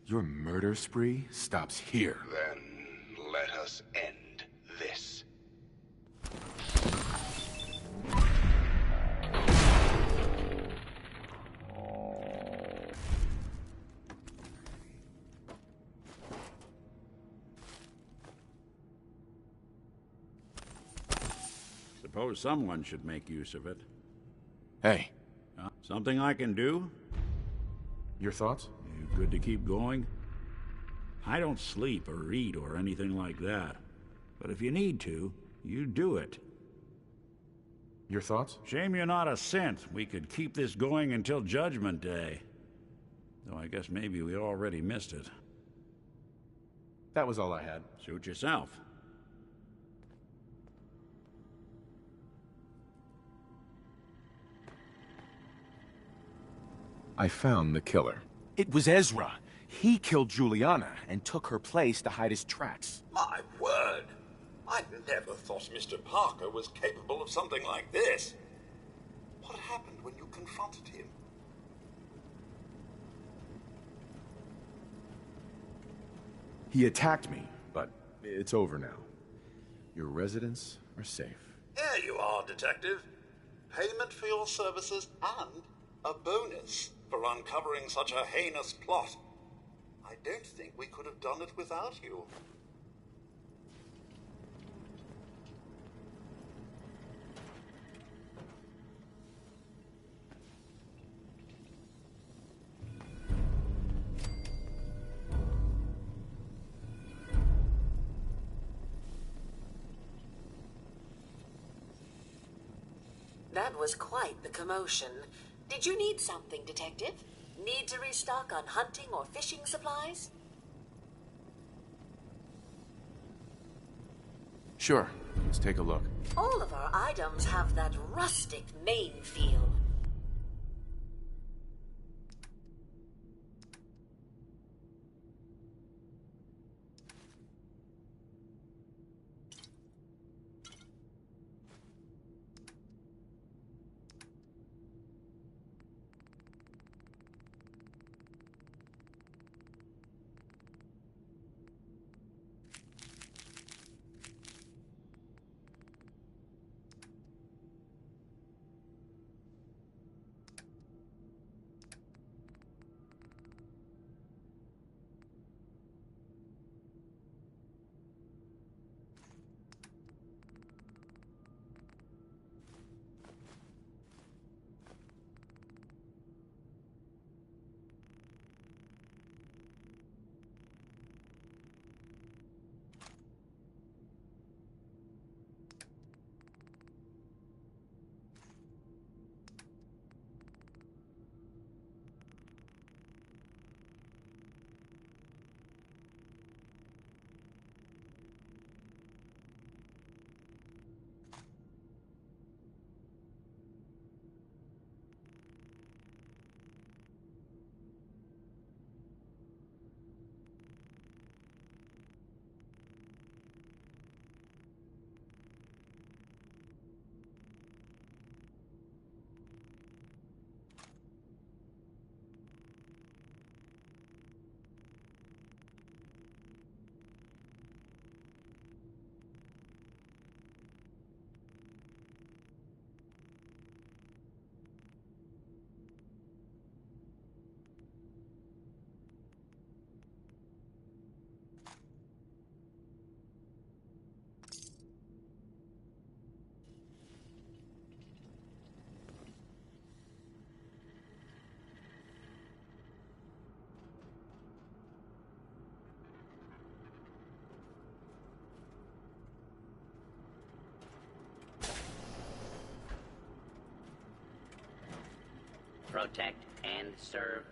Your murder spree stops here. Then let us end this. Suppose someone should make use of it. Hey. Something I can do? Your thoughts? You good to keep going? I don't sleep or eat or anything like that. But if you need to, you do it. Your thoughts? Shame you're not a synth. We could keep this going until Judgment Day. Though I guess maybe we already missed it. That was all I had. Suit yourself. I found the killer. It was Ezra. He killed Juliana and took her place to hide his tracks. My word! I never thought Mr. Parker was capable of something like this. What happened when you confronted him? He attacked me, but it's over now. Your residents are safe. Here you are, Detective. Payment for your services and a bonus for uncovering such a heinous plot. I don't think we could have done it without you. That was quite the commotion. Did you need something, Detective? Need to restock on hunting or fishing supplies? Sure, let's take a look. All of our items have that rustic Maine feel. protect, and serve.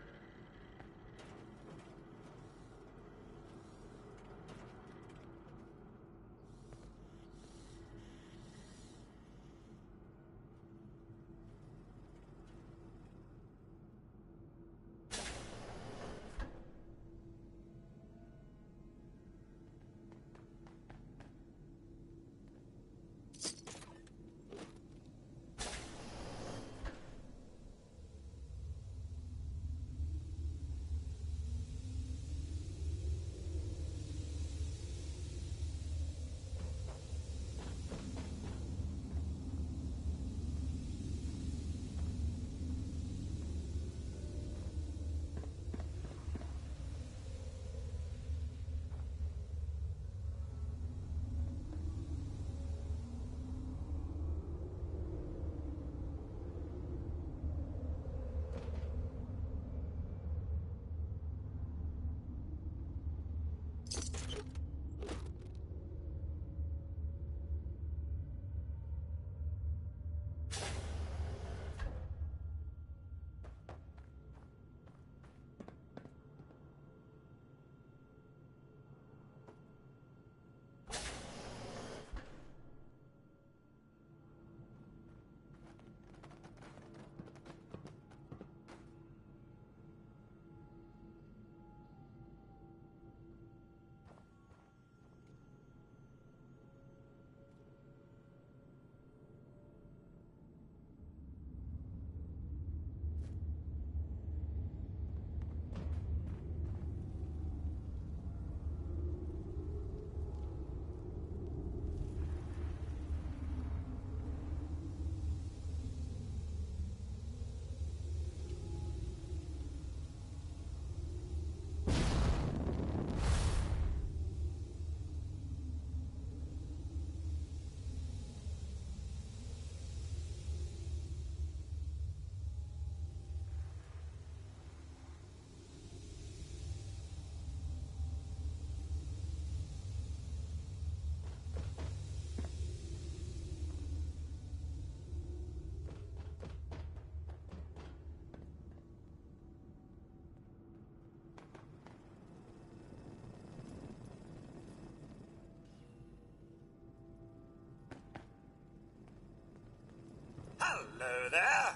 Hello there.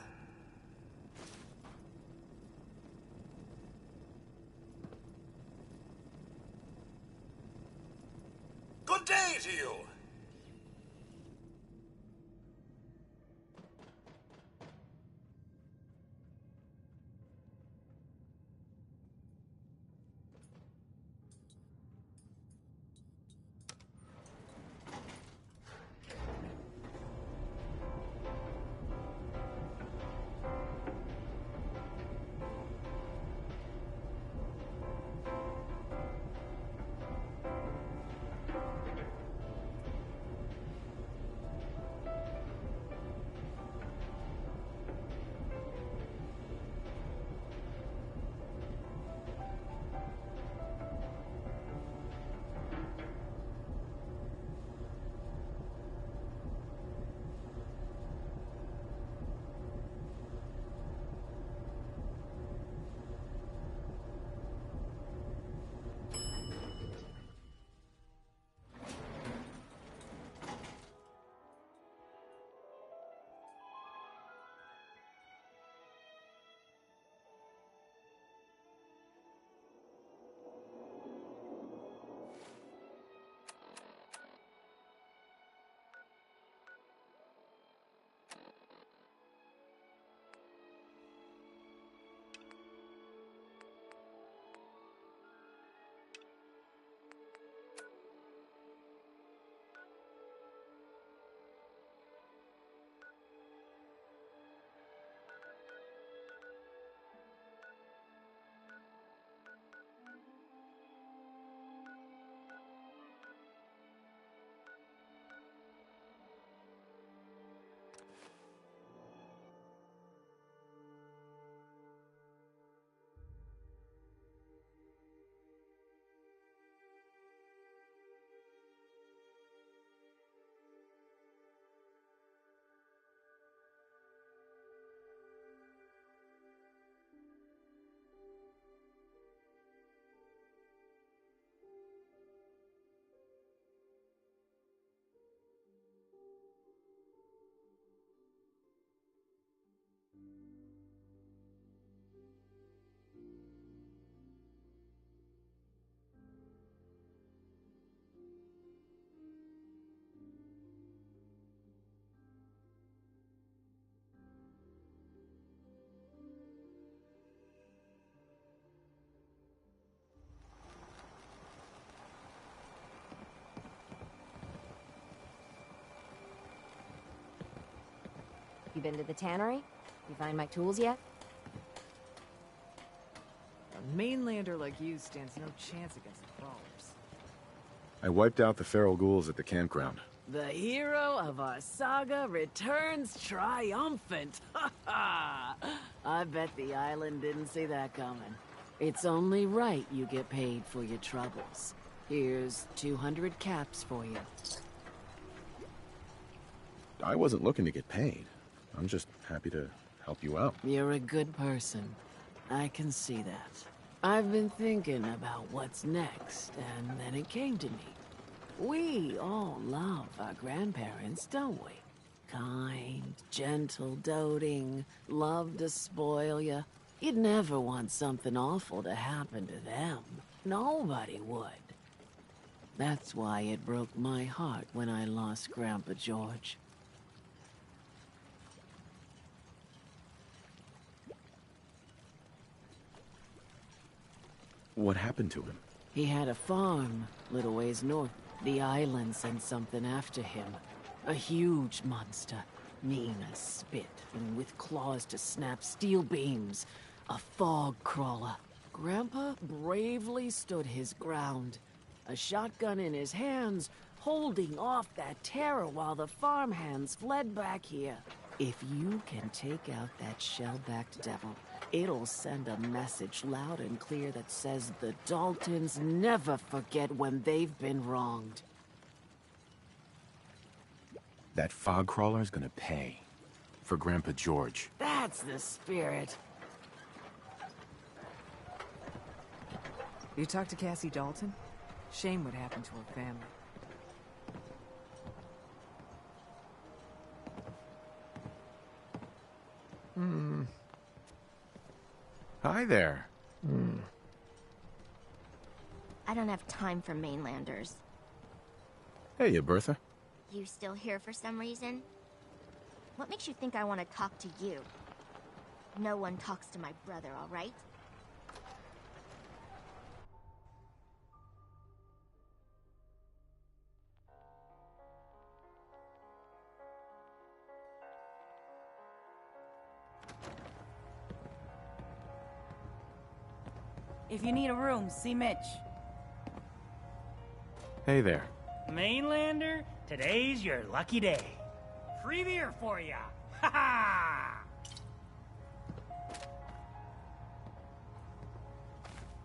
Good day to you. You been to the tannery? You find my tools yet? A mainlander like you stands no chance against the crawlers. I wiped out the feral ghouls at the campground. The hero of our saga returns triumphant. Ha ha! I bet the island didn't see that coming. It's only right you get paid for your troubles. Here's 200 caps for you. I wasn't looking to get paid. I'm just happy to help you out. You're a good person. I can see that. I've been thinking about what's next, and then it came to me. We all love our grandparents, don't we? Kind, gentle, doting, love to spoil you. You'd never want something awful to happen to them. Nobody would. That's why it broke my heart when I lost Grandpa George. What happened to him? He had a farm, little ways north. The island sent something after him. A huge monster, mean as spit, and with claws to snap steel beams. A fog crawler. Grandpa bravely stood his ground. A shotgun in his hands, holding off that terror while the farmhands fled back here. If you can take out that shell-backed devil, it'll send a message loud and clear that says the Daltons never forget when they've been wronged. That fog crawler's gonna pay. For Grandpa George. That's the spirit. You talked to Cassie Dalton? Shame what happened to her family. Hi there. I don't have time for mainlanders. Hey, Bertha. You still here for some reason? What makes you think I want to talk to you? No one talks to my brother, all right? If you need a room, see Mitch. Hey there. Mainlander, today's your lucky day. Free beer for ya! Ha ha!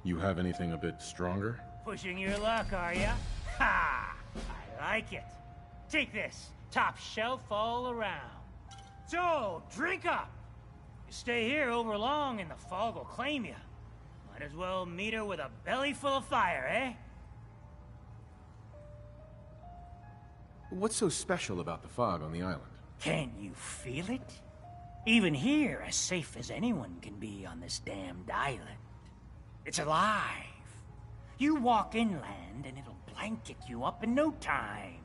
You have anything a bit stronger? Pushing your luck, are ya? Ha! I like it. Take this, top shelf all around. So, drink up! You stay here over long and the fog will claim you. Might as well meet her with a belly full of fire, eh? What's so special about the fog on the island? Can you feel it? Even here, as safe as anyone can be on this damned island. It's alive. You walk inland and it'll blanket you up in no time.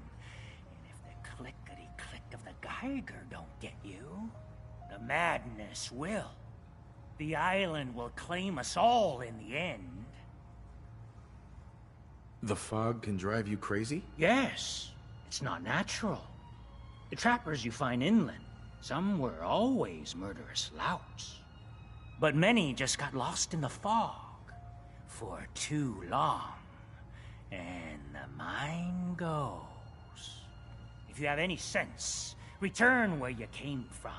And if the clickety-click of the Geiger don't get you, the madness will. The island will claim us all in the end. The fog can drive you crazy? Yes. It's not natural. The trappers you find inland, some were always murderous louts. But many just got lost in the fog for too long. And the mind goes. If you have any sense, return where you came from,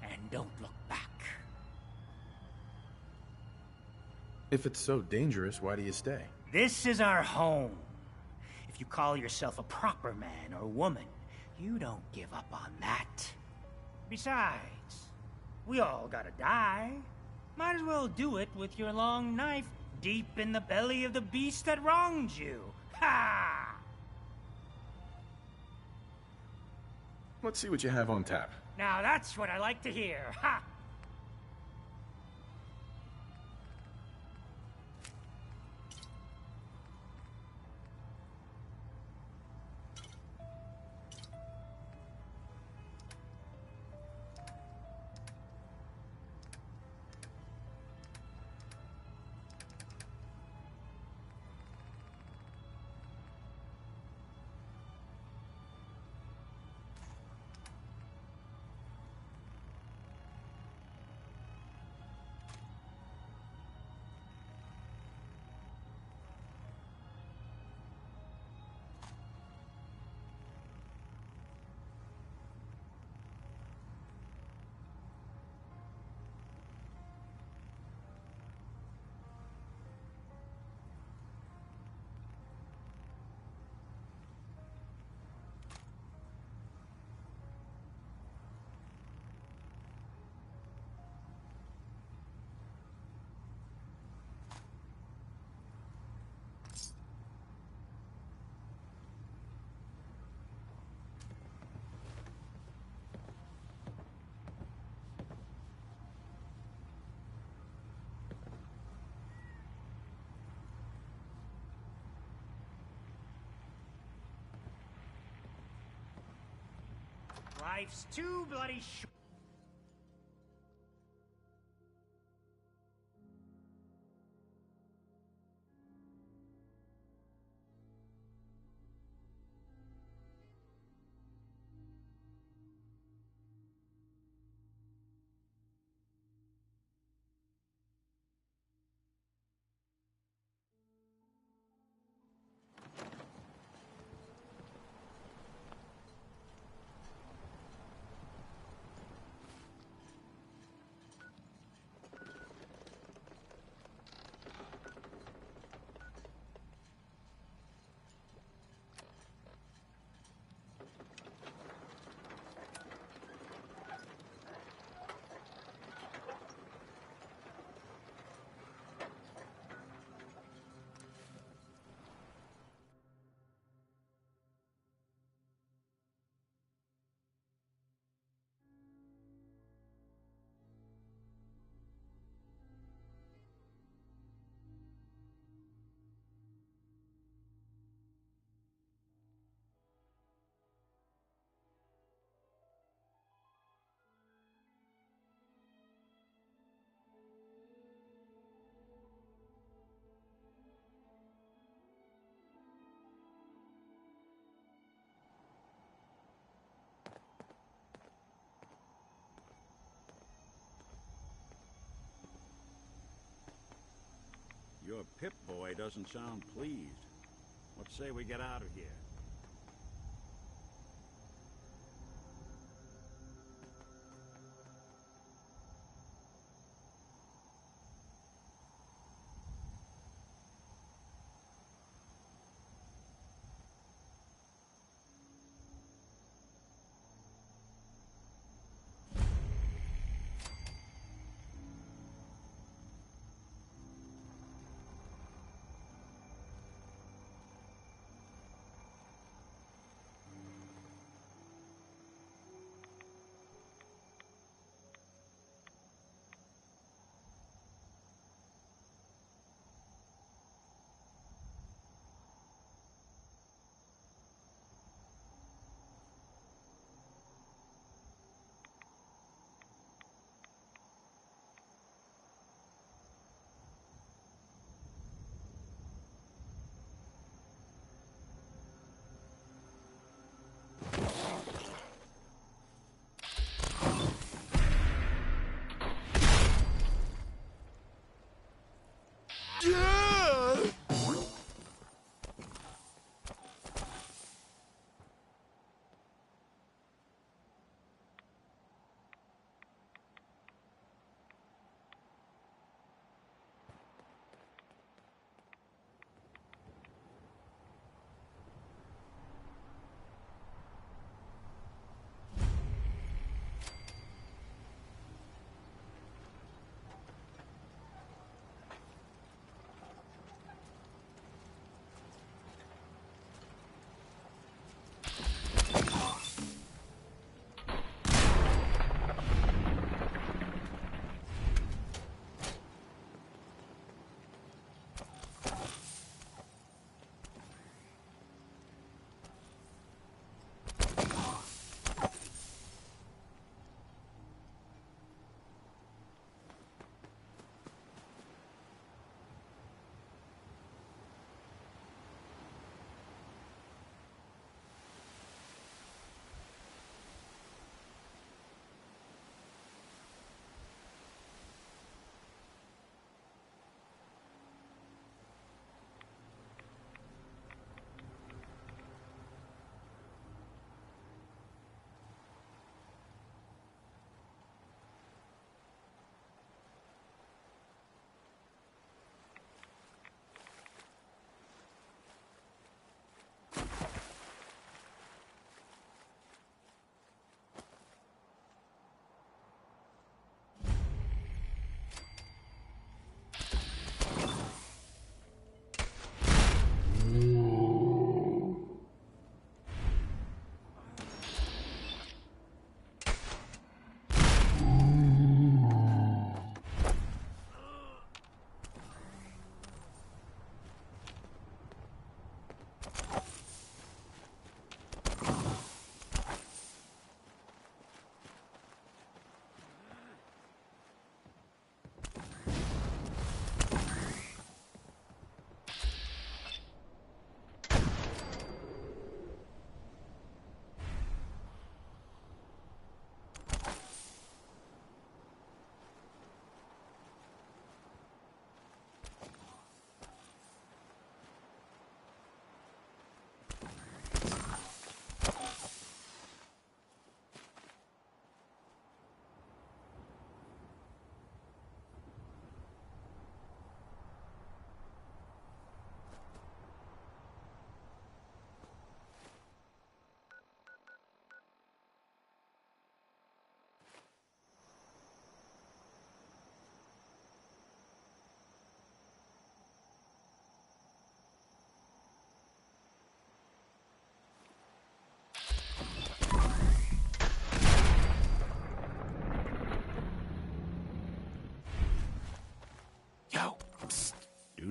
and don't look back. If it's so dangerous, why do you stay? This is our home. If you call yourself a proper man or woman, you don't give up on that. Besides, we all gotta die. Might as well do it with your long knife deep in the belly of the beast that wronged you. Ha! Let's see what you have on tap. Now that's what I like to hear. Ha! Life's too bloody short. Your Pip-Boy doesn't sound pleased. What say we get out of here?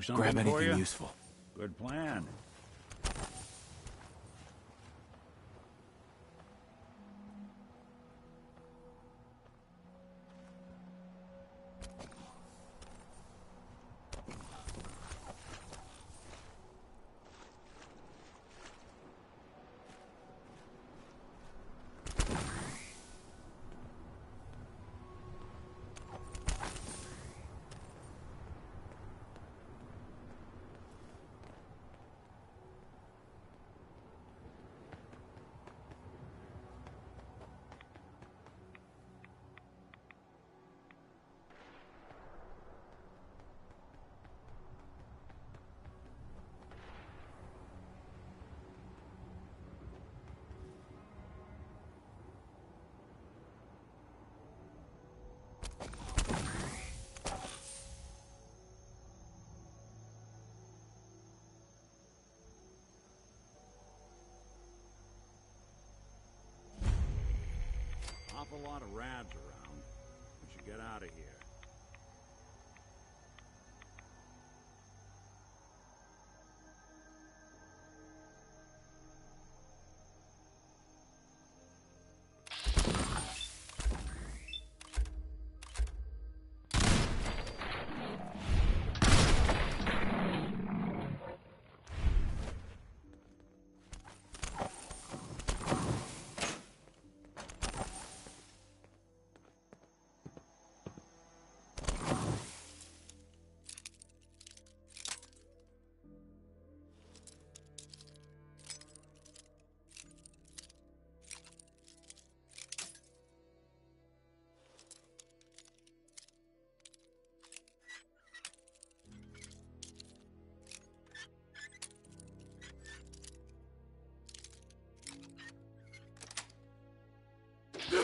something grab for anything you? useful. Good plan. Awful lot of rads around. We should get out of here.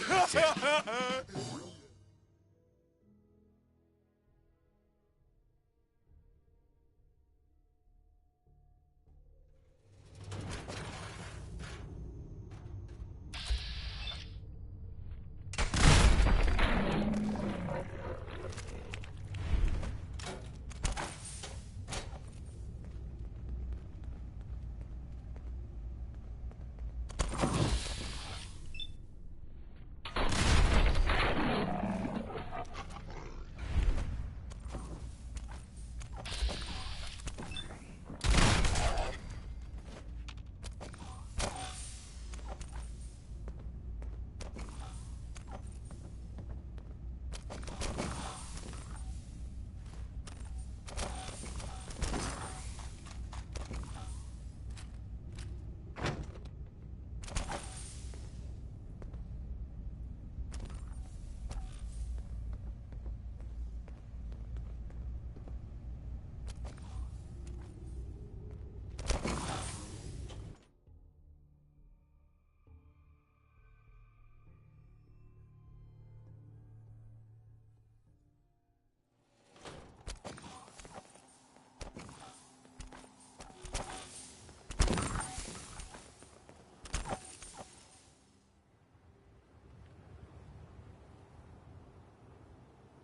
That's it.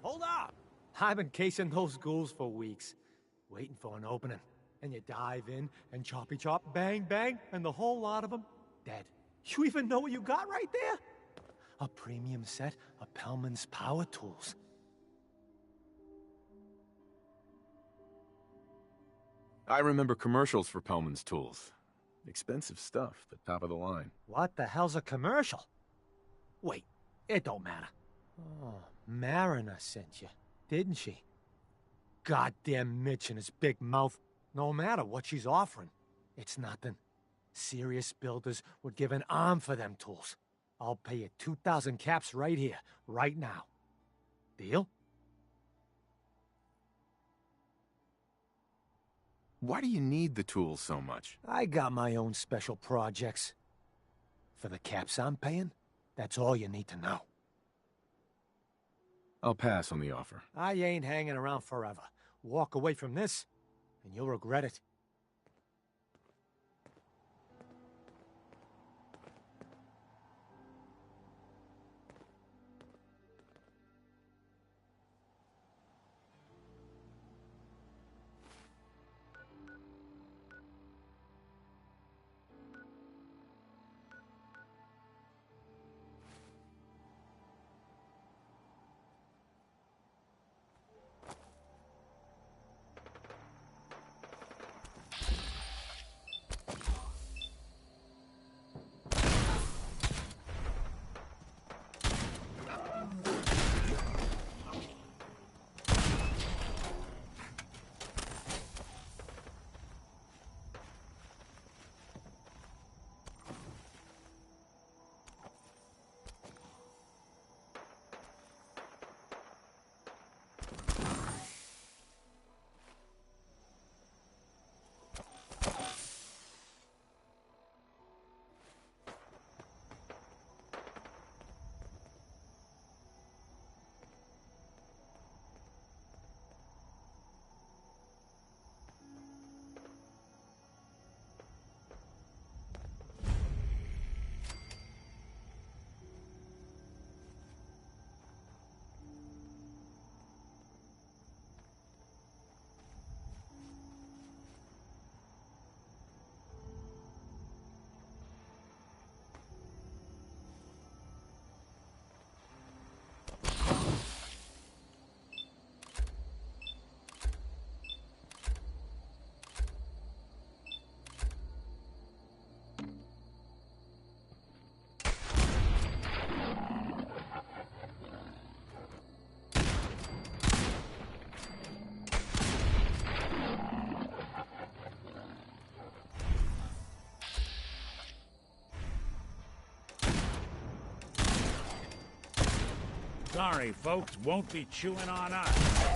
Hold up! I've been casing those ghouls for weeks, waiting for an opening. And you dive in, and choppy chop, bang bang, and the whole lot of them dead. You even know what you got right there? A premium set of Pellman's power tools. I remember commercials for Pellman's tools. Expensive stuff, but top of the line. What the hell's a commercial? Wait, it don't matter. Oh, Mariner sent you, didn't she? Goddamn Mitch and his big mouth. No matter what she's offering, it's nothing. Serious builders would give an arm for them tools. I'll pay you 2,000 caps right here, right now. Deal? Why do you need the tools so much? I got my own special projects. For the caps I'm paying, that's all you need to know. I'll pass on the offer. I ain't hanging around forever. Walk away from this, and you'll regret it. Sorry, folks, won't be chewing on us.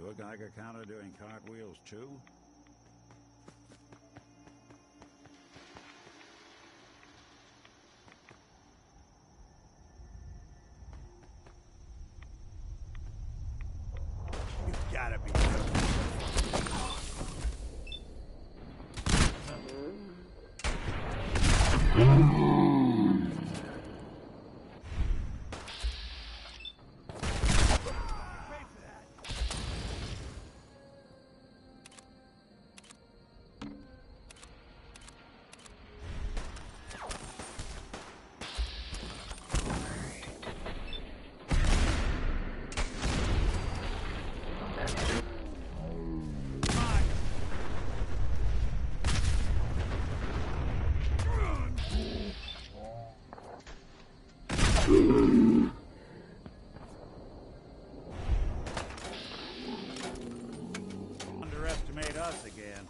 You a Geiger counter doing cartwheels too? You gotta be underestimate us again.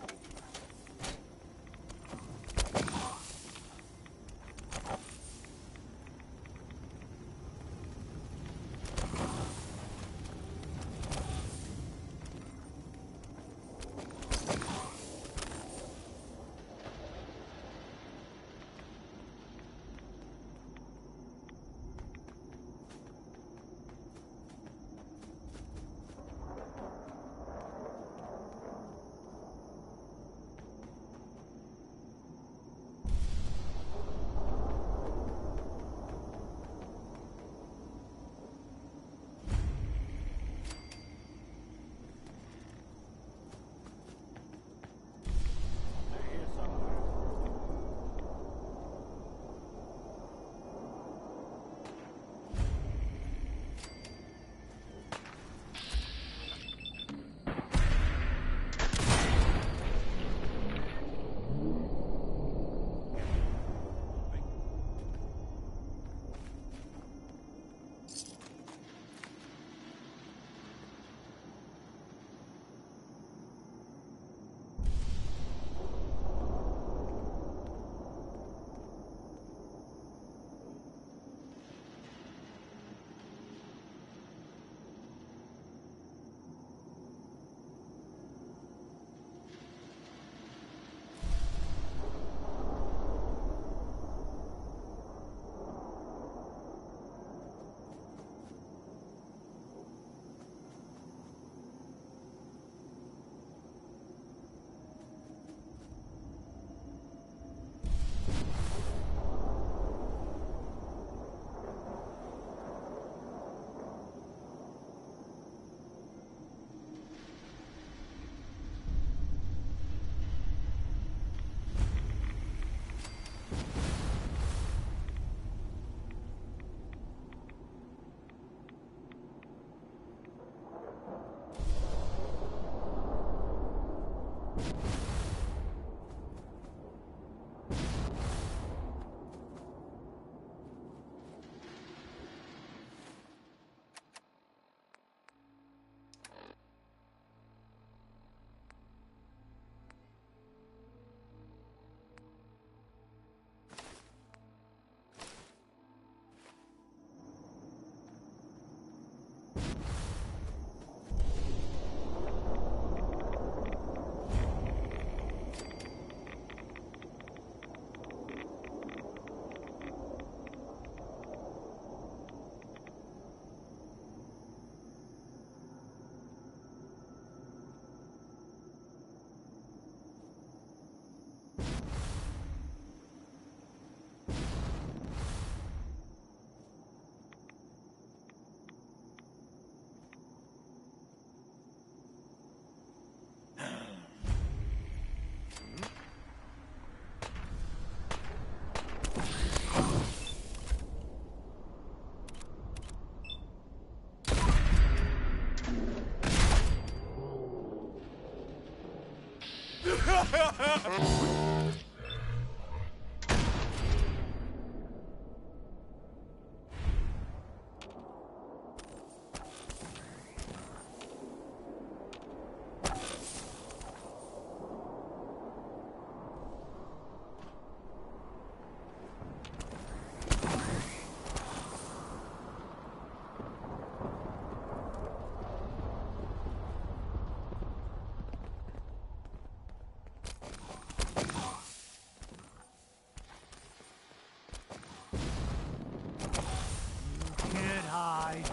Can't hide.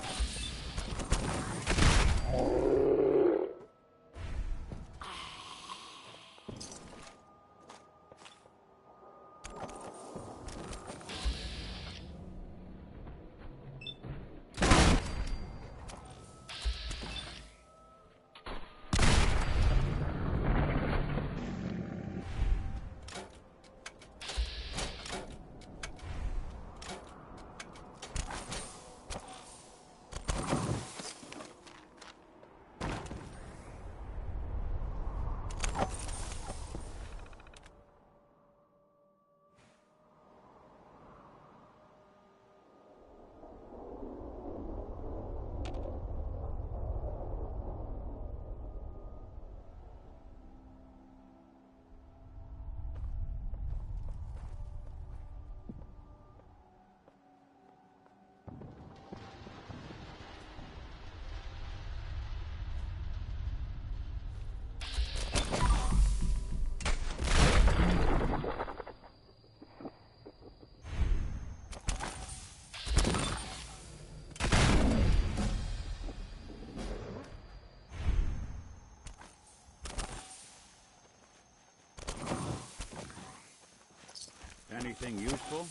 Anything useful?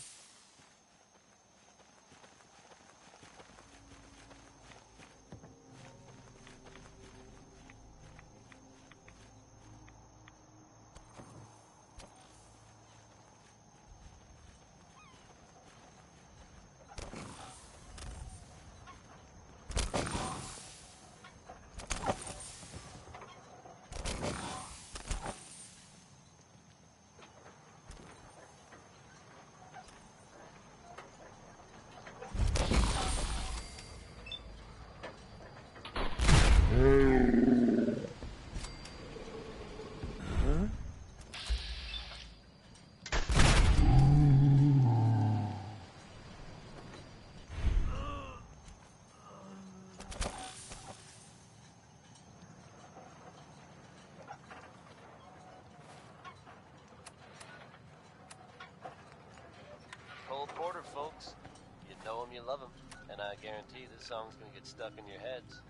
Cole Porter, folks. You know him, you love him. And I guarantee this song's gonna get stuck in your heads.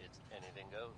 It's anything goes.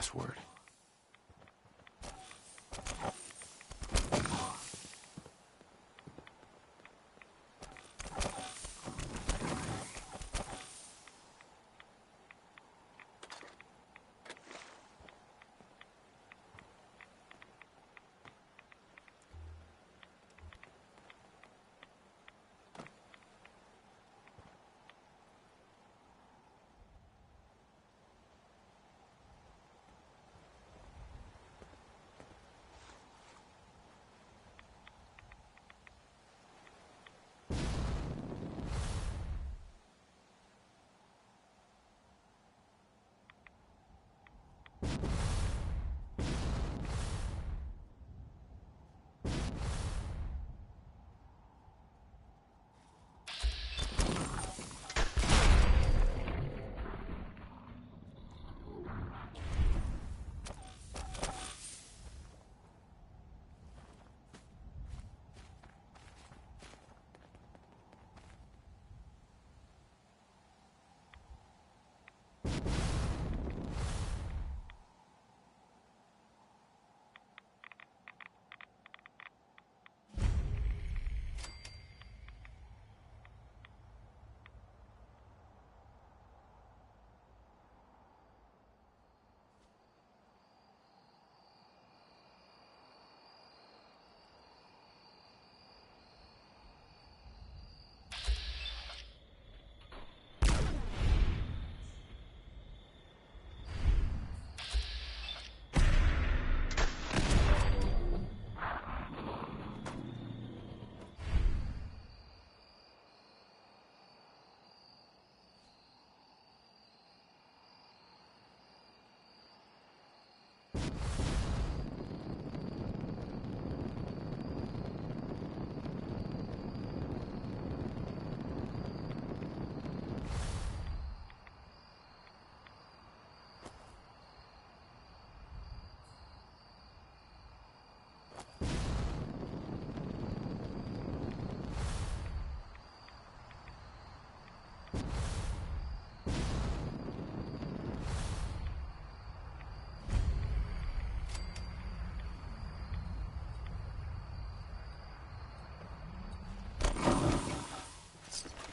password.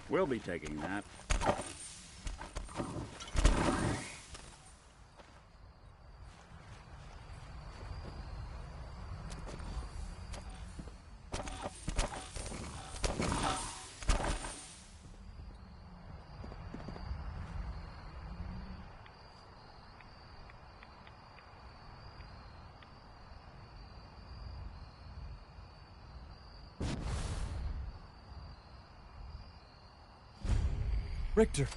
We'll be taking that. Richter,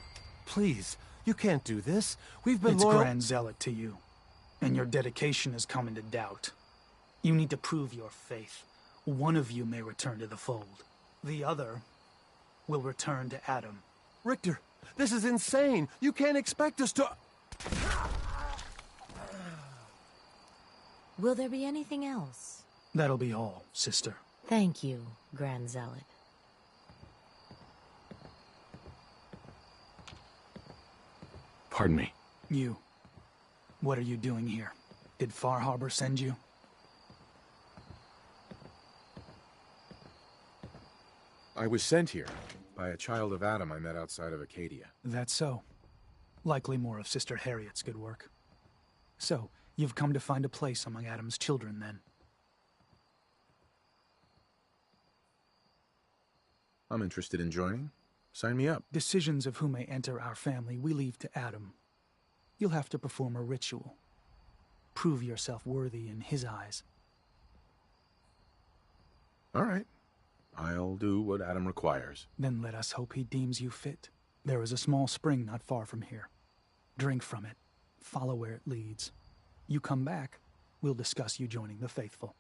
please, you can't do this. We've been It's loyal— Grand Zealot to you, and your dedication has come into doubt. You need to prove your faith. One of you may return to the fold. The other will return to Adam. Richter, this is insane. You can't expect us to— Will there be anything else? That'll be all, sister. Thank you, Grand Zealot. Pardon me. You. What are you doing here? Did Far Harbor send you? I was sent here by a child of Adam I met outside of Acadia. That's so. Likely more of Sister Harriet's good work. So, you've come to find a place among Adam's children, then? I'm interested in joining. Sign me up. Decisions of who may enter our family we leave to Adam. You'll have to perform a ritual. Prove yourself worthy in his eyes. All right. I'll do what Adam requires. Then let us hope he deems you fit. There is a small spring not far from here. Drink from it. Follow where it leads. You come back, we'll discuss you joining the faithful.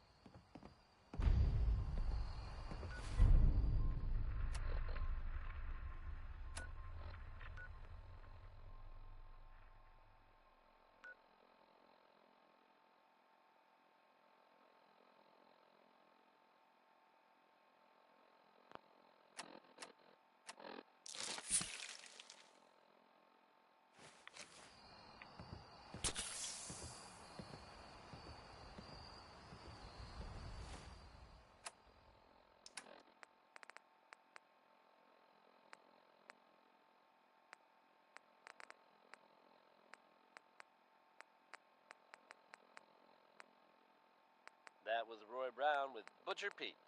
was Roy Brown with Butcher Pete.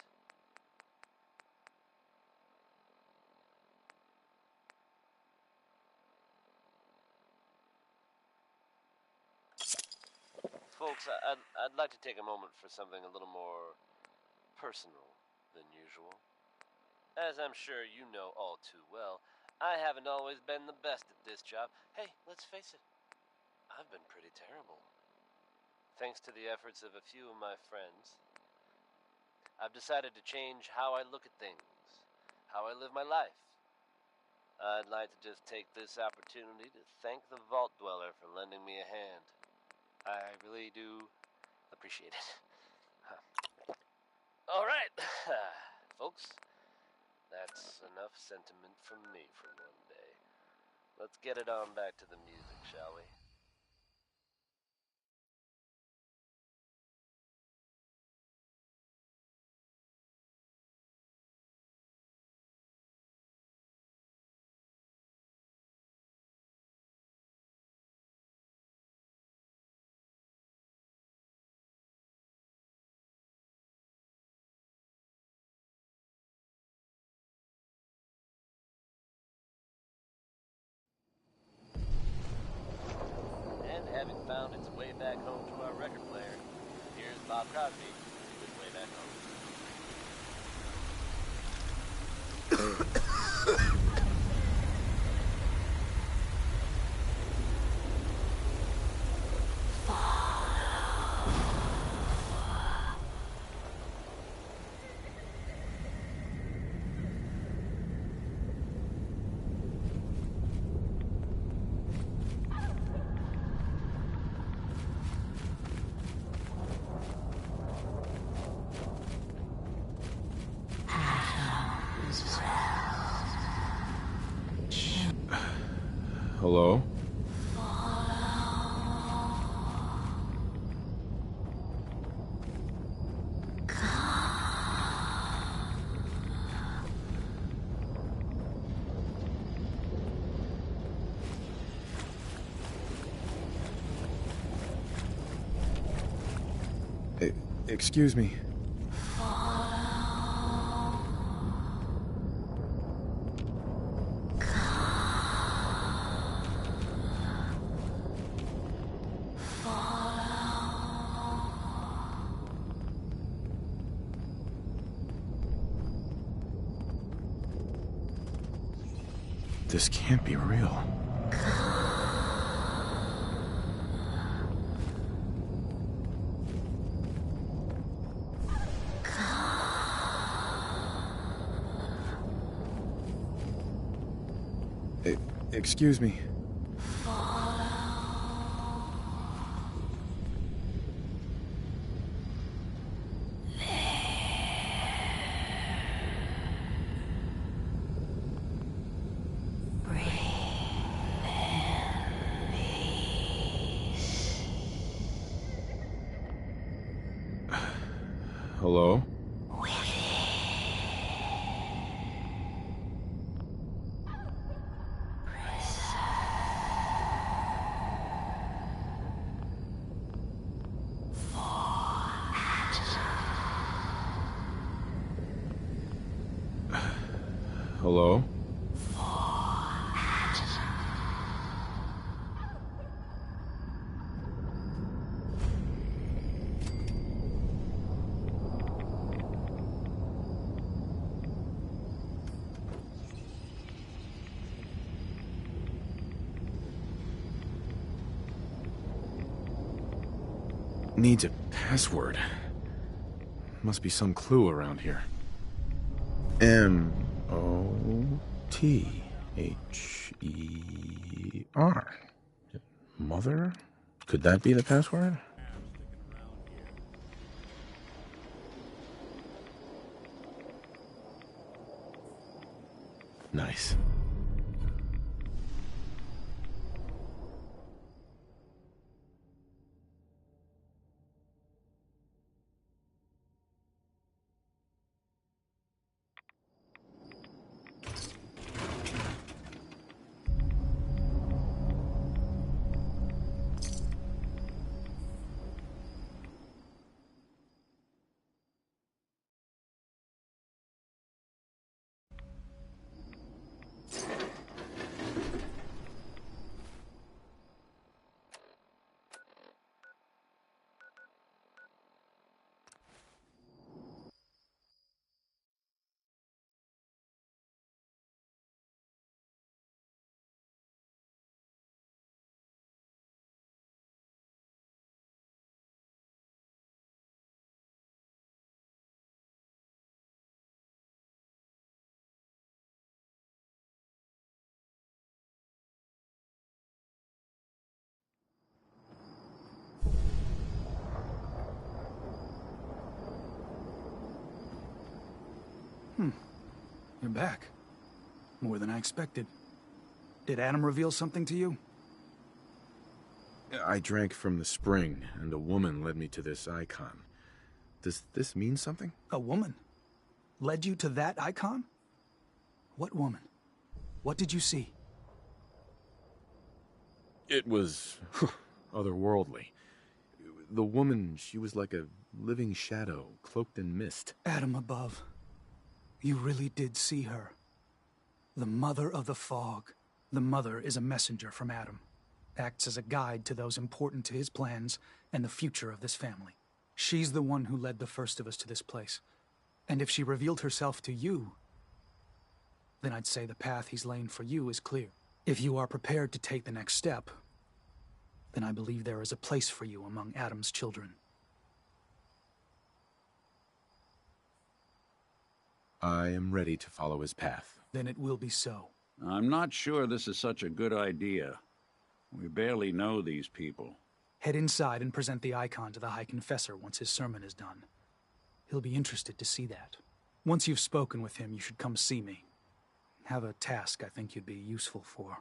Folks, I'd like to take a moment for something a little more personal than usual. As I'm sure you know all too well, I haven't always been the best at this job. Hey, let's face it, I've been pretty terrible. Thanks to the efforts of a few of my friends, I've decided to change how I look at things, how I live my life. I'd like to just take this opportunity to thank the Vault Dweller for lending me a hand. I really do appreciate it. All right, folks, that's enough sentiment from me for one day. Let's get it on back to the music, shall we? And having found its way back home to our record player, here's Bob Crosby with Way Back Home. Hello? Excuse me. This can't be real. Excuse me. Hello? Hello? Needs a password. Must be some clue around here. M-O-T-H-E-R. Mother? Could that be the password? Nice. You're back. More than I expected. Did Adam reveal something to you? I drank from the spring, and a woman led me to this icon. Does this mean something? A woman? Led you to that icon? What woman? What did you see? It was otherworldly. The woman, she was like a living shadow, cloaked in mist. Adam above. You really did see her. The Mother of the Fog. The Mother is a messenger from Adam. Acts as a guide to those important to his plans and the future of this family. She's the one who led the first of us to this place. And if she revealed herself to you, then I'd say the path he's laying for you is clear. If you are prepared to take the next step, then I believe there is a place for you among Adam's children. I am ready to follow his path. Then it will be so. I'm not sure this is such a good idea. We barely know these people. Head inside and present the icon to the High Confessor once his sermon is done. He'll be interested to see that. Once you've spoken with him, you should come see me. Have a task I think you'd be useful for.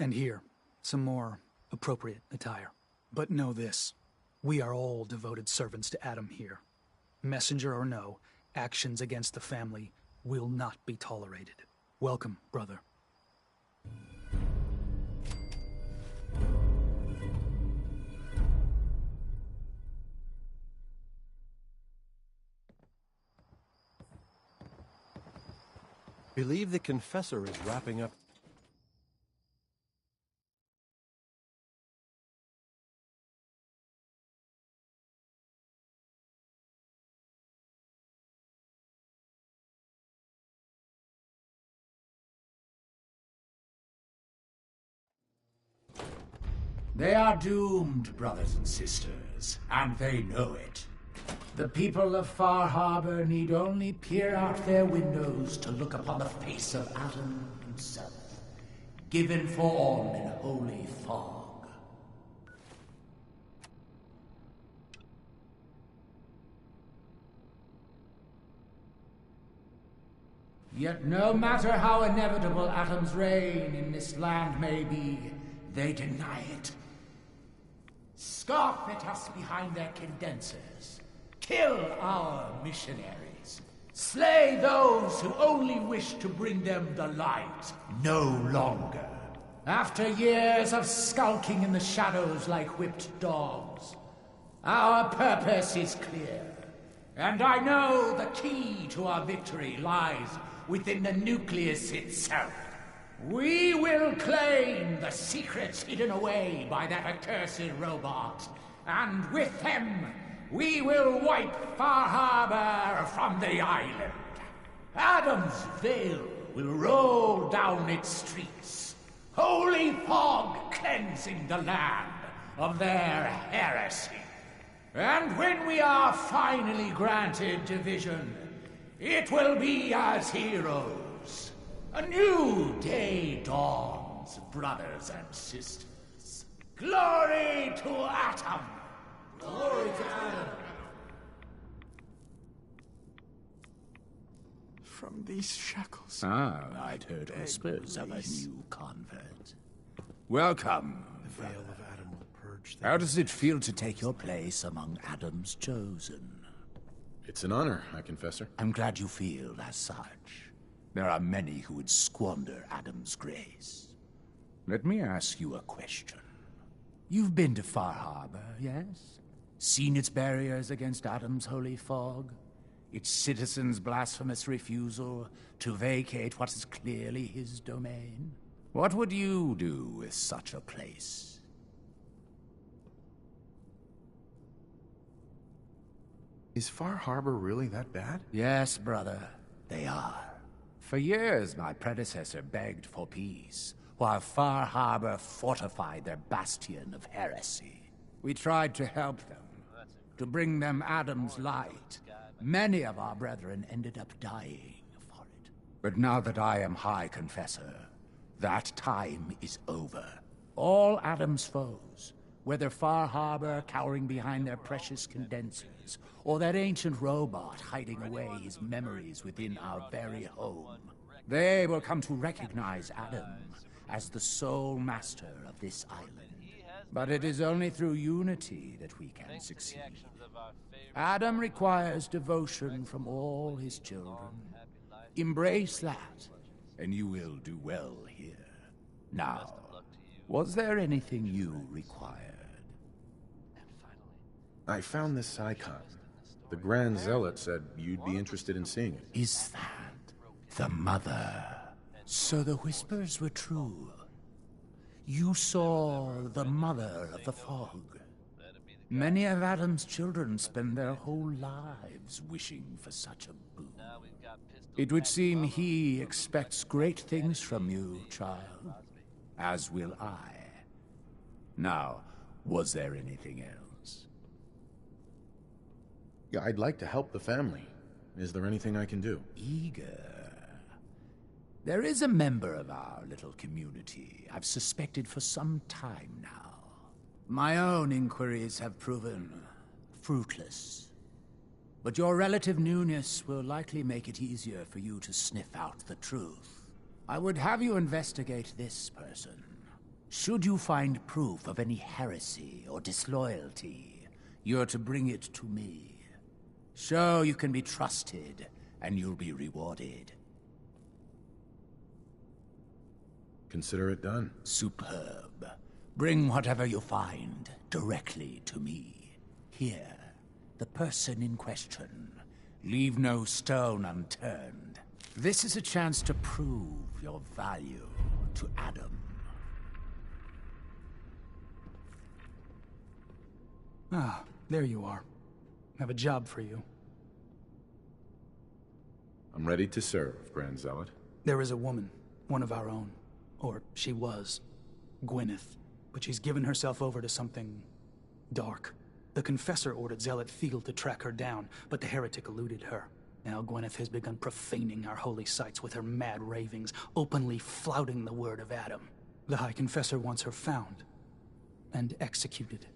And here, some more appropriate attire. But know this, we are all devoted servants to Adam here. Messenger or no, actions against the family will not be tolerated. Welcome, brother. Believe the confessor is wrapping up. They are doomed, brothers and sisters, and they know it. The people of Far Harbor need only peer out their windows to look upon the face of Adam himself, given form in holy fog. Yet no matter how inevitable Adam's reign in this land may be, they deny it. Scoff at us behind their condensers. Kill our missionaries. Slay those who only wish to bring them the light no longer. After years of skulking in the shadows like whipped dogs, our purpose is clear. And I know the key to our victory lies within the nucleus itself. We will claim the secrets hidden away by that accursed robot, and with them, we will wipe Far Harbor from the island. Adam's veil will roll down its streets, holy fog cleansing the land of their heresy. And when we are finally granted division, it will be as heroes. A new day dawns, brothers and sisters. Glory to Atom! Glory to Adam! From these shackles. I'd heard whispers of a new convert. Welcome. The veil of Adam will purge them. How does it feel to take your place among Adam's chosen? It's an honor, High Confessor. I'm glad you feel as such. There are many who would squander Adam's grace. Let me ask you a question. You've been to Far Harbor, yes? Seen its barriers against Adam's holy fog? Its citizens' blasphemous refusal to vacate what is clearly his domain? What would you do with such a place? Is Far Harbor really that bad? Yes, brother, they are. For years, my predecessor begged for peace, while Far Harbor fortified their bastion of heresy. We tried to help them, to bring them Adam's light. Many of our brethren ended up dying for it. But now that I am High Confessor, that time is over. All Adam's foes, whether Far Harbor cowering behind their precious condensers, or that ancient robot hiding away his memories within our very home, They will come to recognize Adam as the sole master of this island. But it is only through unity that we can succeed. Adam requires devotion from all his children. Embrace that, and you will do well here. Now, was there anything you required? I found this icon. The Grand Zealot said you'd be interested in seeing it. Is that the mother? So the whispers were true. You saw the mother of the fog. Many of Adam's children spend their whole lives wishing for such a boon. It would seem he expects great things from you, child. As will I. Now, was there anything else? Yeah, I'd like to help the family. Is there anything I can do? Eager. There is a member of our little community I've suspected for some time now. My own inquiries have proven fruitless. But your relative newness will likely make it easier for you to sniff out the truth. I would have you investigate this person. Should you find proof of any heresy or disloyalty, you're to bring it to me. Show you can be trusted, and you'll be rewarded. Consider it done. Superb. Bring whatever you find directly to me. Here, the person in question. Leave no stone unturned. This is a chance to prove your value to Adam. Ah, there you are. I have a job for you. I'm ready to serve, Grand Zealot. There is a woman, one of our own. Or she was. Gwyneth. But she's given herself over to something dark. The Confessor ordered Zealot Field to track her down, but the heretic eluded her. Now Gwyneth has begun profaning our holy sites with her mad ravings, openly flouting the word of Adam. The High Confessor wants her found and executed.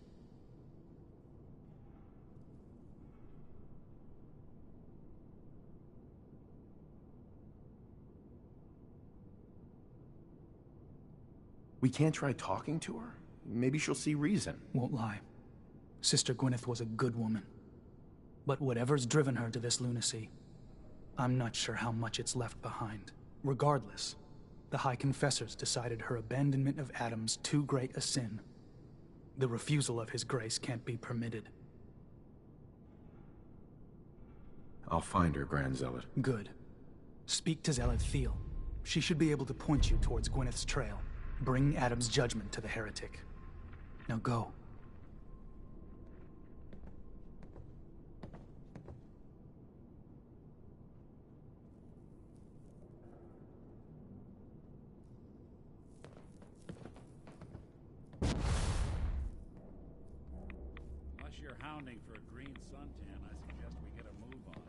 We can't try talking to her? Maybe she'll see reason. Won't lie. Sister Gwyneth was a good woman. But whatever's driven her to this lunacy, I'm not sure how much it's left behind. Regardless, the High Confessors decided her abandonment of Adam's too great a sin. The refusal of his grace can't be permitted. I'll find her, Grand Zealot. Good. Speak to Zealot Thiel. She should be able to point you towards Gwyneth's trail. Bring Adam's judgment to the heretic. Now go. Unless you're hounding for a green suntan, I suggest we get a move on.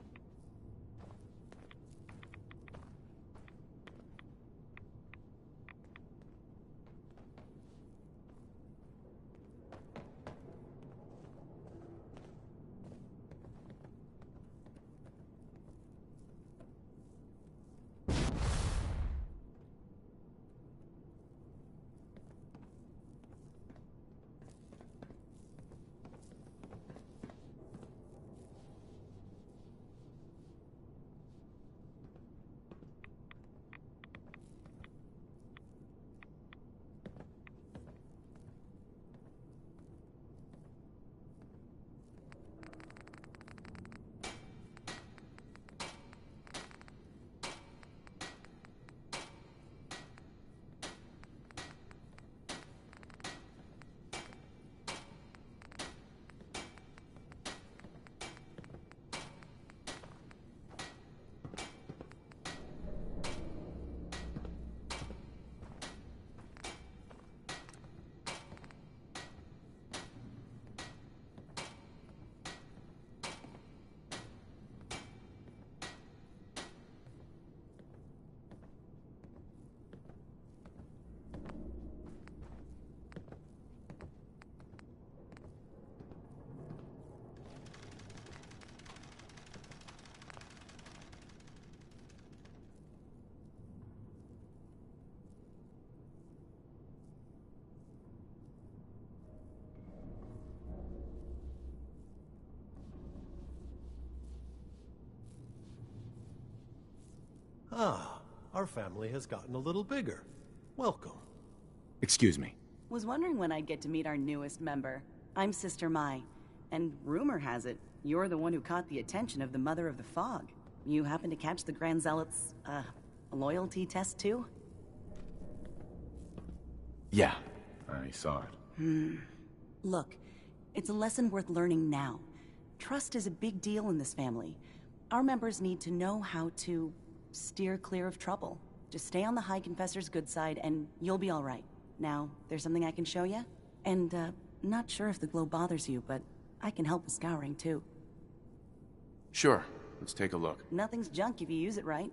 Ah, our family has gotten a little bigger. Welcome. Excuse me. Was wondering when I'd get to meet our newest member. I'm Sister Mai, and rumor has it, you're the one who caught the attention of the Mother of the Fog. You happen to catch the Grand Zealot's, loyalty test too? Yeah, I saw it. Look, it's a lesson worth learning now. Trust is a big deal in this family. Our members need to know how to steer clear of trouble. Just stay on the High Confessor's good side and you'll be alright. Now, there's something I can show you? And, not sure if the glow bothers you, but I can help with scouring too. Sure, let's take a look. Nothing's junk if you use it right.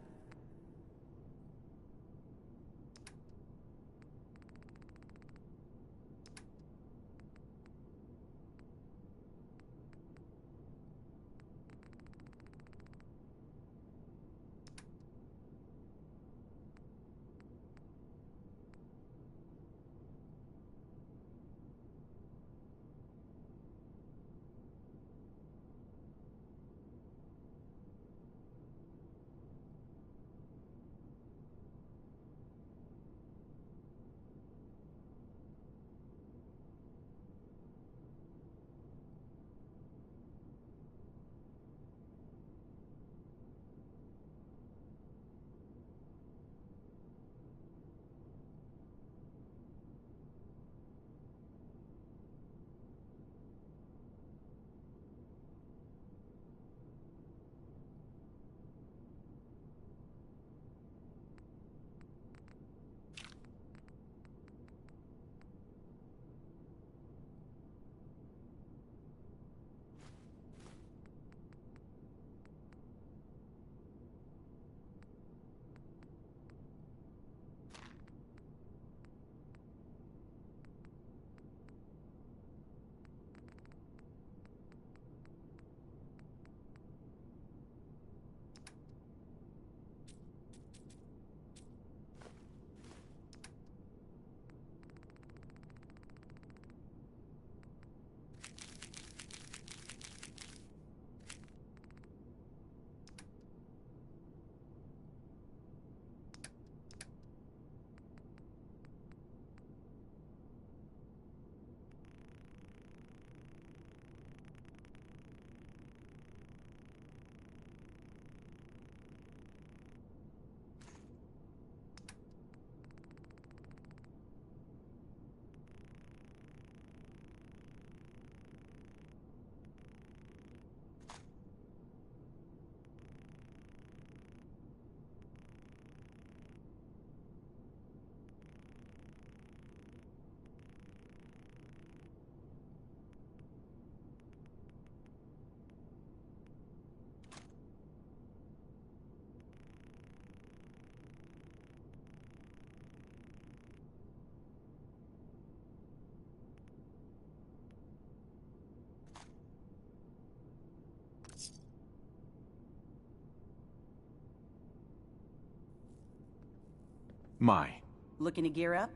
Mai. Looking to gear up?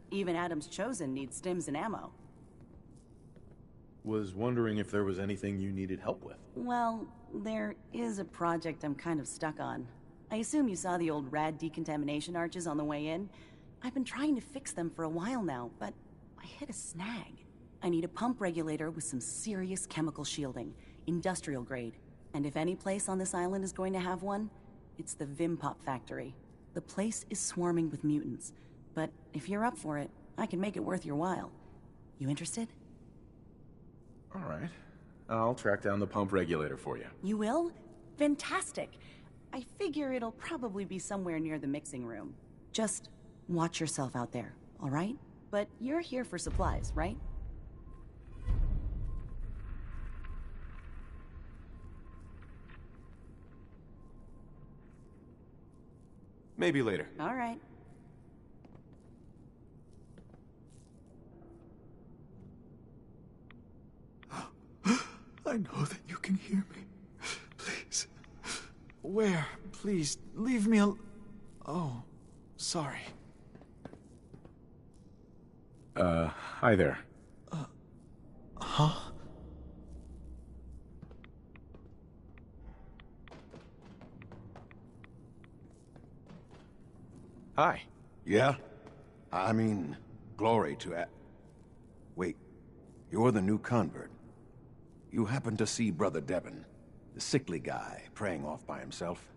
Even Adam's Chosen needs stims and ammo. Was wondering if there was anything you needed help with. Well, there is a project I'm kind of stuck on. I assume you saw the old rad decontamination arches on the way in. I've been trying to fix them for a while now, but I hit a snag. I need a pump regulator with some serious chemical shielding, industrial grade. And if any place on this island is going to have one, it's the Vimpop factory. The place is swarming with mutants, but if you're up for it, I can make it worth your while. You interested? All right. I'll track down the pump regulator for you. You will? Fantastic. I figure it'll probably be somewhere near the mixing room. Just watch yourself out there, all right? But you're here for supplies, right? Maybe later. All right. I know that you can hear me. Please. Where? Please, leave me al- Oh, sorry. Hi there. Huh? Hi. Yeah? I mean, glory to Wait, you're the new convert. You happen to see Brother Devon, the sickly guy praying off by himself?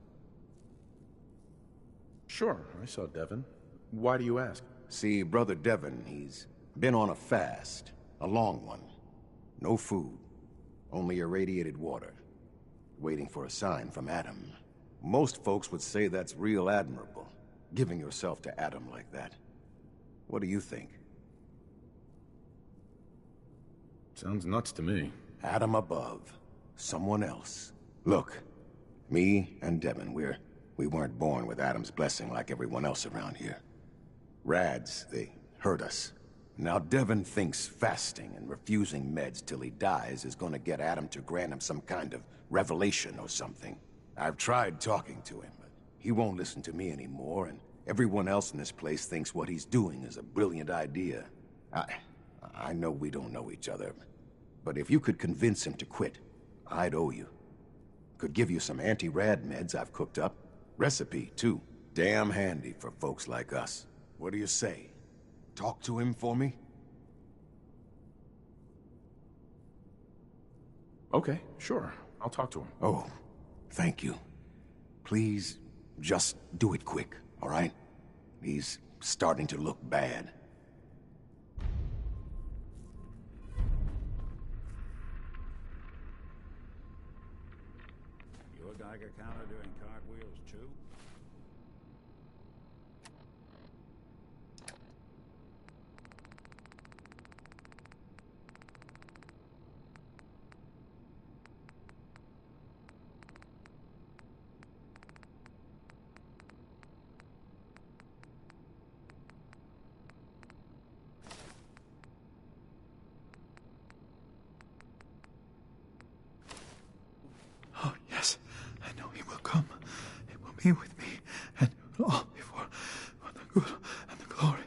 Sure, I saw Devon. Why do you ask? See, Brother Devon, he's been on a fast. A long one. No food. Only irradiated water. Waiting for a sign from Adam. Most folks would say that's real admirable, giving yourself to Adam like that. What do you think? Sounds nuts to me. Adam above. Someone else. Look, me and Devon, we weren't born with Adam's blessing like everyone else around here. Rads, they hurt us. Now Devon thinks fasting and refusing meds till he dies is gonna get Adam to grant him some kind of revelation or something. I've tried talking to him, but he won't listen to me anymore, and everyone else in this place thinks what he's doing is a brilliant idea. I know we don't know each other, but if you could convince him to quit, I'd owe you. Could give you some anti-rad meds I've cooked up. Recipe, too. Damn handy for folks like us. What do you say? Talk to him for me? Okay, sure. I'll talk to him. Oh, thank you. Please, just do it quick, all right? He's starting to look bad. Your Geiger counter doing cartwheels too? Oh, yes. I know he will come. He will be with me, and it will all be for the good and the glory.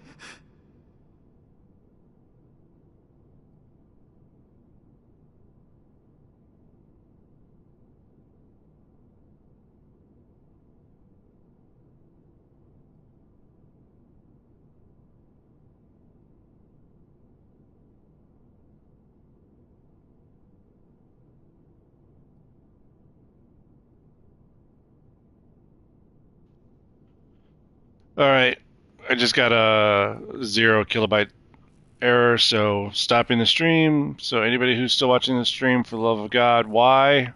Alright, I just got a 0 kilobyte error, so stopping the stream. So anybody who's still watching the stream, for the love of God, why?